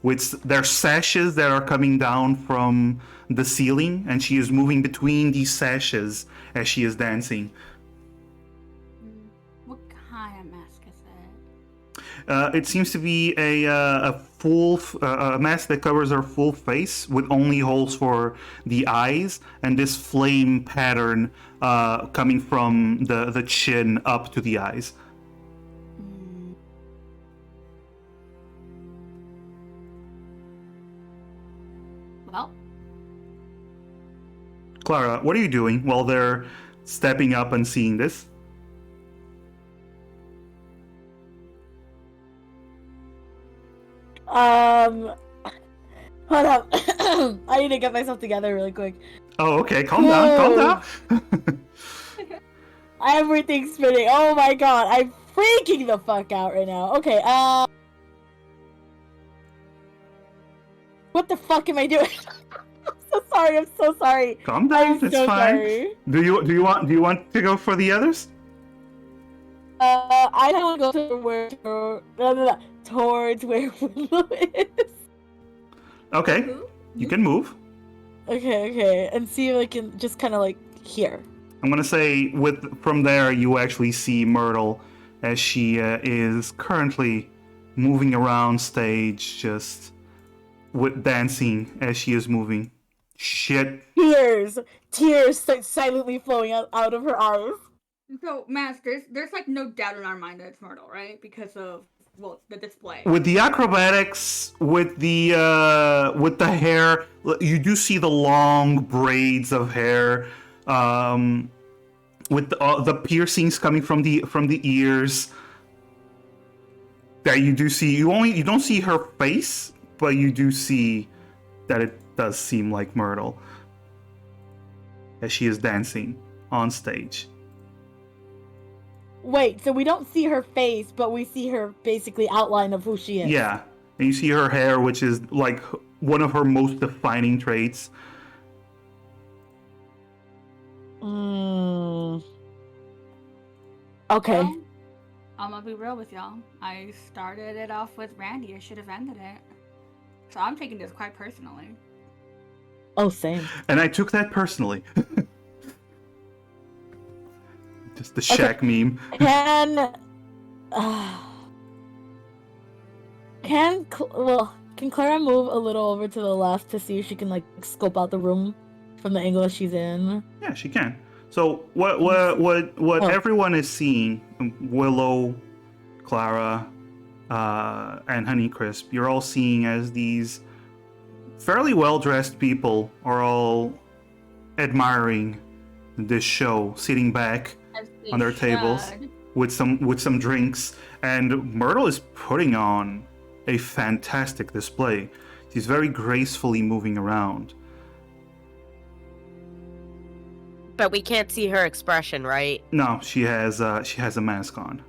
with their sashes that are coming down from the ceiling, and she is moving between these sashes as she is dancing. What kind of mask is that? It seems to be a a mask that covers her full face with only holes for the eyes, and this flame pattern coming from the chin up to the eyes. Well, Clara, what are you doing while they're stepping up and seeing this? Hold up. I need to get myself together really quick. Oh, okay. Calm down. Everything's spinning. Oh my god, I'm freaking the fuck out right now. Okay, what the fuck am I doing? I'm so sorry. Calm down. I'm It's so fine. sorry. Do you want to go for the others? I don't want to go towards where Willow is. Okay, who? you can move. Okay, and see if I can just kind of like here. I'm gonna say from there you actually see Myrtle as she is currently moving around stage, just with dancing as she is moving. Shit. Tears start silently flowing out of her eyes. So, Mask, there's like no doubt in our mind that it's Myrtle, right? Because of the display. With the acrobatics, with the hair, you do see the long braids of hair, with the piercings coming from the ears. That you do see. You don't see her face, but you do see that it does seem like Myrtle as she is dancing on stage. Wait, so we don't see her face, but we see her basically outline of who she is. Yeah, and you see her hair, which is like one of her most defining traits. Okay. Well, I'm gonna be real with y'all. I started it off with Randy. I should have ended it. So I'm taking this quite personally. Oh, same. And I took that personally. Just the Shaq meme. Can Clara move a little over to the left to see if she can like scope out the room from the angle that she's in? Yeah, she can. So what everyone is seeing, Willow, Clara, and Honeycrisp, you're all seeing as these fairly well-dressed people are all admiring this show, sitting back on their tables with some drinks, and Myrtle is putting on a fantastic display. She's very gracefully moving around. But we can't see her expression, right? No, she has a mask on.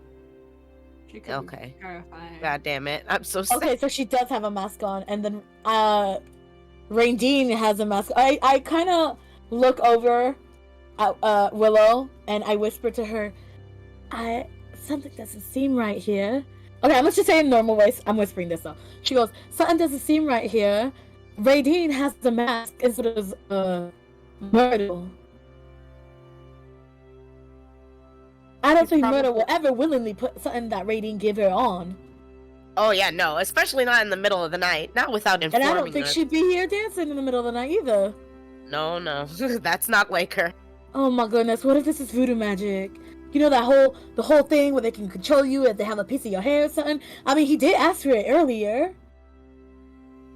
She could be Okay. terrifying. God damn it. I'm so sad. Okay, so she does have a mask on, and then Raindine has a mask. I kind of look over at Willow and I whisper to her, something doesn't seem right here. Okay, I'm just saying in normal voice. I'm whispering this though. She goes, something doesn't seem right here. Raideen has the mask instead of Myrtle. I don't She's think probably- Myrtle will ever willingly put something that Raideen give her on. Oh yeah, no, especially not in the middle of the night. Not without And informing I don't think us. she'd be here dancing in the middle of the night either. No, that's not like her. Oh my goodness, what if this is voodoo magic? You know the whole thing where they can control you and they have a piece of your hair or something? I mean, he did ask for it earlier.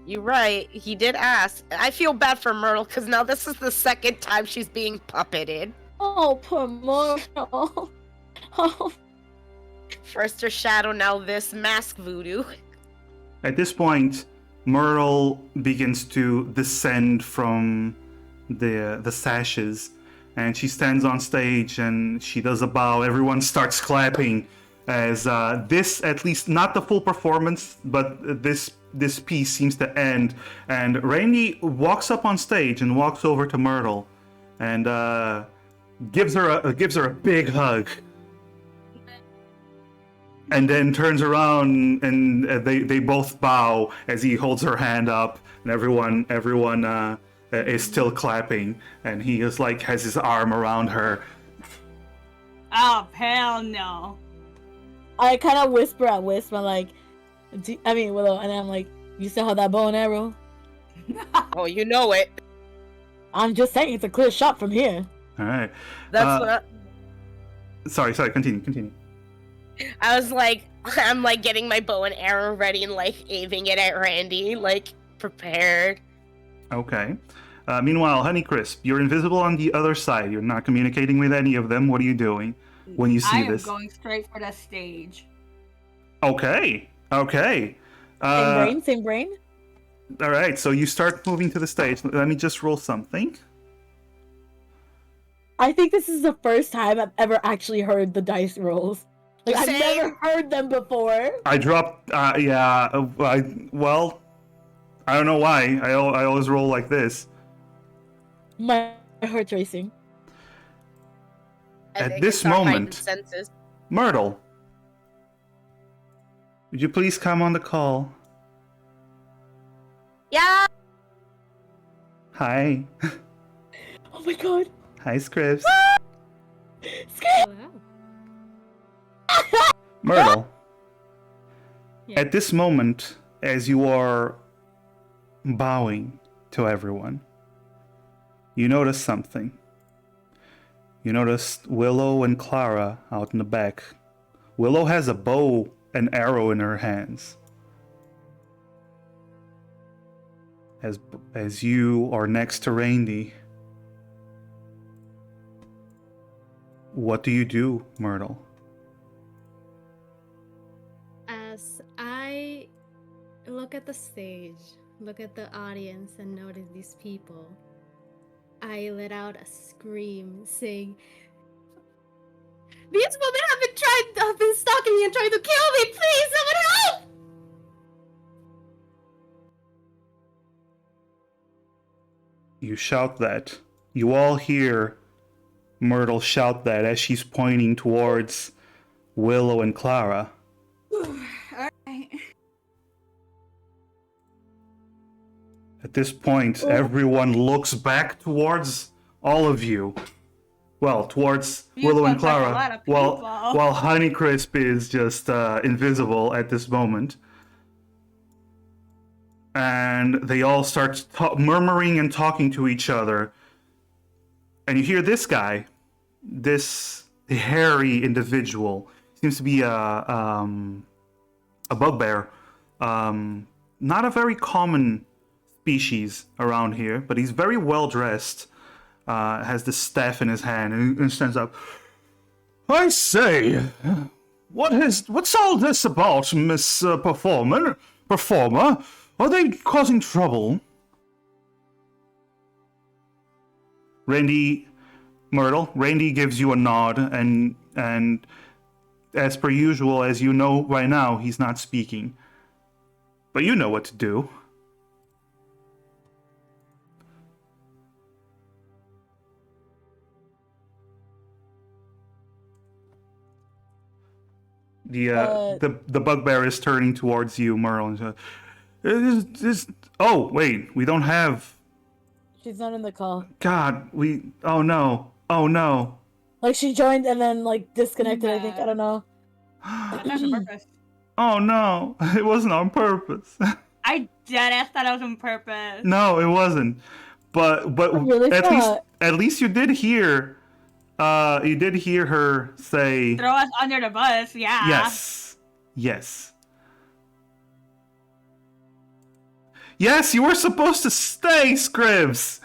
You're right. He did ask. I feel bad for Myrtle because now this is the second time she's being puppeted. Oh, poor Myrtle. Oh. First her shadow, now this mask voodoo. At this point, Myrtle begins to descend from the sashes, and she stands on stage and she does a bow. Everyone starts clapping as this, at least not the full performance, but this piece seems to end. And Randy walks up on stage and walks over to Myrtle and gives her a big hug. And then turns around and they both bow as he holds her hand up, and everyone is still clapping, and he is like has his arm around her. Oh, hell no. I kind of whisper at Wisp, I'm like, Willow, and I'm like, You still have that bow and arrow? Oh, you know it. I'm just saying it's a clear shot from here. All right. That's what Sorry. Continue. I was like. I'm like getting my bow and arrow ready and like aiming it at Randy, like prepared. Okay. Meanwhile, Honeycrisp, you're invisible on the other side. You're not communicating with any of them. What are you doing when you see I am this? going straight for the stage. Okay. Same brain. All right. So you start moving to the stage. Let me just roll something. I think this is the first time I've ever actually heard the dice rolls. Like, I've Same. never heard them before. I dropped. Yeah. Well, I don't know why. I always roll like this. My heart's racing. I At think this it's our heightened moment- senses. Myrtle, would you please come on the call? Yeah. Hi. Oh my god. Hi, Scribs. Hello. Myrtle. Yeah. At this moment, as you are bowing to everyone, you notice something. You notice Willow and Clara out in the back. Willow has a bow and arrow in her hands. As you are next to Randy, what do you do, Myrtle? As I look at the stage, look at the audience, and notice these people, I let out a scream saying, "These women have been stalking me and trying to kill me! Please, someone help!" You shout that. You all hear Myrtle shout that as she's pointing towards Willow and Clara. Alright. At this point, everyone looks back towards all of you. Well, towards You Willow and look like a Clara. lot of While people. while Honeycrisp is just invisible at this moment. And they all start murmuring and talking to each other. And you hear this guy, this hairy individual, seems to be a bugbear. Not a very common species around here, but he's very well dressed. Has the staff in his hand and stands up. I say, what's all this about, Miss Performer? Are they causing trouble? Randy gives you a nod, and as per usual, as you know by now, he's not speaking. But you know what to do. The bugbear is turning towards you, Merle. And says, oh, wait, we don't have... She's not in the call. God, oh no. Like, she joined and then, like, disconnected, I think. I don't know. That's on purpose. Oh no, it wasn't on purpose. I deadass thought it was on purpose. No, it wasn't. But I really thought. at least you did hear her say Throw us under the bus, yeah. Yes. Yes, you were supposed to stay, Scribs.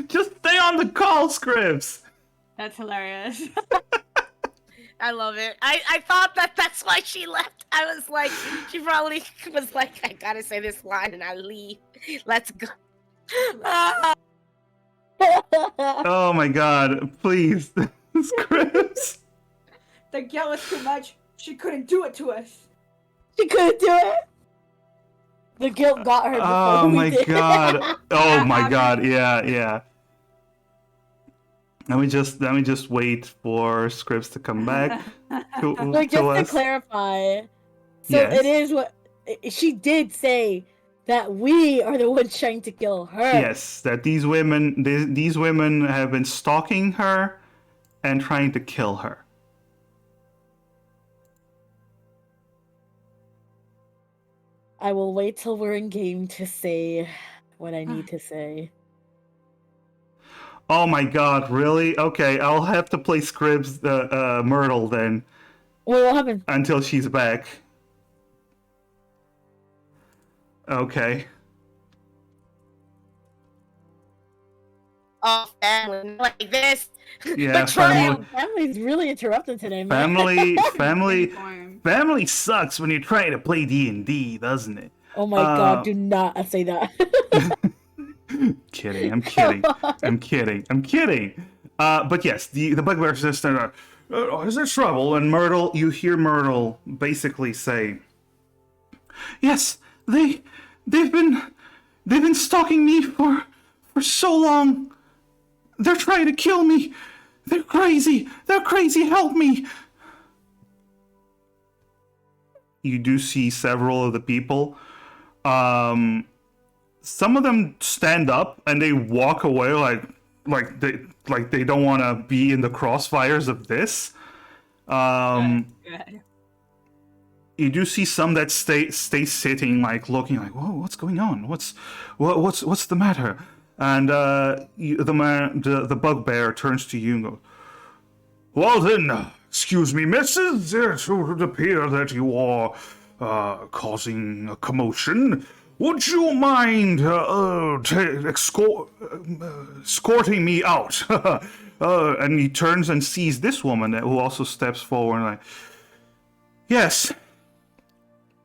Just stay on the call, Scribs. That's hilarious. I love it. I thought that's why she left. I was like, she probably was like, I gotta say this line and I leave. Let's go. Oh my god, please. Scribs. The guilt was too much. She couldn't do it to us. She couldn't do it. The guilt got her. Oh we my did. god. Oh my god. Yeah. Let me just wait for Scripps to come back to Like, just to us. clarify, so Yes. it is what she did say, that we are the ones trying to kill her. Yes, that these women have been stalking her and trying to kill her. I will wait till we're in game to say what I need to say. Oh my god, really? Okay, I'll have to play Scribs Myrtle then What happened? until she's back. Okay. Oh, family like this. Yeah, Betrayal. Family's really interrupted today, man. Family sucks when you're trying to play D&D, doesn't it? Oh my god, do not say that. Kidding, I'm kidding. But yes, the bugbear sister is there trouble, and Myrtle, you hear Myrtle basically say, "Yes, they've been stalking me for so long. They're trying to kill me. They're crazy. Help me." You do see several of the people. Some of them stand up and they walk away like they don't want to be in the crossfires of this. Good. You do see some that stay sitting, like looking, like, "Whoa, what's going on? What's the matter?" And the bugbear turns to you and goes, "Well then, excuse me, missus. It would appear that you are causing a commotion. Would you mind escorting me out?" And he turns and sees this woman who also steps forward and like, "Yes,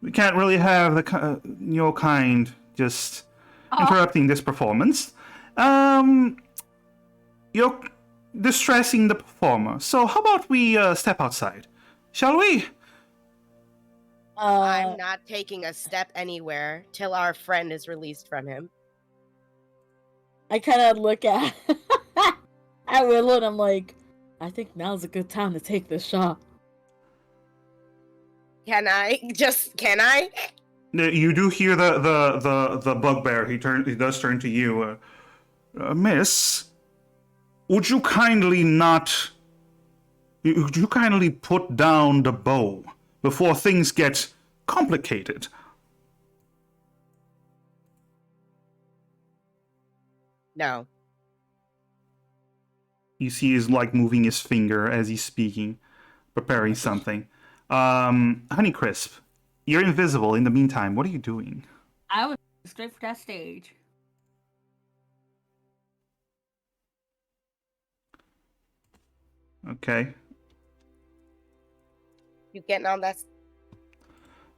we can't really have your kind just interrupting this performance. You're distressing the performer. So how about we step outside? Shall we?" I'm not taking a step anywhere till our friend is released from him. I kind of look at at Willow and I'm like, I think now's a good time to take this shot. Can I? You do hear the bugbear. He does turn to you. "Miss, would you kindly put down the bow before things get complicated?" No. You see he's like moving his finger as he's speaking, preparing something. Honeycrisp, you're invisible in the meantime. What are you doing? I was straight for that stage. Okay. You getting on that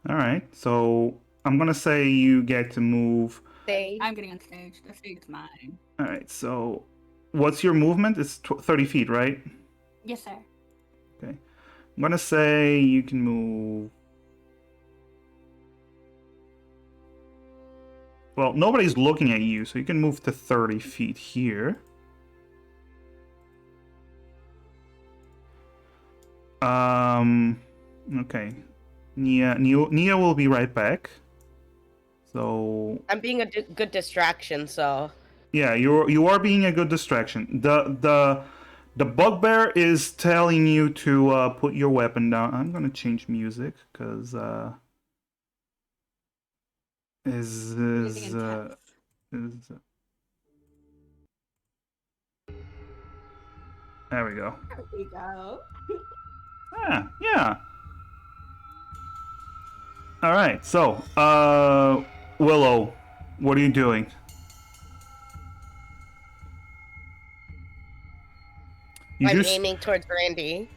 Alright, so I'm gonna say you get to move. stage? I'm getting on stage. The stage is mine. Alright, so what's your movement? It's 30 feet, right? Yes, sir. Okay. I'm gonna say you can move. Well, nobody's looking at you, so you can move to 30 feet here. Okay. Nia will be right back. So I'm being a good distraction, so. yeah, you are being a good distraction. The bugbear is telling you to put your weapon down. I'm gonna change music because there we go. There we go. Yeah. All right. So, Willow, what are you doing? I'm aiming towards Randy.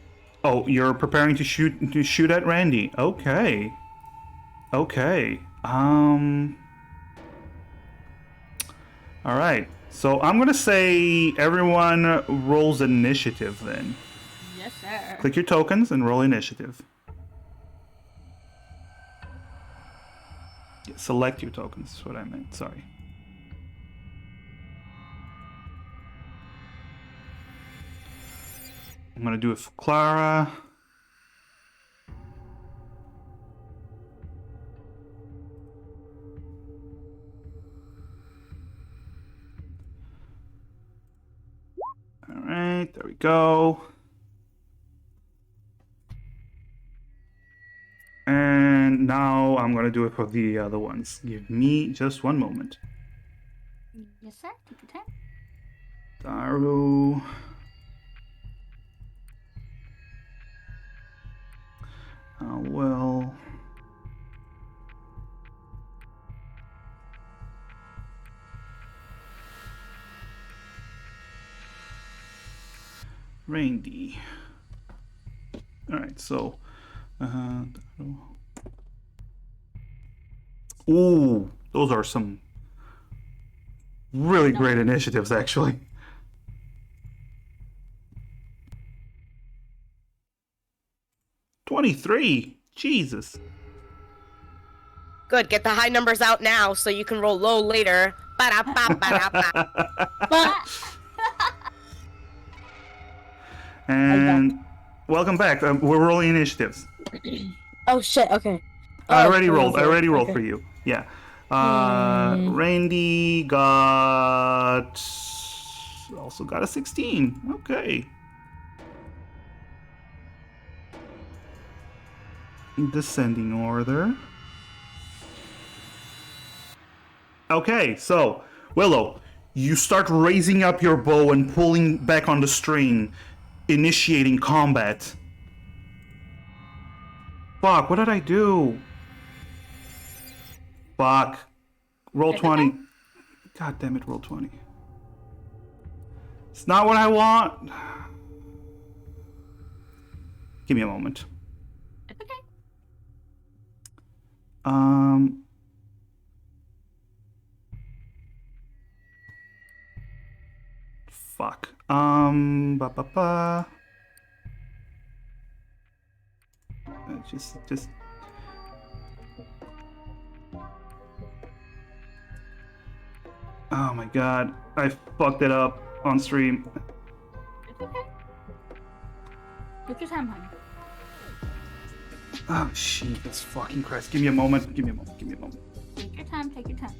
Oh, you're preparing to shoot at Randy. Okay. All right. So I'm gonna say everyone rolls initiative then. Yes, sir. Click your tokens and roll initiative. Yeah, select your tokens. That's what I meant. Sorry. I'm gonna do it for Clara. All right, there we go. And now I'm gonna do it for the other ones. Give me just one moment. Yes, sir. Take your time. Daru. Well. Randy. Alright, so. Ooh, those are some really great initiatives, actually. $23. Jesus. Good. Get the high numbers out now so you can roll low later. Ba-da-ba, ba-da-ba. And welcome back. We're rolling initiatives. Oh shit. Okay. I Oh, already rolled. I okay. already rolled for you. Yeah. Randy got also got a 16. Okay. Descending order. Okay, so Willow, you start raising up your bow and pulling back on the string, initiating combat. Fuck, what did I do? Fuck. Roll 20. God damn it, roll 20. It's not what I want. Give me a moment. It's okay. Fuck. Ba ba ba. Just. Oh my god, I fucked it up on stream. It's okay. Take your time, honey. Oh shit, that's fucking Christ. Give me a moment. Give me a moment. Give me a moment. Take your time. Take your time.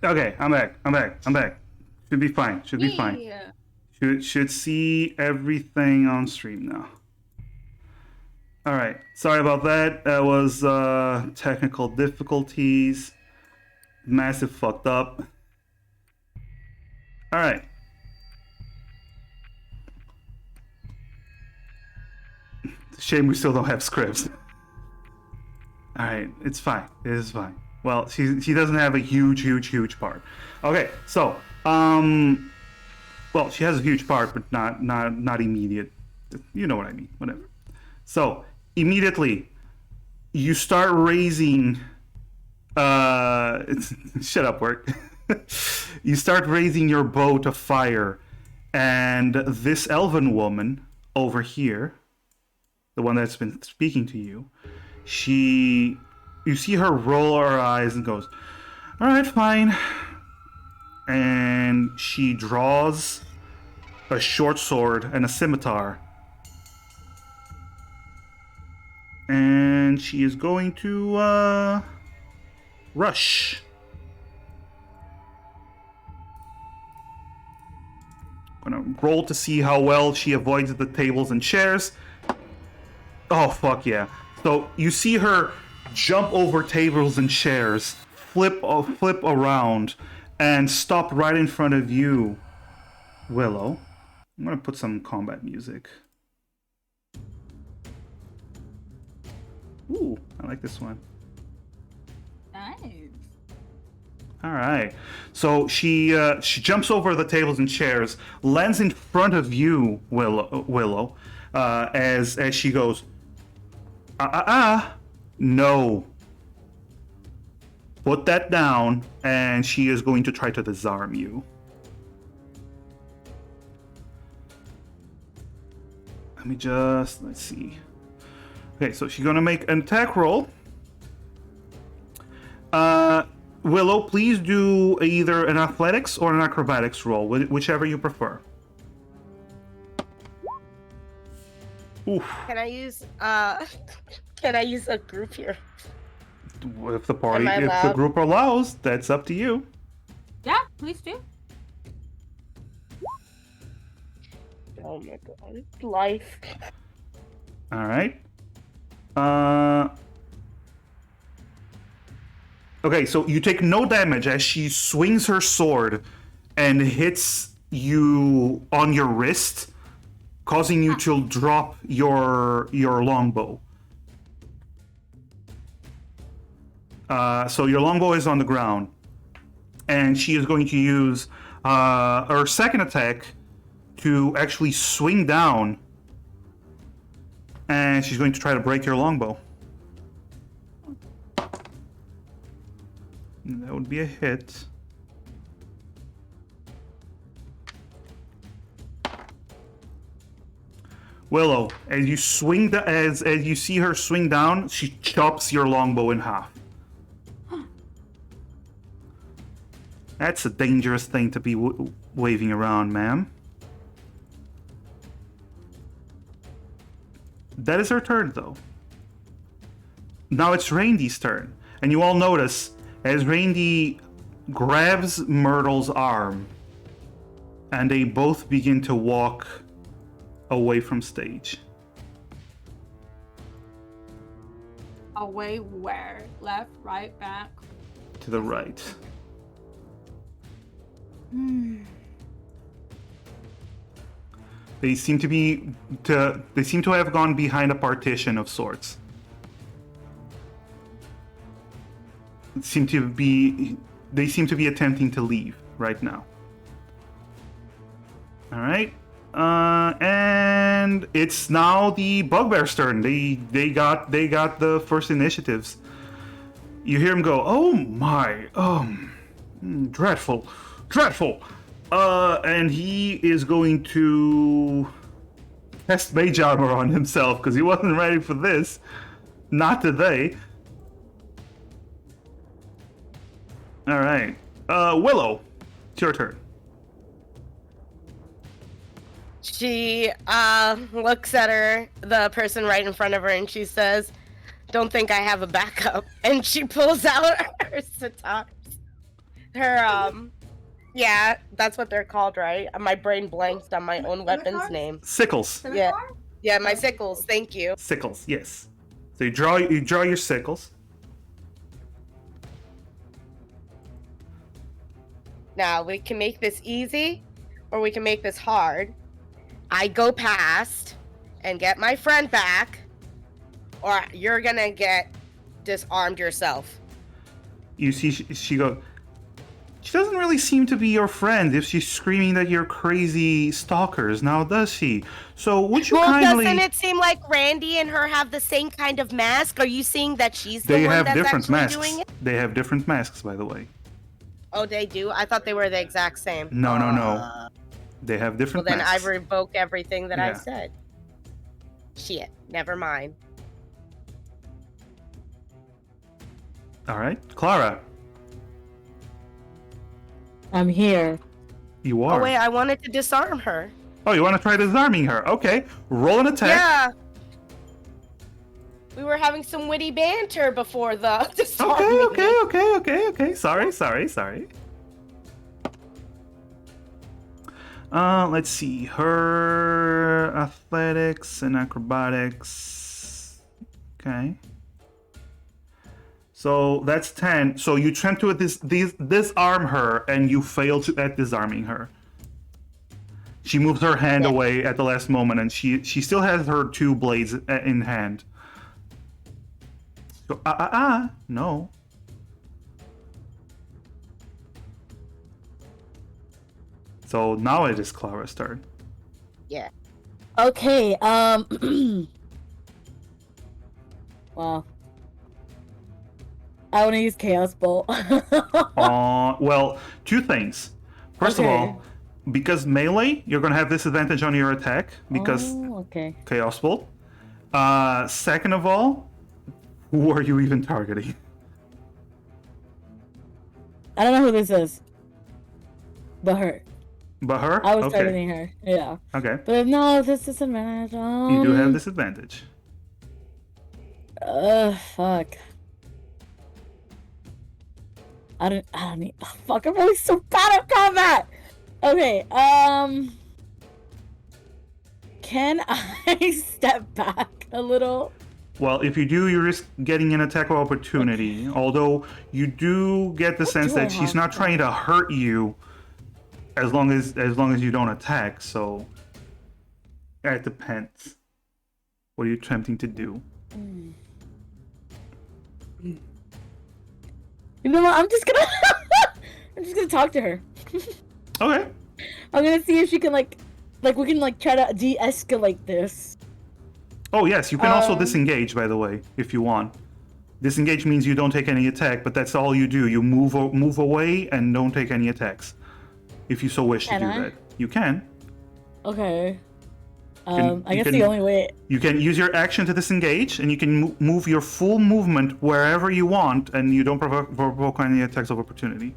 Okay, I'm back. Should be fine. Should be fine. Yeah. Should see everything on stream now. All right. Sorry about that. That was technical difficulties. Massive fucked up. All right. Shame we still don't have scripts. All right, it's fine. It is fine. Well, she doesn't have a huge part. Okay, so well, she has a huge part, but not immediate. You know what I mean. Whatever. So immediately, you start raising. Shut up, work. You start raising your bow to fire, and this elven woman over here, the one that's been speaking to you, you see her roll her eyes and goes, all right, fine. And she draws a short sword and a scimitar. And she is going to rush. Gonna roll to see how well she avoids the tables and chairs. Oh, fuck yeah. So you see her jump over tables and chairs, flip around, and stop right in front of you, Willow. I'm gonna put some combat music. Ooh, I like this one. Nice. All right. So she jumps over the tables and chairs, lands in front of you, Willow, as she goes, no. Put that down, and she is going to try to disarm you. Let's see. Okay, so she's gonna make an attack roll. Willow, please do either an athletics or an acrobatics roll, whichever you prefer. Oof. Can I use a group here? If the Am I group allows, that's up to you. Yeah, please do. Oh my god. Life. All right. Okay, so you take no damage as she swings her sword and hits you on your wrist, causing you to drop your longbow. So your longbow is on the ground, and she is going to use her second attack to actually swing down, and she's going to try to break your longbow. That would be a hit. Willow, as you swing as you see her swing down, she chops your longbow in half. That's a dangerous thing to be waving around, ma'am. That is her turn, though. Now it's Randy's turn, and you all notice as Randy grabs Myrtle's arm, and they both begin to walk away from stage. Away where? Left, right, back? To the right. They seem to have gone behind a partition of sorts. They seem to be attempting to leave right now. All right. And it's now the Bugbear's turn. They got the first initiatives. You hear him go, "Oh my, dreadful. And he is going to test mage armor on himself because he wasn't ready for this. Not today. All right, Willow, it's your turn. She looks at the person right in front of her, and she says, "Don't think I have a backup." And she pulls out her sitars. Yeah, that's what they're called, right? My brain blanked on my own weapon's name. Sickles. Yeah, my sickles. Thank you. Sickles, yes. So you draw your sickles. Now we can make this easy, or we can make this hard. I go past and get my friend back, or you're gonna get disarmed yourself. You see, she goes. She doesn't really seem to be your friend if she's screaming that you're crazy stalkers, now does she? So would you kindly... doesn't it seem like Randy and her have the same kind of mask? Are you seeing that she's the one that's actually doing it? They have different masks, by the way. Oh, they do? I thought they were the exact same. No. They have different masks. masks. Then I revoke everything that I said. Shit, never mind. All right, Clara. I'm here. You are. Oh wait, I wanted to disarm her. Oh, you want to try disarming her? Okay, roll an attack. Yeah. We were having some witty banter before the disarming. Okay. Sorry. Let's see. Her athletics and acrobatics. Okay. So that's 10. So you attempt to disarm her, and you fail at disarming her. She moves her hand away at the last moment, and she still has her 2 blades in hand. So, no. So now it is Clara's turn. Yeah. Okay, well, I want to use Chaos Bolt. Well, 2 things. First of Okay. all, because melee, you're gonna have disadvantage on your attack because okay. Chaos Bolt. Second of all, who are you even targeting? I don't know who this is, but her. But her? I was Okay. targeting her. Yeah. Okay. But no, this disadvantage. You do have disadvantage. Fuck. I don't need. Oh, fuck, I'm really so bad at combat. Okay. Can I step back a little? Well, if you do, you risk getting an attack of opportunity. Although you do get the sense do I that she's have not for- trying to hurt you, as long as you don't attack. So it depends. What are you attempting to do? You know what? I'm just gonna. I'm just gonna talk to her. Okay. I'm gonna see if she can like we can like try to de-escalate this. Oh yes, you can also Um, disengage, by the way, if you want. Disengage means you don't take any attack, but that's all you do. You move away and don't take any attacks. If you so wish to Can do I? that, you can. Okay. can- I you guess can- the only way. You can use your action to disengage, and you can move your full movement wherever you want, and you don't provoke any attacks of opportunity.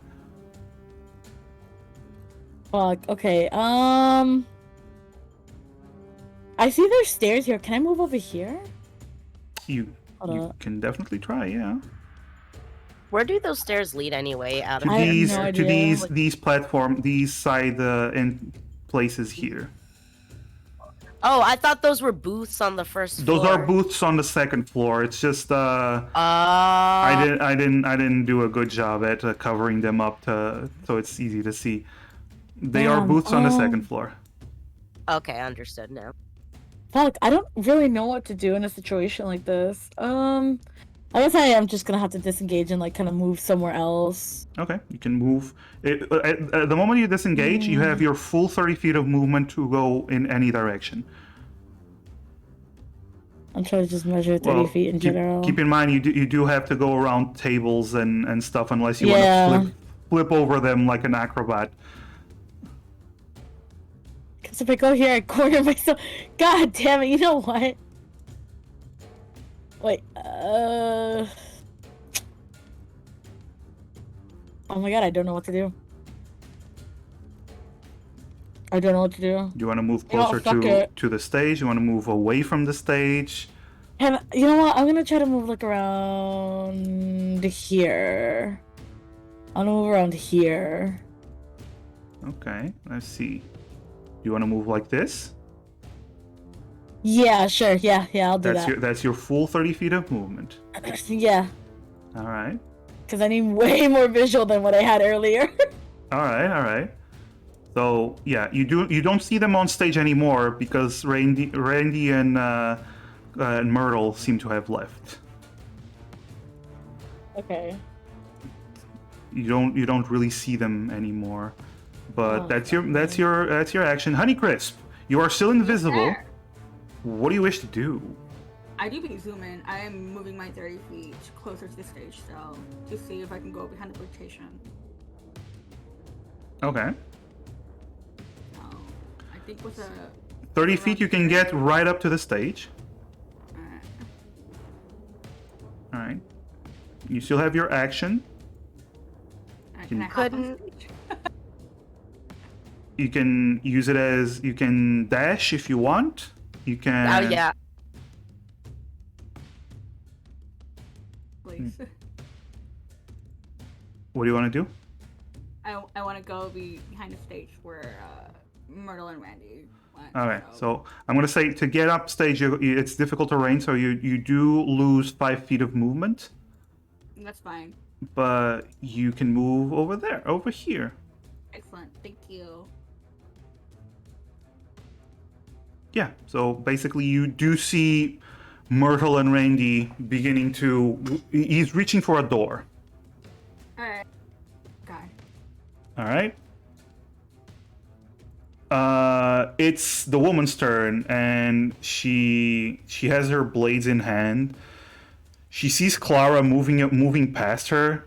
Fuck. Okay. I see there's stairs here. Can I move over here? You Hold you up. can definitely try, yeah. Where do those stairs lead anyway? Out of To I have these no to idea. these platform these side in places here. Oh, I thought those were booths on the first Those floor. are booths on the second floor. It's just I I didn't do a good job at covering them up so it's easy to see. They are Damn, booths on the second floor. Okay, understood now. Fuck. I don't really know what to do in a situation like this. I guess I am just gonna have to disengage and like kind of move somewhere else. Okay, you can move. At the moment you disengage, you have your full 30 feet of movement to go in any direction. I'm trying to just measure 30 feet in general. Keep in mind you do have to go around tables and stuff unless you Yeah. want to flip over them like an acrobat. Because if I go here, I corner myself. God damn it! You know what? Wait. Oh my god! I don't know what to do. I don't know what to do. Do you want to move You know, closer fuck it. to the stage? You want to move away from the stage? And you know what? I'm gonna try to move like around here. I'm gonna move around here. Okay, let's see. Do you want to move like this? Yeah, sure. Yeah, I'll do That's your full 30 feet of movement. that. Yeah, All right. because I need way more visual than what I had earlier. All right. So yeah, you don't see them on stage anymore because Randy and Myrtle seem to have left. Okay. You don't really see them anymore. But Oh, that's your action. Honeycrisp, you are still invisible. sir. What do you wish to do? I do be zooming. I am moving my 30 feet closer to the stage, so to see if I can go behind the partition. Okay. So I think with a 30 feet you can get right up to the stage. All right. You still have your action. Can I hop on Couldn't- stage? You can use it as you can dash if you want. You can. Oh yeah. Please. What do you want to do? I want to go behind the stage where Myrtle and Randy went. Okay, so I'm gonna say to get up stage, it's difficult terrain, so you do lose 5 feet of movement. That's fine. but you can move over here. Excellent. Thank you. Yeah, so basically you do see Myrtle and Randy beginning to... He's reaching for a door. Alright. God. Alright? It's the woman's turn, and she has her blades in hand. She sees Clara moving past her.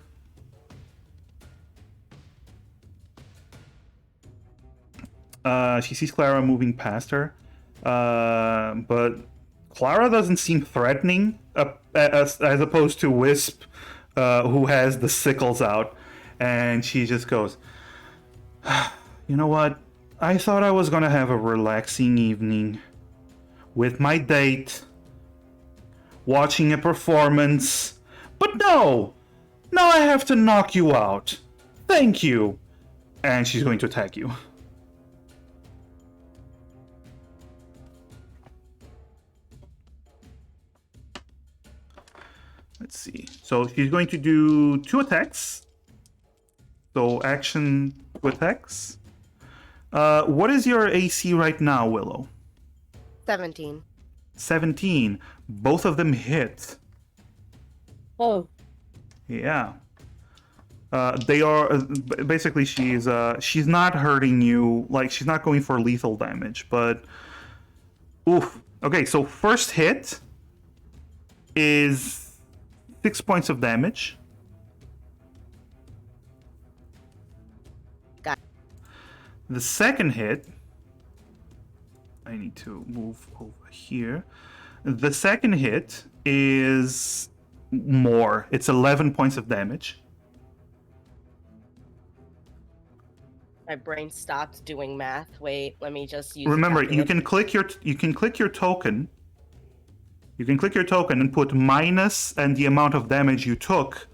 She sees Clara moving past her. But Clara doesn't seem threatening, as opposed to Wisp, who has the sickles out. And she just goes, you know what? I thought I was gonna have a relaxing evening with my date, watching a performance. But no! Now I have to knock you out. Thank you. And she's going to attack you. Let's see. So she's going to do 2 attacks. So action 2 attacks. What is your AC right now, Willow? 17. 17. Both of them hit. Oh, Yeah. They are basically she's not hurting you, like she's not going for lethal damage, but oof. Okay, so first hit is 6 points of damage. Got The second hit, I need to move over here. The second hit is more. It's 11 points of damage. My brain stopped doing math. Wait, let me just use. Remember, the you can click your token. You can click your token and put minus and the amount of damage you took,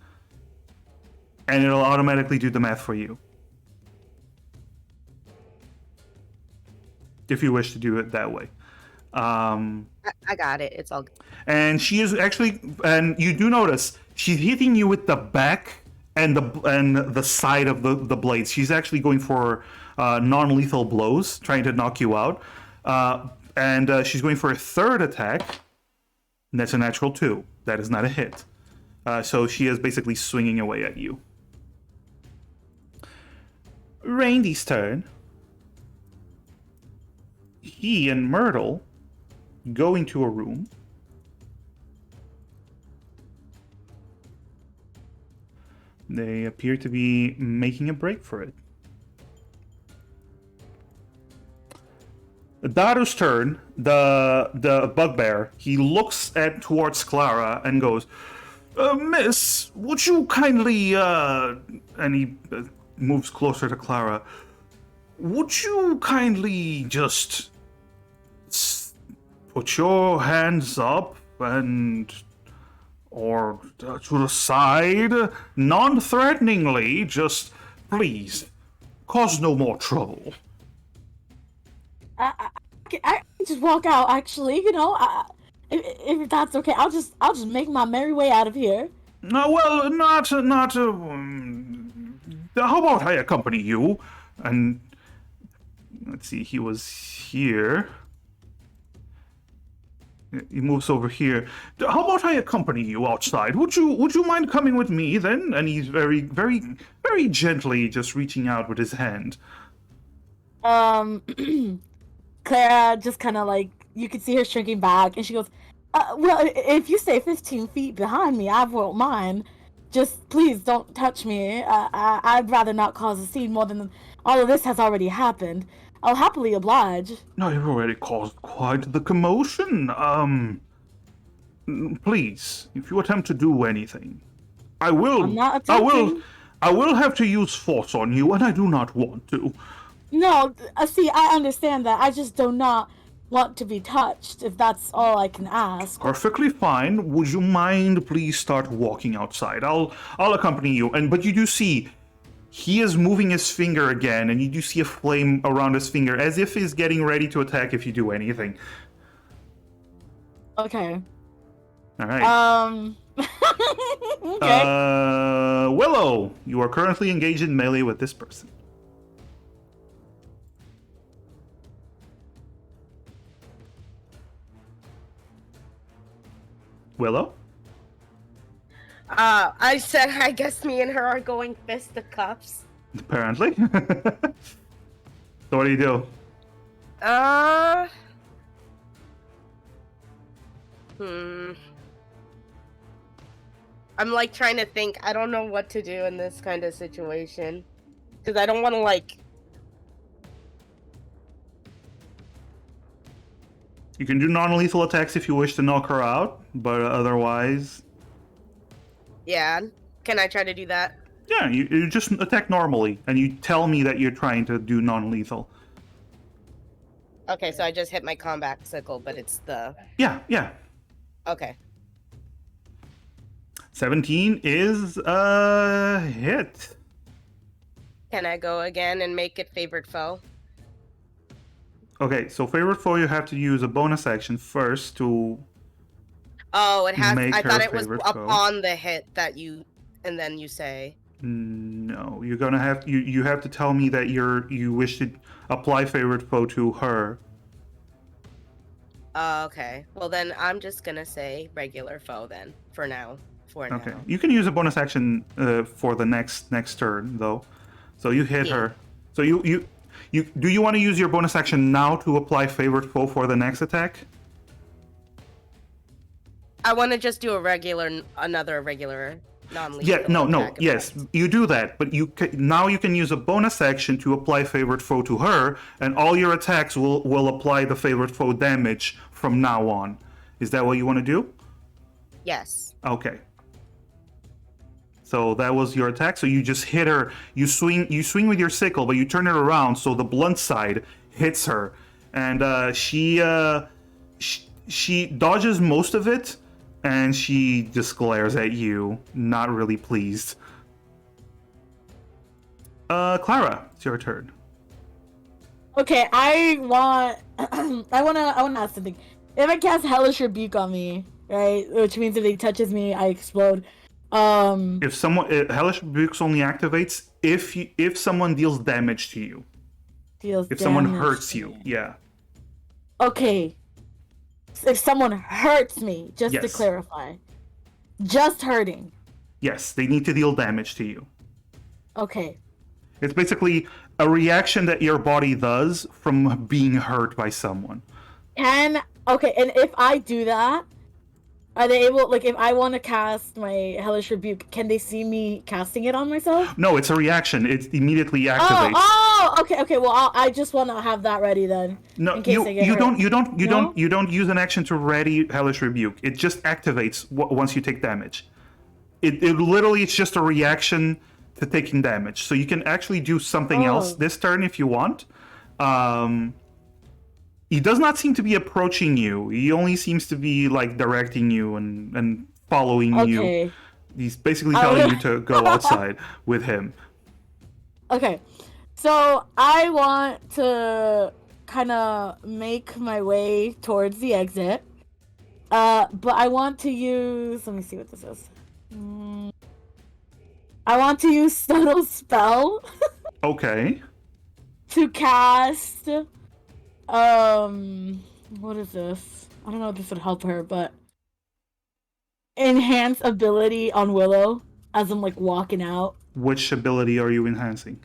and it'll automatically do the math for you. If you wish to do it that way. I got it. It's all good. And she is actually, and you do notice she's hitting you with the back and the side of the blades. She's actually going for non-lethal blows, trying to knock you out. And she's going for a third attack. And that's a natural 2. That is not a hit. So she is basically swinging away at you. Randy's turn. He and Myrtle go into a room. They appear to be making a break for it. Daru's turn, the bugbear, he looks towards Clara and goes, Miss, would you kindly, and he moves closer to Clara, would you kindly just put your hands up and, or to the side, non-threateningly, just please, cause no more trouble. I can just walk out. Actually, you know, if that's okay, I'll just make my merry way out of here. Well, not. How about I accompany you? And let's see, he was here. He moves over here. How about I accompany you outside? Would you mind coming with me then? And he's very, very, very gently just reaching out with his hand. Clara just kind of like, you can see her shrinking back, and she goes, well, if you stay 15 feet behind me, I won't mind. Just please don't touch me. I'd rather not cause a scene more than all of this has already happened. I'll happily oblige. No, you've already caused quite the commotion. Please, if you attempt to do anything, I will. I'm not attempting. I will have to use force on you, and I do not want to. No, see, I understand that. I just do not want to be touched, if that's all I can ask. Perfectly fine. Would you mind please start walking outside? I'll accompany you. But you do see he is moving his finger again, and you do see a flame around his finger, as if he's getting ready to attack if you do anything. Okay. All right. Okay. Willow, you are currently engaged in melee with this person. Willow? I said I guess me and her are going fisticuffs. Apparently. So what do you do? I'm like trying to think. I don't know what to do in this kind of situation. Because I don't want to like... You can do non-lethal attacks if you wish to knock her out, but otherwise... Yeah, can I try to do that? Yeah, you just attack normally, and you tell me that you're trying to do non-lethal. Okay, so I just hit my combat sickle, but it's the... Yeah. Okay. 17 is a hit. Can I go again and make it favorite foe? Okay, so favorite foe, you have to use a bonus action first to... Oh, it has... Make I her thought it was favorite foe. upon the hit that you... And then you say... No, you're gonna have... You have to tell me that you wish to apply favorite foe to her. Okay. Well, then I'm just gonna say regular foe then, for now. Okay, you can use a bonus action for the next turn though. So you hit Yeah. her. So you do you want to use your bonus action now to apply favorite foe for the next attack? I want to just do another regular non-lethal Yeah, no, attack if yes, that's- you do that, but now you can use a bonus action to apply favorite foe to her, and all your attacks will apply the favorite foe damage from now on. Is that what you want to do? Yes. Okay. So that was your attack. So you just hit her. You swing with your sickle, but you turn it around so the blunt side hits her, and she dodges most of it, and she just glares at you, not really pleased. Clara, it's your turn. Okay, I want to ask something. If I cast Hellish Rebuke on me, right, which means if he touches me, I explode. If Hellish Rebukes only activates if someone deals damage to you. If someone hurts you, yeah. Okay. If someone hurts me, just to Yes. clarify. Just hurting. Yes, they need to deal damage to you. Okay. It's basically a reaction that your body does from being hurt by someone. Okay, and if I do that, are they able, like, if I want to cast my Hellish Rebuke, can they see me casting it on myself? No, it's a reaction. It immediately activates. Okay. Well, I just want to have that ready then. No, in case I get hurt. you don't use an action to ready Hellish Rebuke. It just activates once you take damage. It literally, it's just a reaction to taking damage. So you can actually do something else this turn if you want. He does not seem to be approaching you. He only seems to be like directing you and following you. He's basically telling you to go outside with him. Okay. So I want to kind of make my way towards the exit. But I want to use, let me see what this is. I want to use Subtle Spell Okay. to cast what is this? I don't know if this would help her, but enhance ability on Willow as I'm like walking out. Which ability are you enhancing?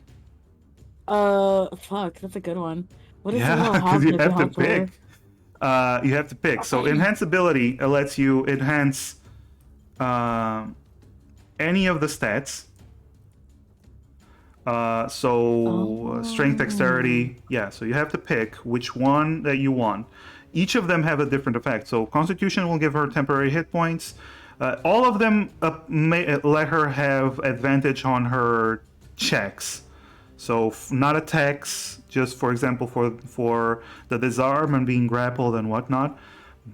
Fuck, that's a good one. What is Willow because you have to help her? pick. You have to pick. So enhance ability lets you enhance any of the stats. Strength, dexterity. Yeah, so you have to pick which one that you want. Each of them have a different effect. So Constitution will give her temporary hit points. All of them may let her have advantage on her checks. So not attacks, just for example for the disarm and being grappled and whatnot.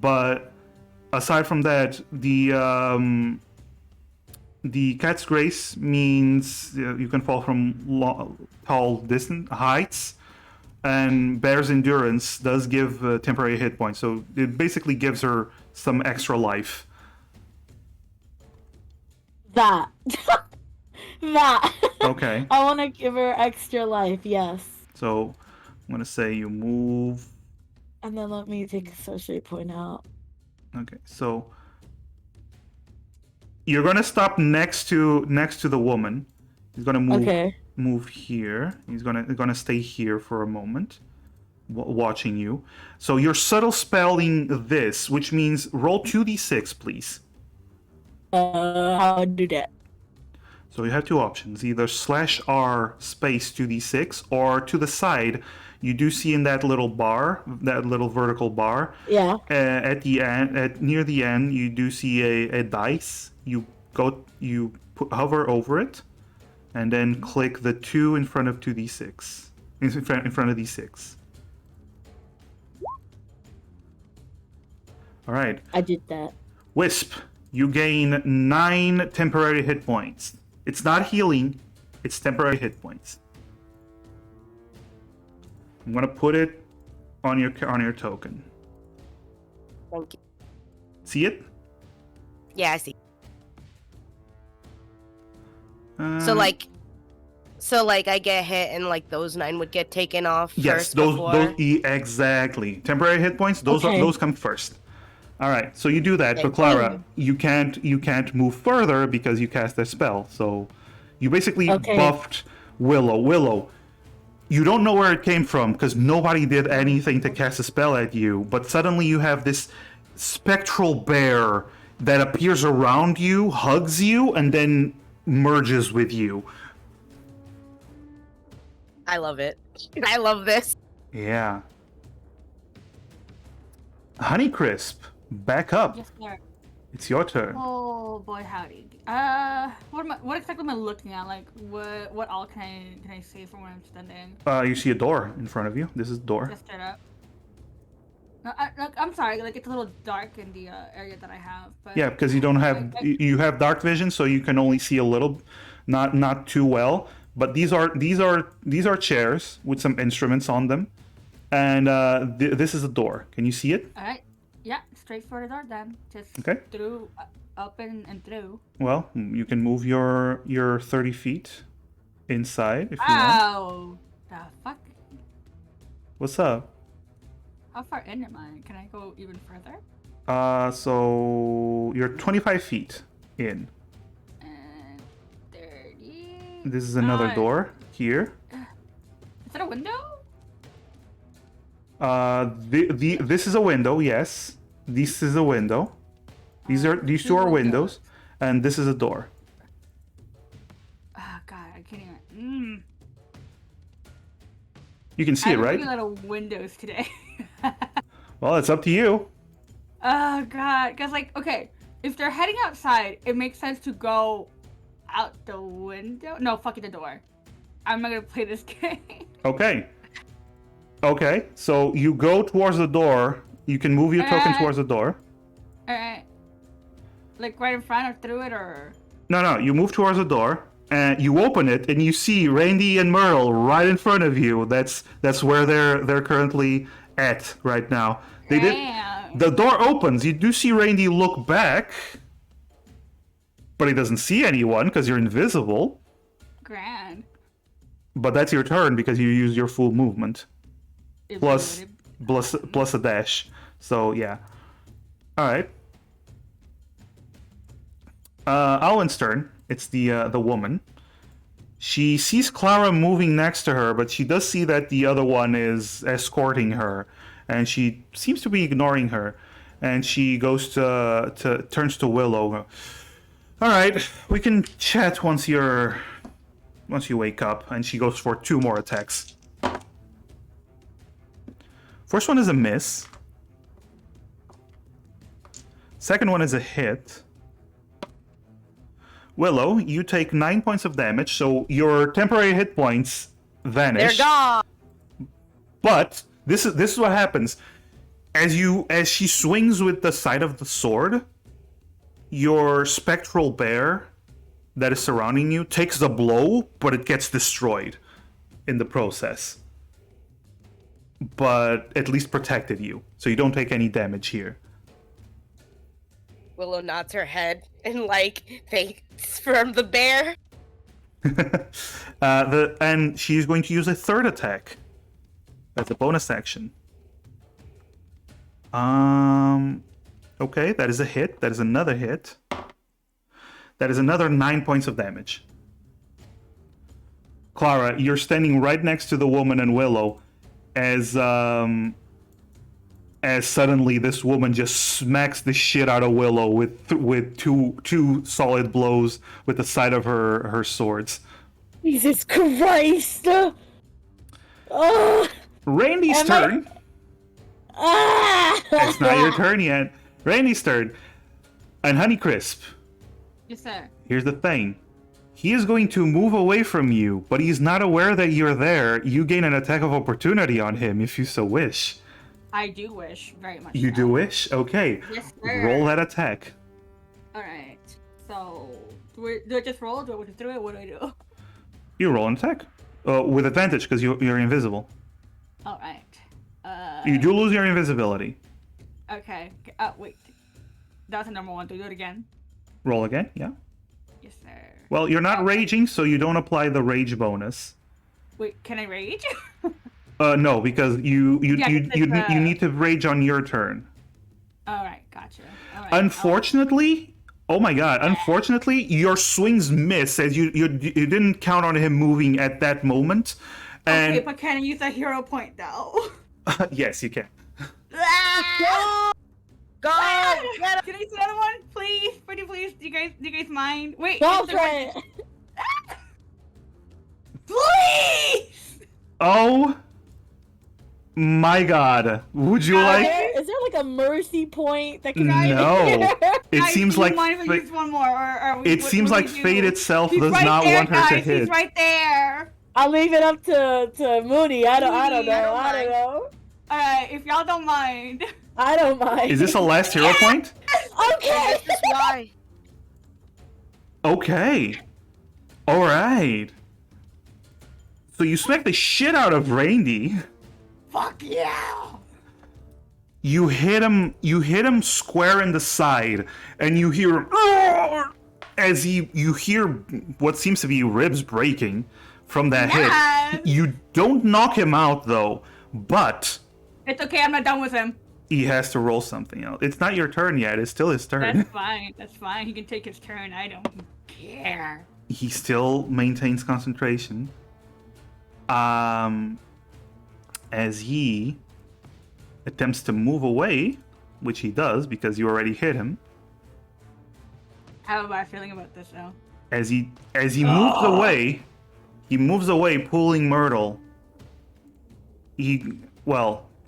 But aside from that, the Cat's Grace means you can fall from tall distant heights, and Bear's Endurance does give temporary hit points. So it basically gives her some extra life. That. That. Okay. I want to give her extra life, yes. So I'm gonna say you move. And then let me take a sorcery point out. Okay, so you're gonna stop next to the woman. He's gonna move here. He's gonna stay here for a moment, watching you. So you're subtle spelling this, which means roll 2d6, please. How do that? So you have two options: either /R space 2d6, or to the side, you do see in that little bar, that little vertical bar. Yeah. At the end, near the end, you do see a dice. You hover over it, and then click the 2 in front of 2d6. In front of d6. All right. I did that. Wisp, you gain 9 temporary hit points. It's not healing, it's temporary hit points. I'm gonna put it on your token. Thank you. See it? Yeah, I see. So like I get hit and like those 9 would get taken off yes, first those before? exactly. Temporary hit points, those come first. All right, so you do that, but Clara, you can't move further because you cast that spell. So you basically buffed Willow. Willow, you don't know where it came from because nobody did anything to cast a spell at you, but suddenly you have this spectral bear that appears around you, hugs you, and then merges with you. I love it. I love this. Yeah. Honeycrisp, back up. Yes, sir. It's your turn. Oh boy, howdy. What exactly am I looking at? Like, what all can I see from where I'm standing? You see a door in front of you. This is the door. Just straight up. No, I'm sorry. Like, it's a little dark in the area that I have. But Yeah, because you don't have you have dark vision, so you can only see a little, not too well. But these are chairs with some instruments on them, and this is a door. Can you see it? All right. Yeah, straight for the door then. Just Okay. through, open and through. Well, you can move your 30 feet inside if you want. Ow! The fuck? What's up? How far in am I? Can I go even further? So you're 25 feet in. And 30. This is another door here. Is that a window? This is a window. Yes, this is a window. These two are windows, and this is a door. Oh god, I can't even. You can see it, right? I'm looking at a lot of windows today. Well, it's up to you. Oh god, cause like, okay, if they're heading outside, it makes sense to go out the window. No, fuck it, the door. I'm not gonna play this game. Okay, so you go towards the door. You can move your token towards the door. Alright. Like right in front or through it or? No, you move towards the door and you open it and you see Randy and Merle right in front of you. That's where they're currently at right now. The door opens. You do see Randy look back, but he doesn't see anyone because you're invisible. Grand. But that's your turn because you use your full movement. Plus a dash. So yeah. Alright. Alwyn's turn. It's the woman. She sees Clara moving next to her, but she does see that the other one is escorting her, and she seems to be ignoring her. And she goes turns to Willow. Alright, we can chat once you wake up. And she goes for 2 more attacks. First one is a miss. Second one is a hit. Willow, you take 9 points of damage, so your temporary hit points vanish. They're gone. But this is what happens. As she swings with the side of the sword, your spectral bear that is surrounding you takes the blow, but it gets destroyed in the process. But at least protected you, so you don't take any damage here. Willow nods her head and like thanks from the bear. And she's going to use a third attack. That's a bonus action. Okay, that is a hit. That is another hit. That is another 9 points of damage. Clara, you're standing right next to the woman and Willow as suddenly this woman just smacks the shit out of Willow with two solid blows with the side of her swords. Jesus Christ! Oh, Randy's turn. It's not your Ah! turn yet. Randy's turn. And Honeycrisp, Yes, sir. here's the thing. He is going to move away from you, but he's not aware that you're there. You gain an attack of opportunity on him if you so wish. I do wish very much. You so. do wish? Okay. Yes, sir. Roll that attack. All right. So, do I just roll? Do I walk through it? What do I do? You roll an attack. With advantage, because you're invisible. All right. You do lose your invisibility. Okay. Wait. That's a number one. Do it again. Roll again, yeah. Yes, sir. Well, you're not Okay. raging, so you don't apply the rage bonus. Wait, can I rage? No, because you Yeah, it's, need to rage on your turn. All right, gotcha. All right. Unfortunately, oh my god! Unfortunately, your swings miss as you didn't count on him moving at that moment. And Okay, but can I use a hero point though? yes, you can. Go! Get him! Can I use another one, please? Pretty please. Do you guys mind? Wait. Go is there for one- it! Please. Oh my god! Would you like? Is there like a mercy point that can No. It Guys, seems do you like mind if I use one more, or it seems what like do we fate do? itself He's does right not there, want her guys. to hit. He's right there. I'll leave it up to Moody. I don't know. Moody, I don't I don't know. All right, if y'all don't mind. I don't mind. Is this a last hero point? Okay. This is why. Okay. All right. So you smack the shit out of Randy. Fuck yeah. You hit him square in the side, and you hear him "Arr!" as you hear what seems to be ribs breaking from that Yes. hit. You don't knock him out though, but It's okay. I'm not done with him. he has to roll something else. It's not your turn yet. It's still his turn. That's fine. That's fine. He can take his turn. I don't care. He still maintains concentration. As he attempts to move away, which he does because you already hit him. I have a bad feeling about this though. As he moves away, pulling Myrtle.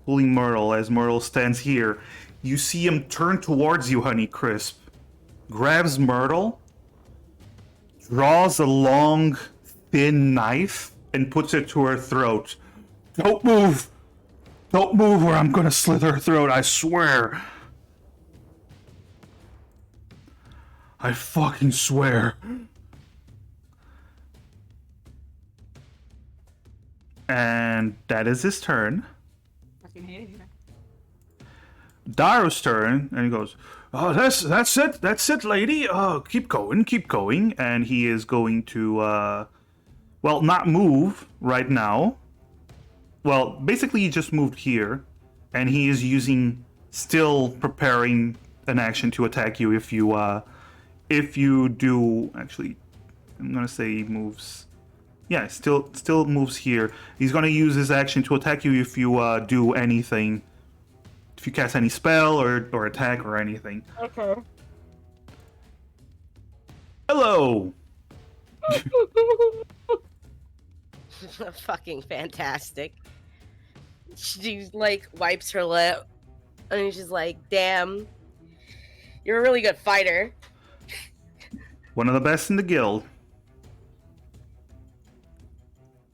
Pulling Myrtle as Myrtle stands here. You see him turn towards you, Honeycrisp. Grabs Myrtle, draws a long, thin knife, and puts it to her throat. Don't move! Don't move or I'm gonna slit her throat, I swear! I fucking swear. And that is his turn. Fucking hate it here. Daru's turn, and he goes, "Oh, that's it, lady. Keep going." And he is going to, not move right now. Well, basically, he just moved here, and he is still preparing an action to attack you if you do. Actually, I'm gonna say he moves. Yeah, still moves here. He's gonna use his action to attack you if you do anything. If you cast any spell or attack or anything. Okay. Hello! Fucking fantastic. She like wipes her lip and she's like, damn, you're a really good fighter. One of the best in the guild.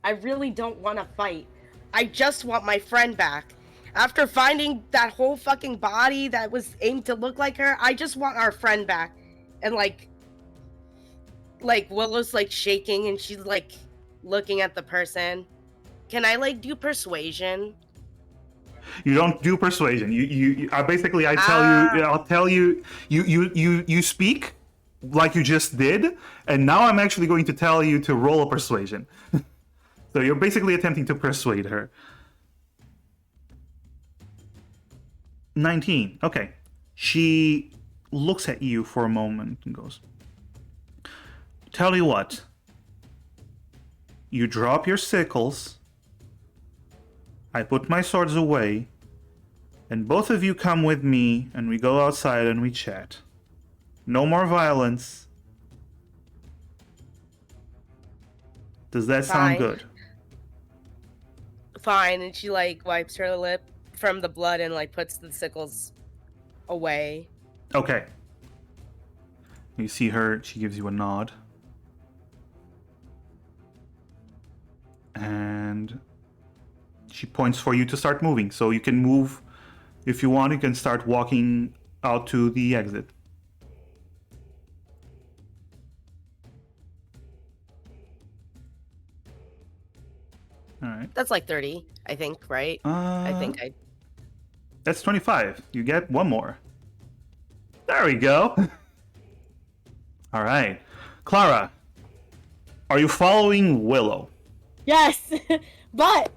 I really don't want to fight. I just want my friend back. After finding that whole fucking body that was aimed to look like her, I just want our friend back. And like Willow's like shaking and she's like looking at the person. Can I like do persuasion? You don't do persuasion. I basically I tell you I'll tell you you speak like you just did, and now I'm actually going to tell you to roll a persuasion. So you're basically attempting to persuade her. 19. Okay. She looks at you for a moment and goes, "Tell you what. You drop your sickles. I put my swords away, and both of you come with me, and we go outside and we chat. No more violence. Does that sound Fine. good?" Fine, and she like wipes her lip from the blood and like puts the sickles away. Okay. You see her, she gives you a nod. And she points for you to start moving. So you can move if you want, you can start walking out to the exit. All right. That's like 30, I think, right? I think I. That's 25. You get one more. There we go. All right. Clara, are you following Willow? Yes, but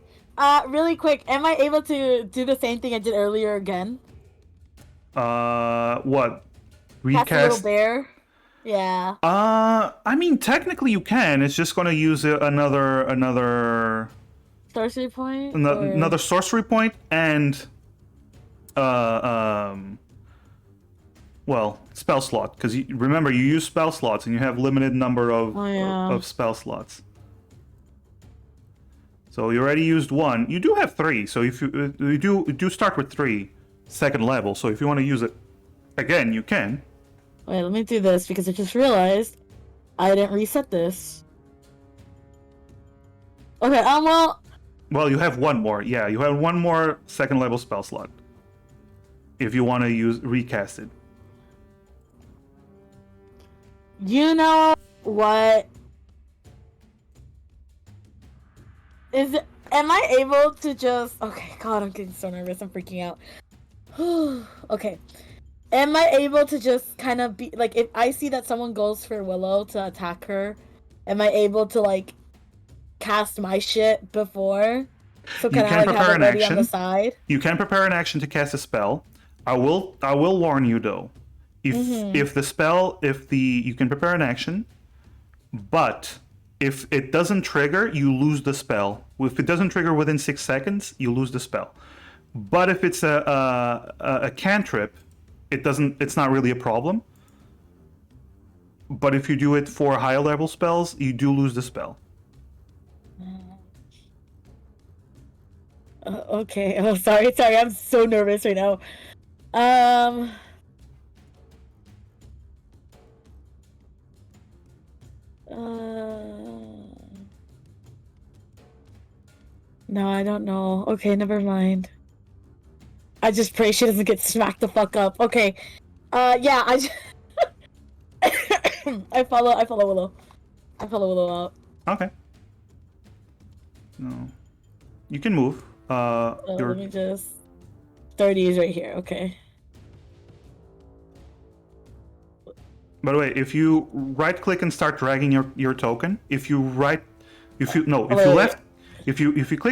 really quick, am I able to do the same thing I did earlier again? What? Cast a little Recast? bear. Yeah. I mean, technically you can. It's just gonna use another Sorcery point. Or... another sorcery point and well, spell slot, because remember you use spell slots and you have limited number of spell slots. So you already used one. You do have 3, so if you do start with 3 second level. So if you want to use it again, you can. Wait, let me do this because I just realized I didn't reset this. Okay, well, you have one more. Yeah, you have one more second level spell slot. If you want to recast it. You know what? Am I able to just... Okay, God, I'm getting so nervous. I'm freaking out. Okay. Am I able to just kind of be... Like, if I see that someone goes for Willow to attack her, am I able to, like, cast my shit before? So can I, like, have it ready on the side? You can prepare an action to cast a spell. I will warn you, though. If you can prepare an action, but if it doesn't trigger, you lose the spell. If it doesn't trigger within 6 seconds, you lose the spell. But if it's a cantrip, it's not really a problem. But if you do it for higher level spells, you do lose the spell. Okay. Oh, sorry. I'm so nervous right now. No, I don't know. Okay, never mind. I just pray she doesn't get smacked the fuck up. Okay. Yeah, I follow Willow. I follow Willow out. Okay. No. You can move. Let me just... 30 is right here. Okay. By the way, if you right click and start dragging your token, if you click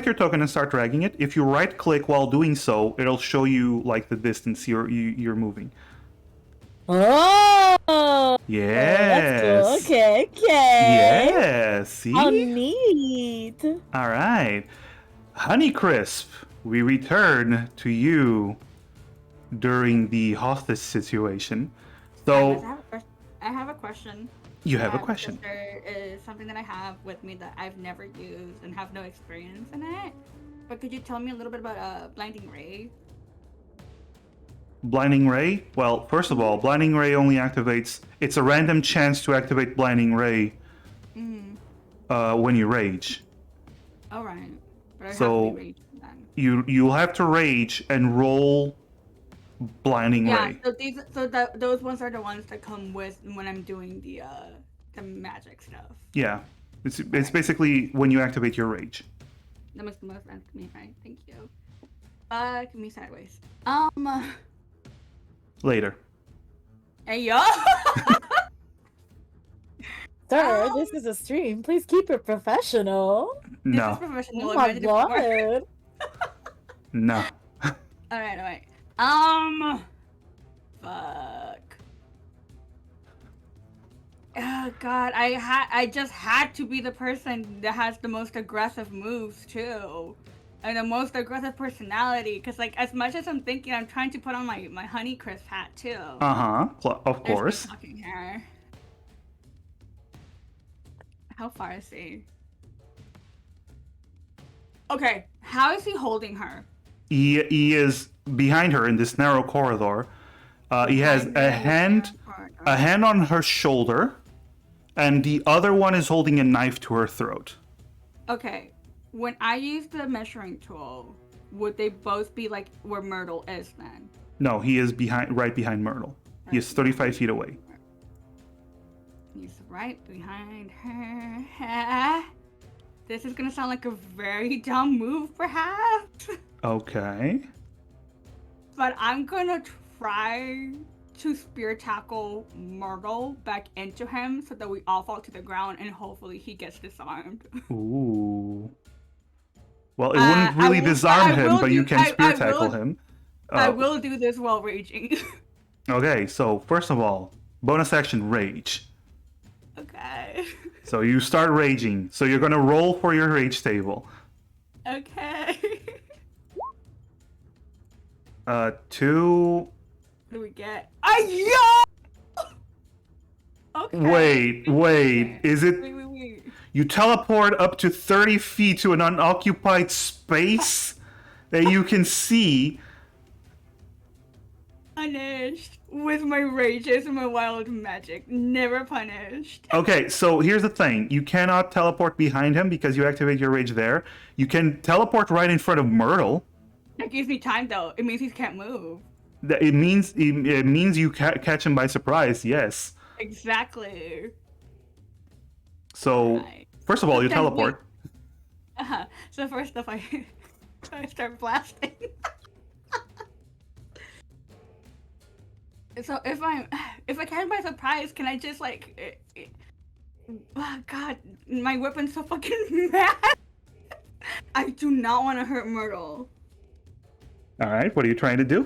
your token and start dragging it, if you right click while doing so, it'll show you like the distance you're moving. Oh! Yes. That's cool. Okay. Yes. See? How neat. All right. Honeycrisp, we return to you during the hostage situation. So I have a question. You have a question. There is something that I have with me that I've never used and have no experience in it. But could you tell me a little bit about Blinding Ray? Blinding Ray? Well, first of all, Blinding Ray only activates... It's a random chance to activate Blinding Ray when you rage. All right. But I have So to be raging then. you'll have to rage and roll Blinding Ray. So those ones are the ones that come with when I'm doing the magic stuff. Yeah. It's basically when you activate your rage. That makes the most sense to me, right? Thank you. Fuck me sideways. Later. Hey yo. Sir, this is a stream. Please keep it professional. This is No. professional. Oh my Imagine if it weren't. god. No. Alright. Fuck. Oh god, I just had to be the person that has the most aggressive moves too. And the most aggressive personality, because like as much as I'm thinking, I'm trying to put on my Honeycrisp hat too. Of There's course. my fucking hair. How far is he? Okay, how is he holding her? He is behind her in this narrow corridor. He has a hand on her shoulder, and the other one is holding a knife to her throat. Okay, when I use the measuring tool, would they both be like where Myrtle is then? No, he is right behind Myrtle. He is 35 feet away. He's right behind her. This is gonna sound like a very dumb move, perhaps. Okay. But I'm gonna try to spear tackle Myrtle back into him so that we all fall to the ground and hopefully he gets disarmed. Ooh. Well, it wouldn't really disarm him, but you can spear tackle him. I will do this while raging. Okay, so first of all, bonus action rage. Okay. So you start raging. So you're gonna roll for your rage table. Okay. 2. What do we get? Yo! Okay. Wait. Is it Wait. you teleport up to 30 feet to an unoccupied space that you can see? Punished with my rages and my wild magic. Never punished. Okay, so here's the thing. You cannot teleport behind him because you activate your rage there. You can teleport right in front of Myrtle. That gives me time though. It means he can't move. It means you catch him by surprise, yes. Exactly. So, Right. first of all, you Then teleport. So first off, I start blasting. So if I catch him by surprise, can I just like? Oh God, my weapon's so fucking mad. I do not want to hurt Myrtle. All right, what are you trying to do?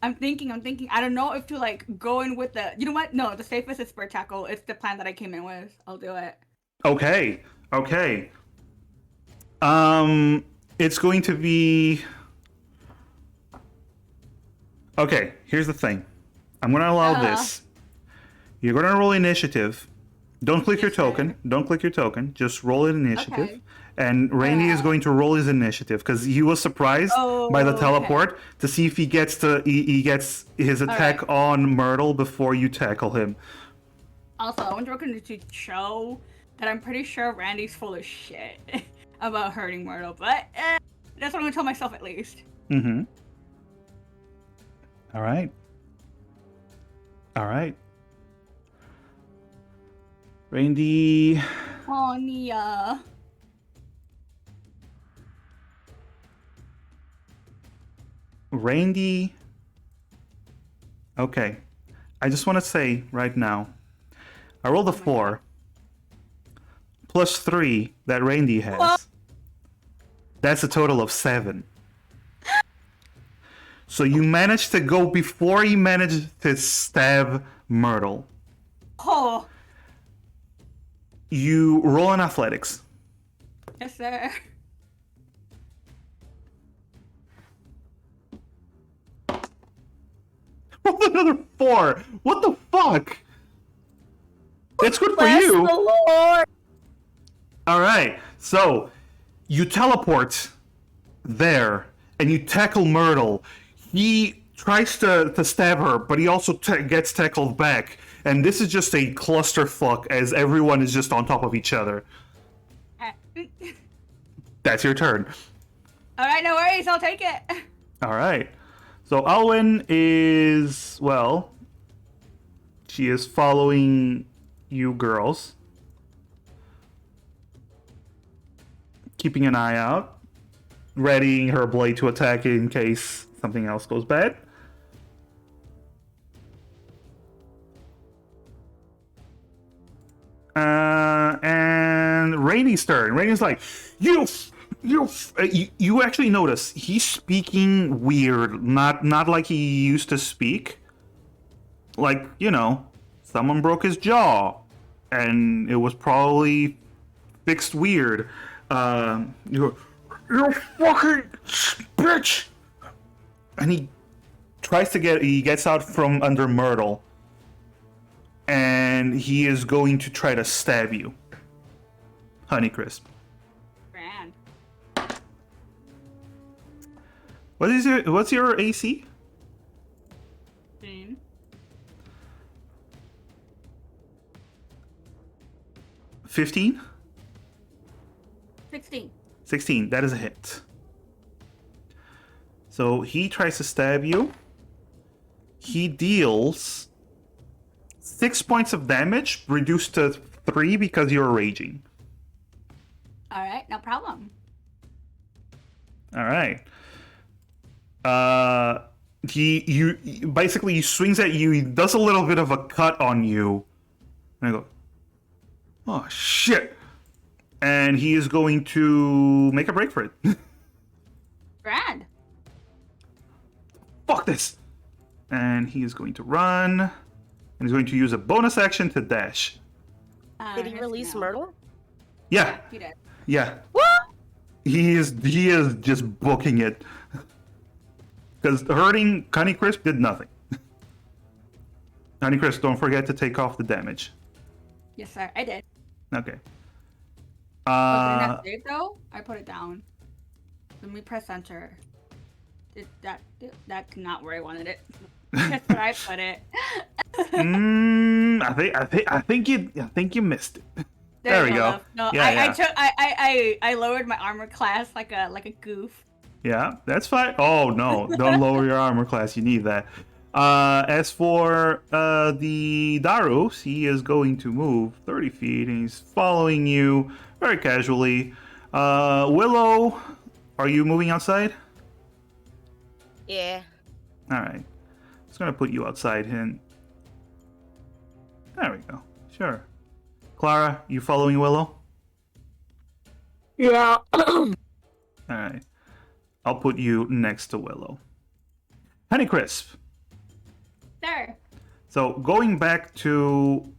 I'm thinking. I don't know if to like go in with the. You know what? No, the safest is spear tackle. It's the plan that I came in with. I'll do it. Okay. It's going to be. Okay, here's the thing. I'm going to allow this. You're going to roll initiative. Don't click your token. Just roll an initiative. Okay. And Randy is going to roll his initiative because he was surprised by the teleport to see if he gets his attack on Myrtle before you tackle him. Also, I want to show that I'm pretty sure Randy's full of shit about hurting Myrtle, but that's what I'm gonna tell myself at least. Mm-hmm. All right. Randy. Oh, Nia. Randy. Okay. I just want to say right now, I rolled a 4 plus 3 that Randy has. What? That's a total of 7. So you managed to go before he managed to stab Myrtle. Oh, You roll in athletics. yes, sir. Roll another 4. What the fuck? That's good for Bless you. the Lord. All right, so you teleport there and you tackle Myrtle. He tries to stab her, but he also gets tackled back. And this is just a clusterfuck as everyone is just on top of each other. That's your turn. All right, no worries. I'll take it. All right. So Alwyn is, well, she is following you girls. Keeping an eye out. readying her blade to attack in case something else goes bad. And Rainy's turn. Rainy's like, you actually notice he's speaking weird, not like he used to speak. Like, someone broke his jaw, and it was probably fixed weird. You go, you fucking bitch! And he gets out from under Myrtle, and he is going to try to stab you. Honeycrisp. Grand. What's your AC? 15. 15? 16. 16. That is a hit. So he tries to stab you. He deals 6 points of damage, reduced to 3 because you're raging. All right, no problem. All right. He swings at you. He does a little bit of a cut on you, and I go, oh shit! And he is going to make a break for it. Grand. Fuck this! And he is going to run, and he's going to use a bonus action to dash. Did he release Myrtle? Yeah, He did. yeah. What? He is just booking it. Because hurting Honeycrisp did nothing. Honeycrisp, don't forget to take off the damage. Yes, sir. I did. Okay. Was it enough save though? I put it down. Let me press enter. That's not where I wanted it. That's where I put it. I think you missed it. There we go. No, Yeah, I lowered my armor class like a goof. Yeah, that's fine. Oh no, don't lower your armor class. You need that. As for the Darus, he is going to move 30 feet and he's following you very casually. Willow, are you moving outside? Yeah. All right. Just gonna put you outside and there we go. Sure. Clara, you following Willow? Yeah. All right. I'll put you next to Willow. Honeycrisp. There. So going back to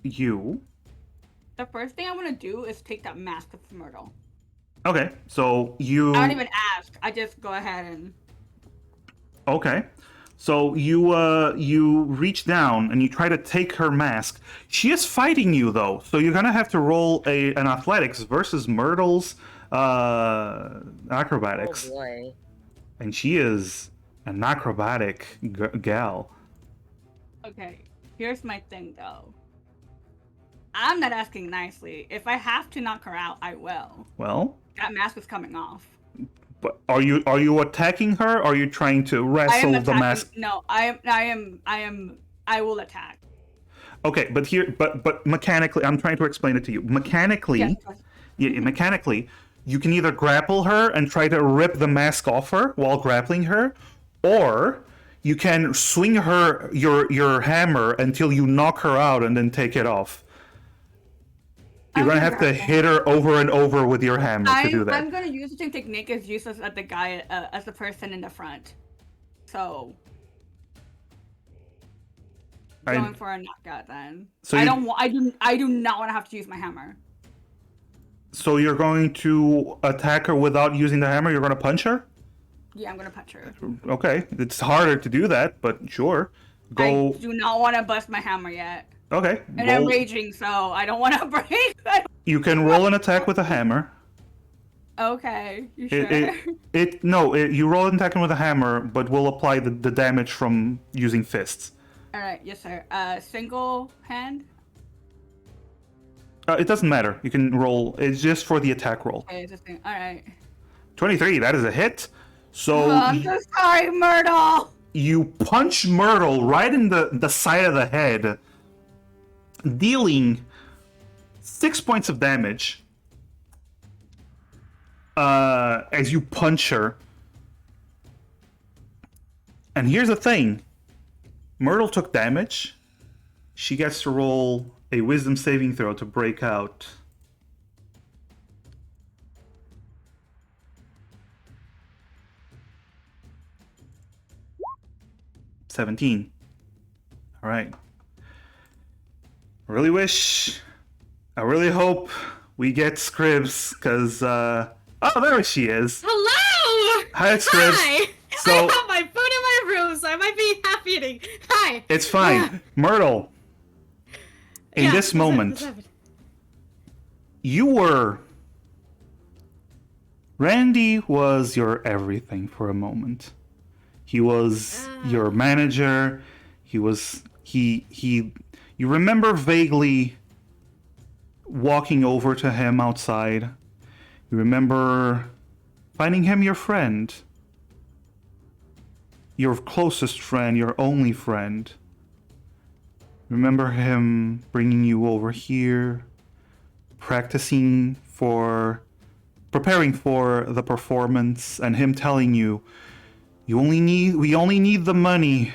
you. The first thing I want to do is take that mask of Myrtle. Okay. So you. I don't even ask. I just go ahead and. Okay. So you reach down and you try to take her mask. She is fighting you though, so you're gonna have to roll an athletics versus Myrtle's acrobatics. Oh boy. And she is an acrobatic gal. Okay. Here's my thing though. I'm not asking nicely. If I have to knock her out, I will. Well, That mask is coming off. but are you attacking her? Or are you trying to wrestle the mask? No, I will attack. Okay, but mechanically, I'm trying to explain it to you. Mechanically, Yes. mechanically, you can either grapple her and try to rip the mask off her while grappling her, or you can swing her your hammer until you knock her out and then take it off. You're gonna have to hit her over and over with your hammer to do that. I'm gonna use the same technique as useless as the guy, as the person in the front. So. Going for a knockout then. So I do not want to have to use my hammer. So you're going to attack her without using the hammer? You're going to punch her? Yeah, I'm gonna punch her. Okay, it's harder to do that, but sure. Go. I do not want to bust my hammer yet. Okay. And I'm raging, so I don't want to break. You can roll an attack with a hammer. Okay, you sure? You roll an attack with a hammer, but we'll apply the damage from using fists. All right, yes, sir. Single hand. It doesn't matter. You can roll. It's just for the attack roll. Okay, it's a thing. All right. 23. That is a hit. So. Oh, I'm so sorry, Myrtle. You punch Myrtle right in the side of the head, dealing 6 points of damage. as you punch her. And here's the thing. Myrtle took damage. She gets to roll a wisdom saving throw to break out. $17. All right. I really hope we get Scribs, because, oh, there she is. Hello! Hi, Scribs. Hi! So- I have my food in my room, so I might be half eating. Hi! It's fine. Myrtle, in Yeah, this moment, what's happening? you were... Randy was your everything for a moment. He was your manager. He was... You remember vaguely walking over to him outside. You remember finding him your friend. Your closest friend, your only friend. Remember him bringing you over here, preparing for the performance, and him telling you, we only need the money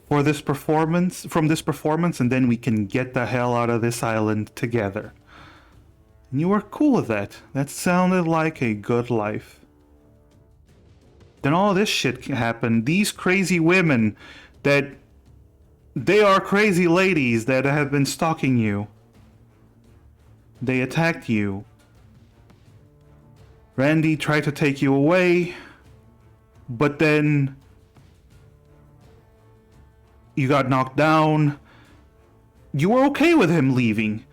for this performance, and then we can get the hell out of this island together. And you were cool with that. That sounded like a good life. Then all this shit happened. These crazy women they are crazy ladies that have been stalking you. They attacked you. Randy tried to take you away, but then you got knocked down. You were okay with him leaving.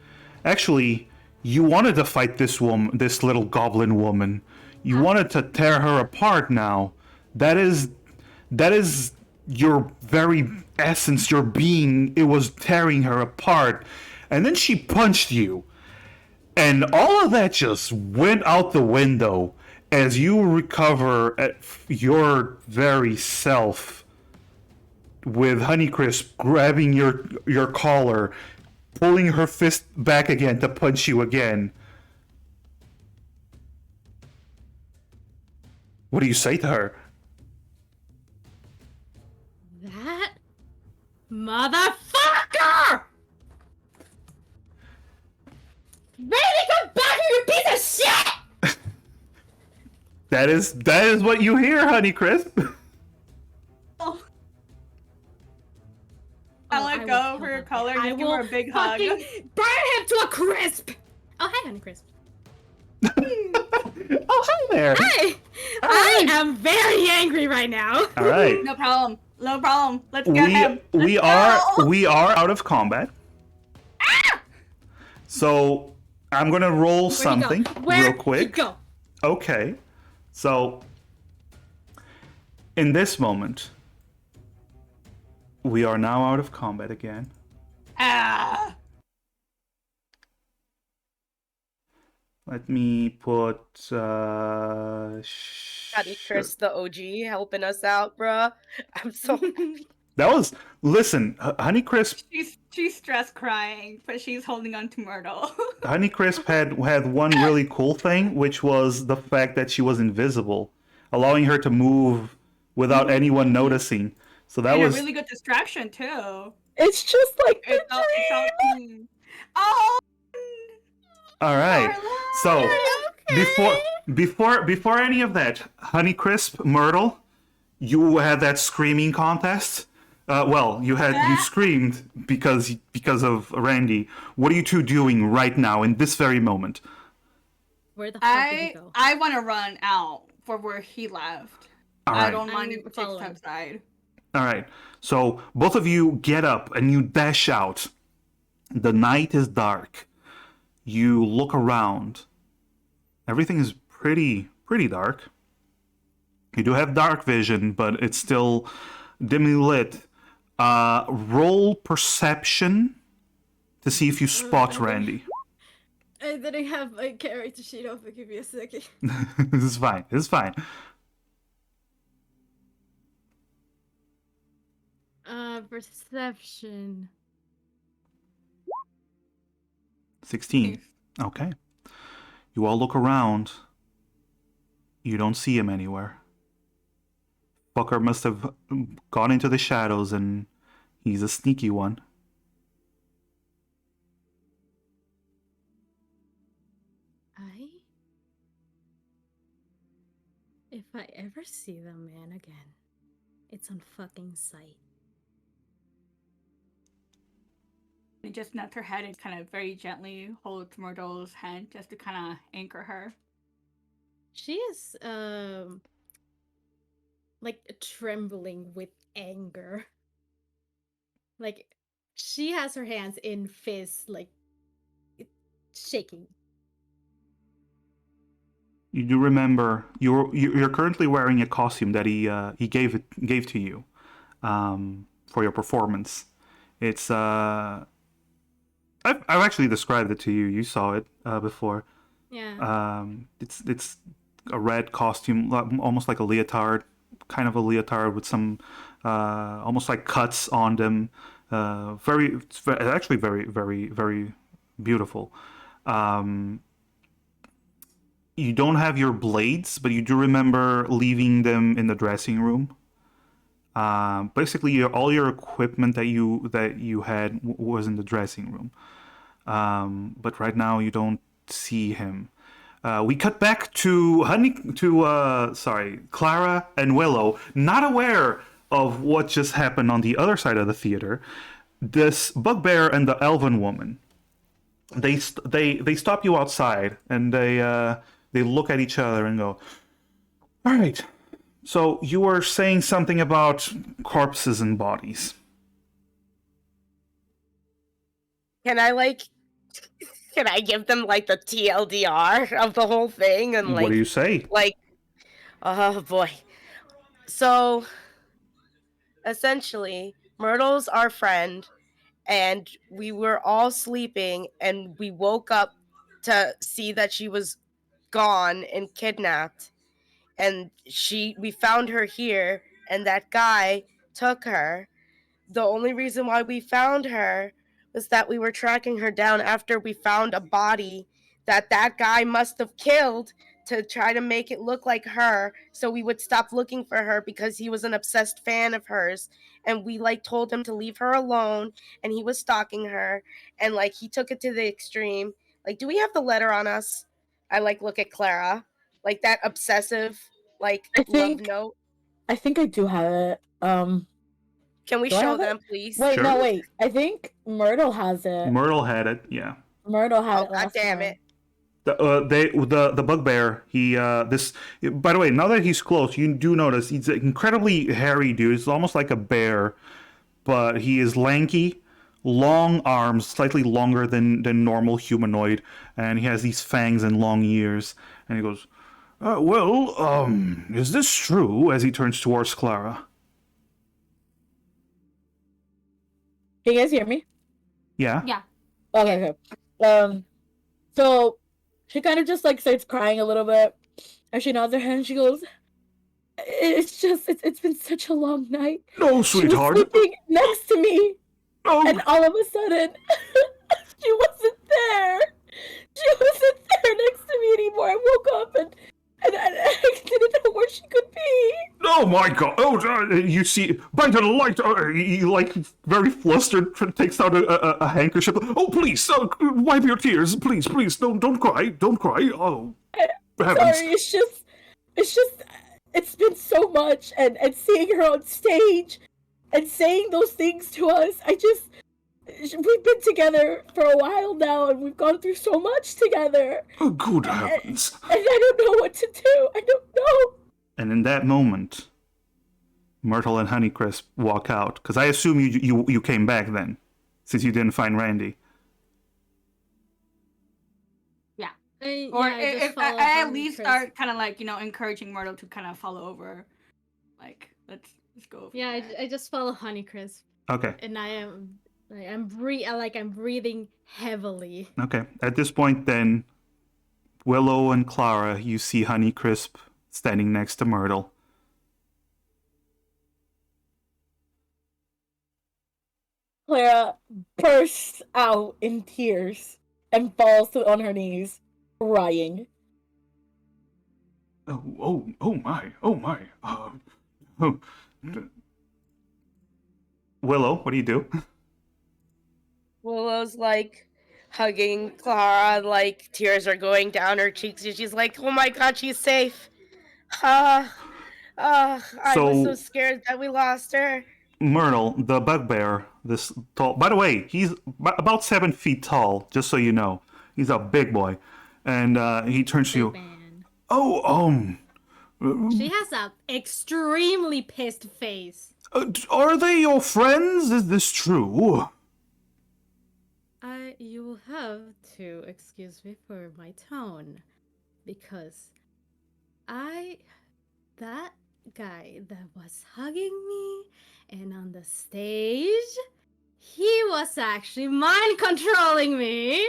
Actually, you wanted to fight this little goblin woman. You wanted to tear her apart now. That is your very essence, your being. It was tearing her apart. And then she punched you. And all of that just went out the window as you recover at your very self, with Honeycrisp grabbing your collar, pulling her fist back again to punch you again. What do you say to her? That motherfucker! Baby, come back here, you piece of shit! That is what you hear, Honeycrisp. Oh. Oh, I let will go kill of her him. collar and I just give will her a big hug. fucking burn him to a crisp! Oh, hi, Honey Crisp. Oh, hi there. Hi! I am very angry right now. All right. No problem. No problem. Let's get him. We are out of combat. So I'm gonna roll Where'd he go? something Where'd real quick. he go? Okay. So in this moment, we are now out of combat again. Ah. Let me put Howdy, Chris, the OG, helping us out, bruh. I'm so That was Honeycrisp. She's stress crying, but she's holding on to Myrtle. Honeycrisp had one really cool thing, which was the fact that she was invisible, allowing her to move without anyone noticing. So that and was a really good distraction too. It's just like the It's all, all right. Darla! So before any of that, Honeycrisp, Myrtle, you had that screaming contest. You screamed because of Randy. What are you two doing right now in this very moment? Where the fuck did he go? I want to run out for where he left. All I right. don't mind I'm if it takes following. outside. All right. So both of you get up and you dash out. The night is dark. You look around. Everything is pretty dark. You do have dark vision, but it's still dimly lit. Roll perception to see if you spot Randy. I didn't have my character sheet open. Give me a second. This is fine. This is fine. Perception. 16. Okay. You all look around. You don't see him anywhere. Fucker must have gone into the shadows, and he's a sneaky one. If I ever see the man again, it's on fucking sight. And just nuts her head and kind of very gently holds Myrtle's hand just to kind of anchor her. She is like trembling with anger. Like she has her hands in fists, like shaking. You do remember you're currently wearing a costume that he gave to you for your performance. It's I've actually described it to you. You saw it before. Yeah. It's a red costume, almost like a leotard, kind of a leotard with some almost like cuts on them. It's actually very, very, very beautiful. You don't have your blades, but you do remember leaving them in the dressing room. Basically, all your equipment that you had was in the dressing room. But right now you don't see him. We cut back to Clara and Willow, not aware of what just happened on the other side of the theater. This bugbear and the elven woman, they stop you outside, and they look at each other and go, "All right. So you were saying something about corpses and bodies." Can I give them like the TLDR of the whole thing and What do you say? Oh boy. So essentially, Myrtle's our friend, and we were all sleeping, and we woke up to see that she was gone and kidnapped, and we found her here, and that guy took her. The only reason why we found her was that we were tracking her down after we found a body that guy must have killed to try to make it look like her, so we would stop looking for her because he was an obsessed fan of hers, and we told him to leave her alone, and he was stalking her, and he took it to the extreme. Do we have the letter on us? I look at Clara, that obsessive I love think note. I think I do have it. Can we Do I show have it? them, please? Wait, Sure. no, wait. I think Myrtle has it. Myrtle had it, yeah. Myrtle had Oh, it last God damn time. it. The bugbear. This. By the way, now that he's close, you do notice he's an incredibly hairy dude. It's almost like a bear, but he is lanky, long arms, slightly longer than normal humanoid, and he has these fangs and long ears. And he goes, is this true?" As he turns towards Clara. Can you guys hear me? Yeah. Yeah. Okay. So she kind of just starts crying a little bit, and she nods her head and she goes, it's been such a long night. No, She was sweetheart. sleeping next to me, No. and all of a sudden, she wasn't there. She wasn't there next to me anymore. I woke up and I didn't know where she could be. Oh my god! You see, by the light, he very flustered, takes out a handkerchief. "Oh, please, wipe your tears, please, don't cry. Oh, heavens!" Sorry, it's been so much, and seeing her on stage and saying those things to us, we've been together for a while now, and we've gone through so much together. Oh, good heavens! And I don't know what to do. I don't know. And in that moment, Myrtle and Honeycrisp walk out, because I assume you came back then, since you didn't find Randy. Or Yeah, if I at least start kind of encouraging Myrtle to kind of follow over. Let's go over. Yeah, I just follow Honeycrisp, Okay. and I'm breathing heavily. Okay. At this point, then, Willow and Clara, you see Honeycrisp standing next to Myrtle. Clara bursts out in tears and falls on her knees, crying. Oh my, oh my. Oh. Willow, what do you do? Willow's like hugging Clara, like tears are going down her cheeks, and she's like, "Oh my god, she's safe." I was so So, scared that we lost her. Myrtle, the bugbear, this tall. By the way, he's about 7 feet tall. Just so you know, he's a big boy, and he turns to you. Big man. Oh, She has a extremely pissed face. are they your friends? Is this true? You will have to excuse me for my tone, because that guy that was hugging me and on the stage, he was actually mind controlling me.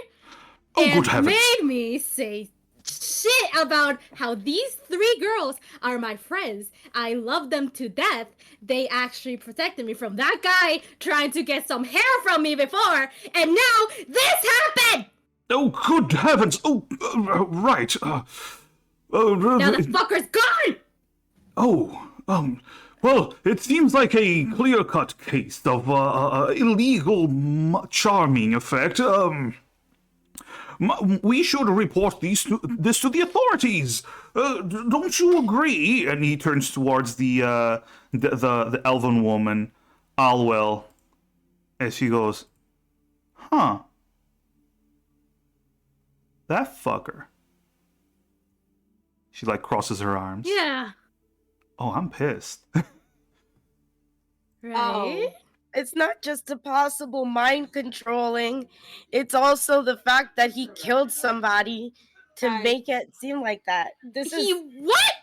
Oh, and good heavens. made me say shit about how these 3 girls are my friends. I love them to death. They actually protected me from that guy trying to get some hair from me before, and now this happened! Oh, good heavens! Oh, right. Now the fucker's gone! Oh, well, it seems like a clear-cut case of illegal charming effect. We should report this to the authorities. Don't you agree? And he turns towards the elven woman, Alwell, as she goes, "Huh? That fucker." She like crosses her arms. Yeah. Oh, I'm pissed. Right? It's not just a possible mind controlling, it's also the fact that he killed somebody to Right. make it seem like that. What?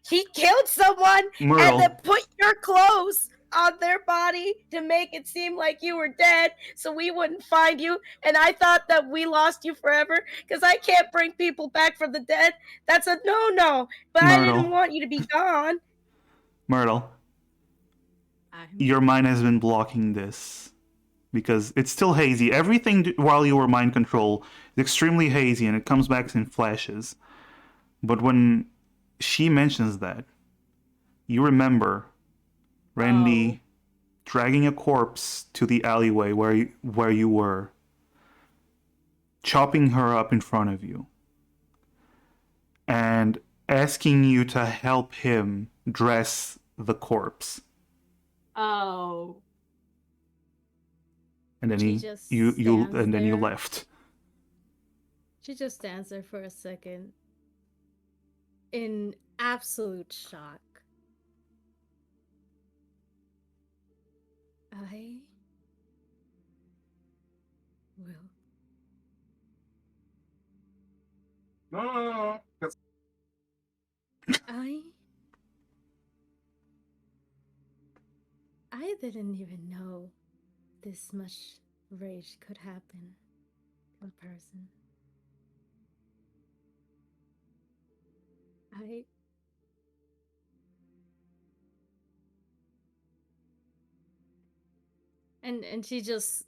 He killed someone Myrtle. and then put your clothes on their body to make it seem like you were dead so we wouldn't find you. And I thought that we lost you forever because I can't bring people back from the dead. That's a no-no. But I Myrtle. didn't want you to be gone. Myrtle, your mind has been blocking this because it's still hazy. Everything while you were mind control is extremely hazy and it comes back in flashes. But when she mentions that, you remember Randy dragging a corpse to the alleyway where you were, chopping her up in front of you, and asking you to help him dress the corpse. Oh. And then She you just you stands and then you there. left. She just stands there for a second in absolute shock. I will. No. I didn't even know this much rage could happen to a person. And she just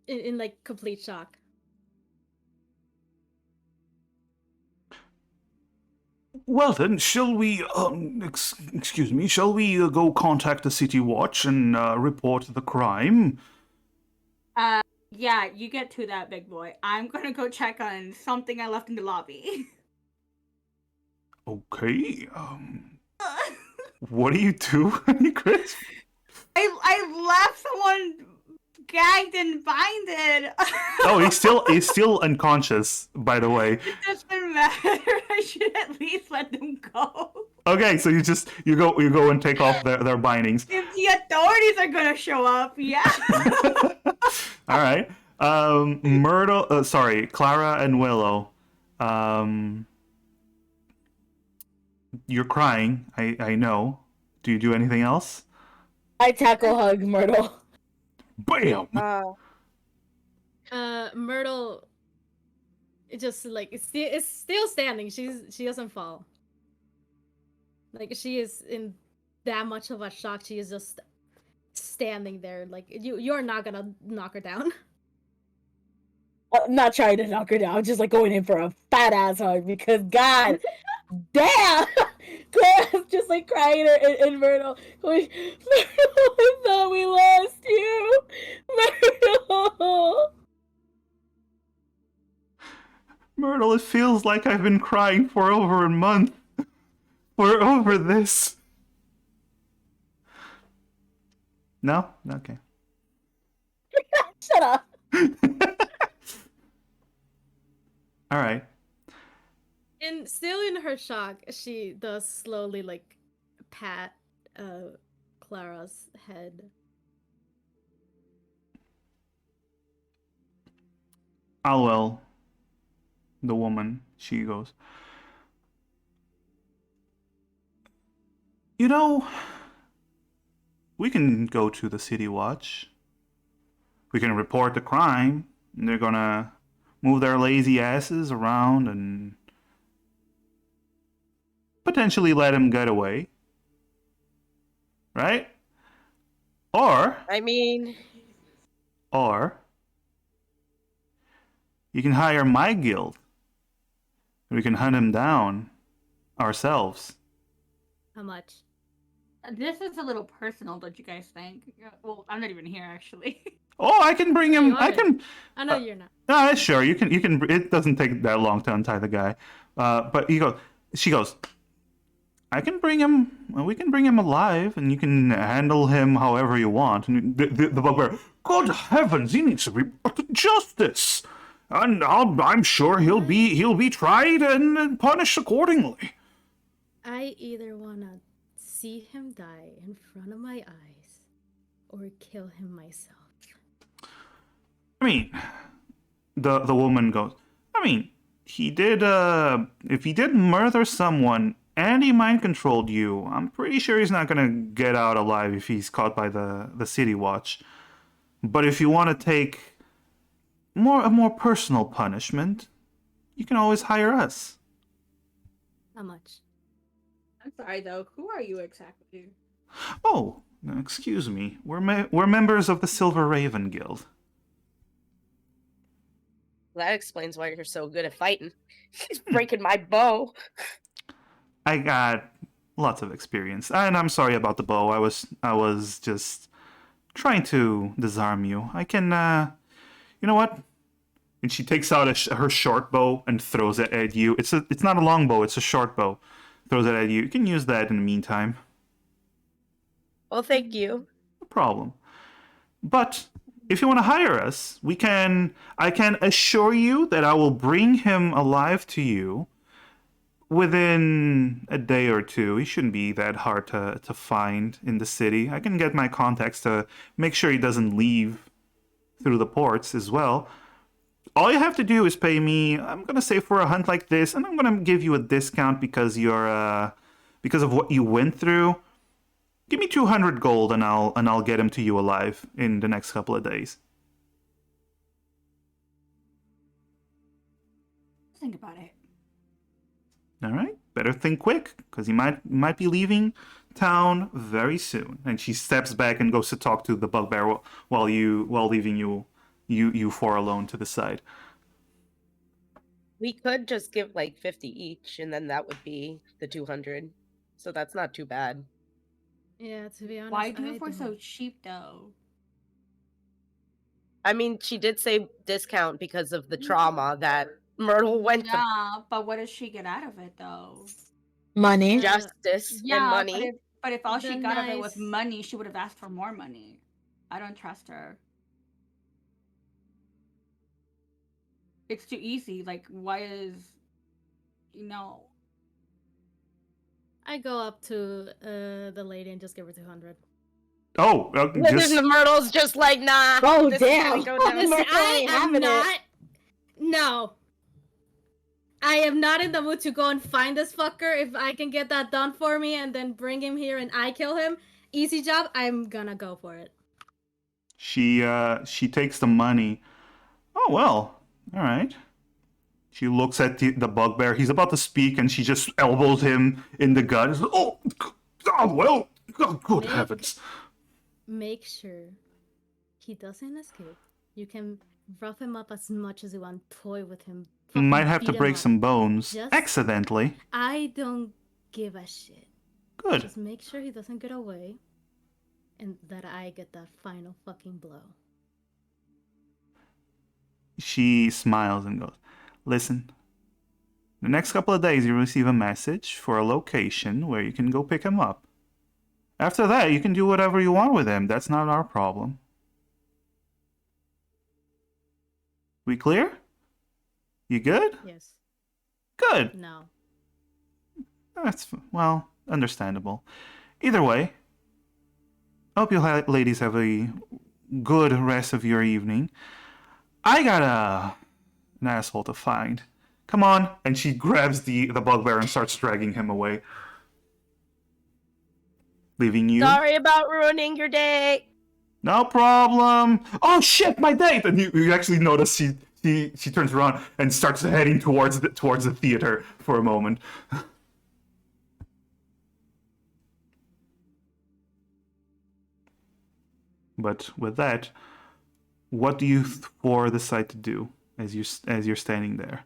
in like complete shock. Well then, shall we excuse me, shall we go contact the City Watch and report the crime? Yeah, you get to that, big boy. I'm gonna go check on something I left in the lobby. Okay. What do you do, Chris? I left someone gagged and binded. Oh, he's still unconscious, by the way. It doesn't matter. I should at least let them go. Okay, so you go and take off their bindings. If the authorities are gonna show up, yeah. All right. Myrtle, Clara and Willow. You're crying. I know. Do you do anything else? I tackle hug Myrtle. Bam. Myrtle, it just like it's still standing. She doesn't fall. Like she is in that much of a shock. She is just standing there. Like you're not gonna knock her down. I'm not trying to knock her down. I'm just like going in for a fat ass hug because God, Damn! Clara's just like crying in Myrtle. Myrtle, I thought we lost you! Myrtle! Myrtle, it feels like I've been crying for over a month. For over this. No? Okay. Shut up. Alright. And still in her shock, she does slowly like pat Clara's head. Alwell, the woman, she goes, you know, we can go to the City Watch. We can report the crime. And they're gonna move their lazy asses around and potentially let him get away. Right? Or I mean, you can hire my guild. We can hunt him down ourselves. How much? This is a little personal, don't you guys think? Well, I'm not even here actually. Oh, I can bring him. You I are. can. I know you're not. Sure. You can. It doesn't take that long to untie the guy. But she goes. I can bring him. Well, we can bring him alive, and you can handle him however you want. And the bugbear. Good heavens, he needs to be brought to justice, and I'm sure he'll be tried and punished accordingly. I either wanna see him die in front of my eyes, or kill him myself. I mean, the woman goes, I mean, he did, if he did murder someone and he mind controlled you, I'm pretty sure he's not gonna get out alive if he's caught by the City Watch. But if you want to take a more personal punishment, you can always hire us. How much? I'm sorry though. Who are you exactly? Oh, excuse me. We're members of the Silver Raven Guild. that explains why you're so good at fighting. He's breaking my bow. I got lots of experience, and I'm sorry about the bow. I was just trying to disarm you. I can, you know what? And she takes out her short bow and throws it at you. It's not a long bow. It's a short bow. Throws it at you. You can use that in the meantime. Well, thank you. No problem. But if you want to hire us, I can assure you that I will bring him alive to you within a day or two. He shouldn't be that hard to find in the city. I can get my contacts to make sure he doesn't leave through the ports as well. All you have to do is pay me, I'm gonna say, for a hunt like this, and I'm gonna give you a discount because because of what you went through. Give me 200 gold and I'll get him to you alive in the next couple of days. Think about it. All right, better think quick, because he might be leaving town very soon. And she steps back and goes to talk to the bugbear while leaving you four alone to the side. We could just give like 50 each, and then that would be the 200. So that's not too bad. Yeah, to be honest. Why do I it for so don't- cheap though? I mean, she did say discount because of the trauma that Myrtle went through. Yeah, but what does she get out of it though? Money. Justice and Yeah, money. but if all she The got of it was nice- money, she would have asked for more money. I don't trust her. It's too easy. Like, why is, you know? I go up to the lady and just give her 200. Oh, Listen, the Myrtle's just like, nah. Oh, this is how damn. we go down. Listen, Listen, Myrtle I ain't am having it. not. No. I am not in the mood to go and find this fucker. If I can get that done for me and then bring him here and I kill him, easy job, I'm gonna go for it. She takes the money. Oh well, all right. She looks at the bugbear. He's about to speak, and she just elbows him in the gut. Oh well, good Nick. heavens! Make sure he doesn't escape. You can rough him up as much as you want, toy with him. Might fucking have to beat him break up. some bones Just- accidentally. I don't give a shit. Good. Just make sure he doesn't get away, and that I get that final fucking blow. She smiles and goes, "Listen, the next couple of days you receive a message for a location where you can go pick him up. After that, you can do whatever you want with him. That's not our problem. We clear? You good? Yes. Good. No. That's, well, understandable. Either way, I hope you ladies have a good rest of your evening. I got an asshole to find. Come on." And she grabs the bugbear and starts dragging him away. Leaving you. Sorry about ruining your day. No problem. Oh shit, my date! And you actually notice she turns around and starts heading towards the theater for a moment. But with that, what do you four decide to do as you're standing there?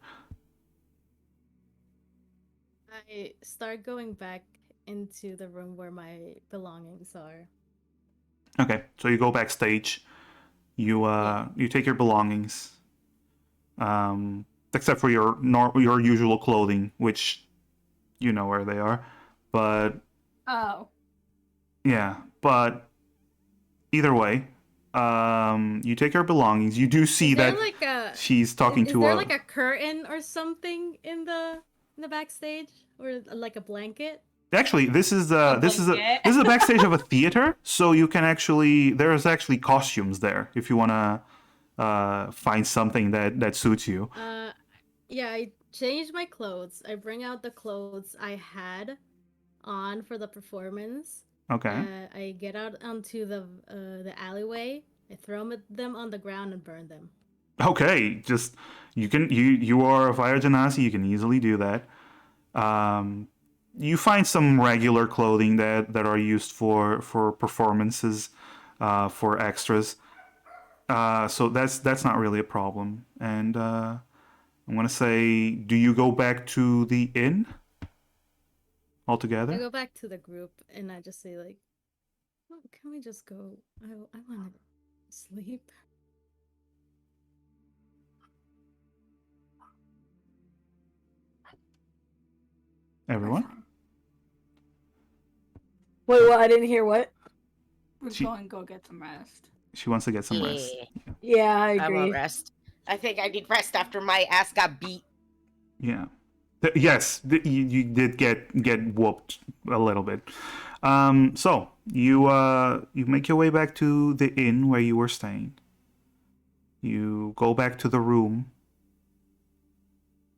I start going back into the room where my belongings are. Okay, so you go backstage. You take your belongings, except for your usual clothing, which you know where they are. But Oh. yeah, but either way, you take your belongings. You do see Is there that like a she's talking is to there a. like a curtain or something in the backstage, or like a blanket? Actually, this is blanket. this is the backstage of a theater, so you can there's actually costumes there if you wanna find something that suits you. Yeah, I change my clothes. I bring out the clothes I had on for the performance. Okay. I get out onto the alleyway. I throw them on the ground and burn them. Okay, just you are a fire genasi, you can easily do that. You find some regular clothing that are used for performances, for extras. So that's not really a problem. And I'm gonna say, do you go back to the inn I altogether? go back to the group and I just say like, oh, "Can we just go? I want to sleep." Everyone? Wait, what? I didn't hear what? We're She- going to go get some rest. She wants to get some rest. Yeah, Yeah, I I agree. want rest. I think I need rest after my ass got beat. Yeah. Yes, you did get whooped a little bit. So you make your way back to the inn where you were staying. You go back to the room.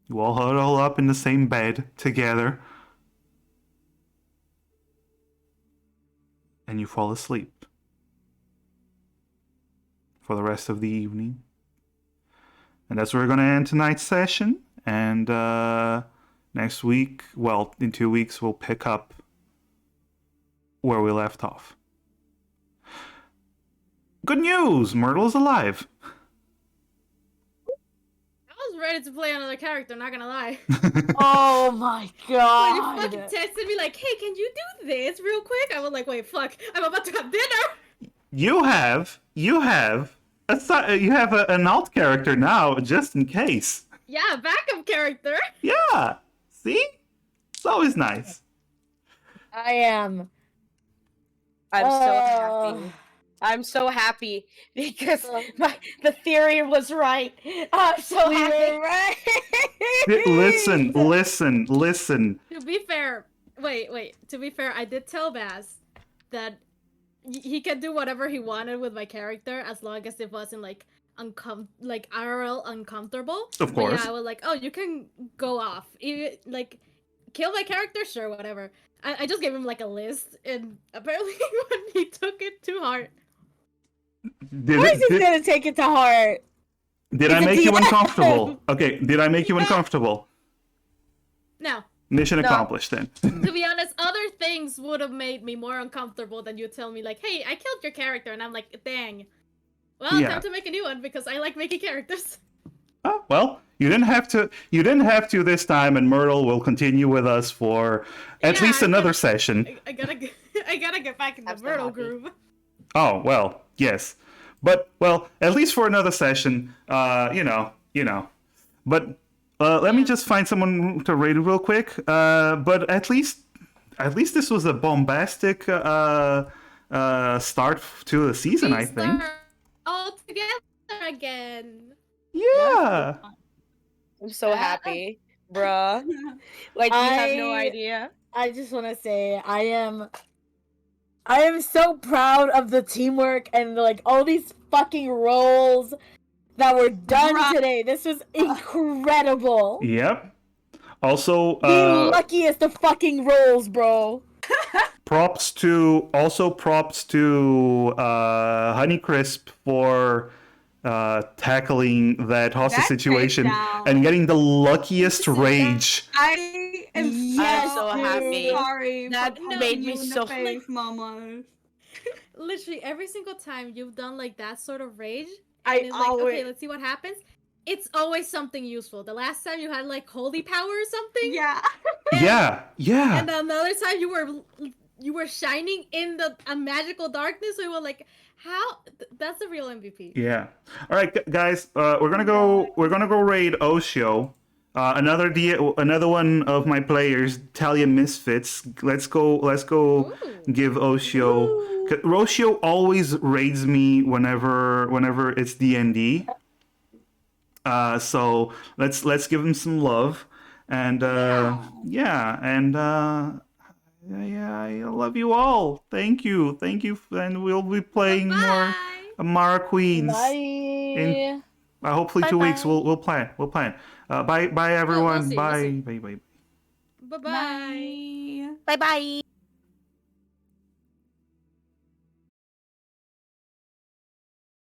You all huddle up in the same bed together. And you fall asleep for the rest of the evening. And that's where we're going to end tonight's session. And next week, well, in 2 weeks, we'll pick up where we left off. Good news! Myrtle's alive. I was ready to play another character. Not gonna lie. Oh my When you god. fucking texted me like, "Hey, can you do this real quick?" I was like, "Wait, fuck! I'm about to have dinner." You have an alt character now, just in case. Yeah, backup character. Yeah. See? It's always nice. I am. I'm so happy. I'm so happy because the theory was right. I'm so We happy. were right. Listen. To be fair, wait. To be fair, I did tell Baz that he could do whatever he wanted with my character as long as it wasn't like IRL uncomfortable. Of But course. yeah, I was like, "Oh, you can go off. Even, like, kill my character, sure, whatever." I just gave him like a list, and apparently when he took it too hard. Did, Why is he did, gonna take it to heart? did I It's a make you DM. uncomfortable? Okay, did I make you uncomfortable? No, Mission No. accomplished then. to be honest, other things would have made me more uncomfortable than you tell me like, "Hey, I killed your character," and I'm like, "Dang." Well, Yeah. time to make a new one because I like making characters. Oh, well, you didn't have to. You didn't have to this time, and Myrtle will continue with us for at Yeah, least I another gotta- session. I gotta I gotta get back in the I'm so Myrtle happy. groove. Oh well, yes, but well, at least for another session. You know. But let me Yeah. just find someone to raid real quick. But at least this was a bombastic start to the season. We I think. start all together again. Yeah. I'm so happy, bruh. Like, you have no idea. I just want to say I am so proud of the teamwork and like all these fucking roles that were done Bruh. today. This was incredible. Yep. Also, The luckiest of fucking roles, bro. props to Honeycrisp for tackling that hostage That situation takedown. and getting the luckiest See that? rage. I am Yes, so dude. happy. sorry. That for made punching me you in so- the face, mama. Literally every single time you've done like that sort of rage, I and it's like, always. okay, let's see what happens. It's always something useful. The last time you had like holy power or something, Yeah. Yeah. and another time you were shining in a magical darkness. So we were like, how? That's the real MVP. Yeah. All right, guys. We're gonna go raid Oshio. Another one of my players, Talia Misfits. Let's go Ooh. give Oshio. Roshio always raids me whenever it's D&D. So let's give him some love, and yeah, I love you all. Thank you, and we'll be playing more Bye. Amara Queens. Bye. Hopefully 2 weeks. Bye-bye. We'll plan. Bye everyone. see, we'll Bye. see. Bye. Bye bye. Bye. Bye bye.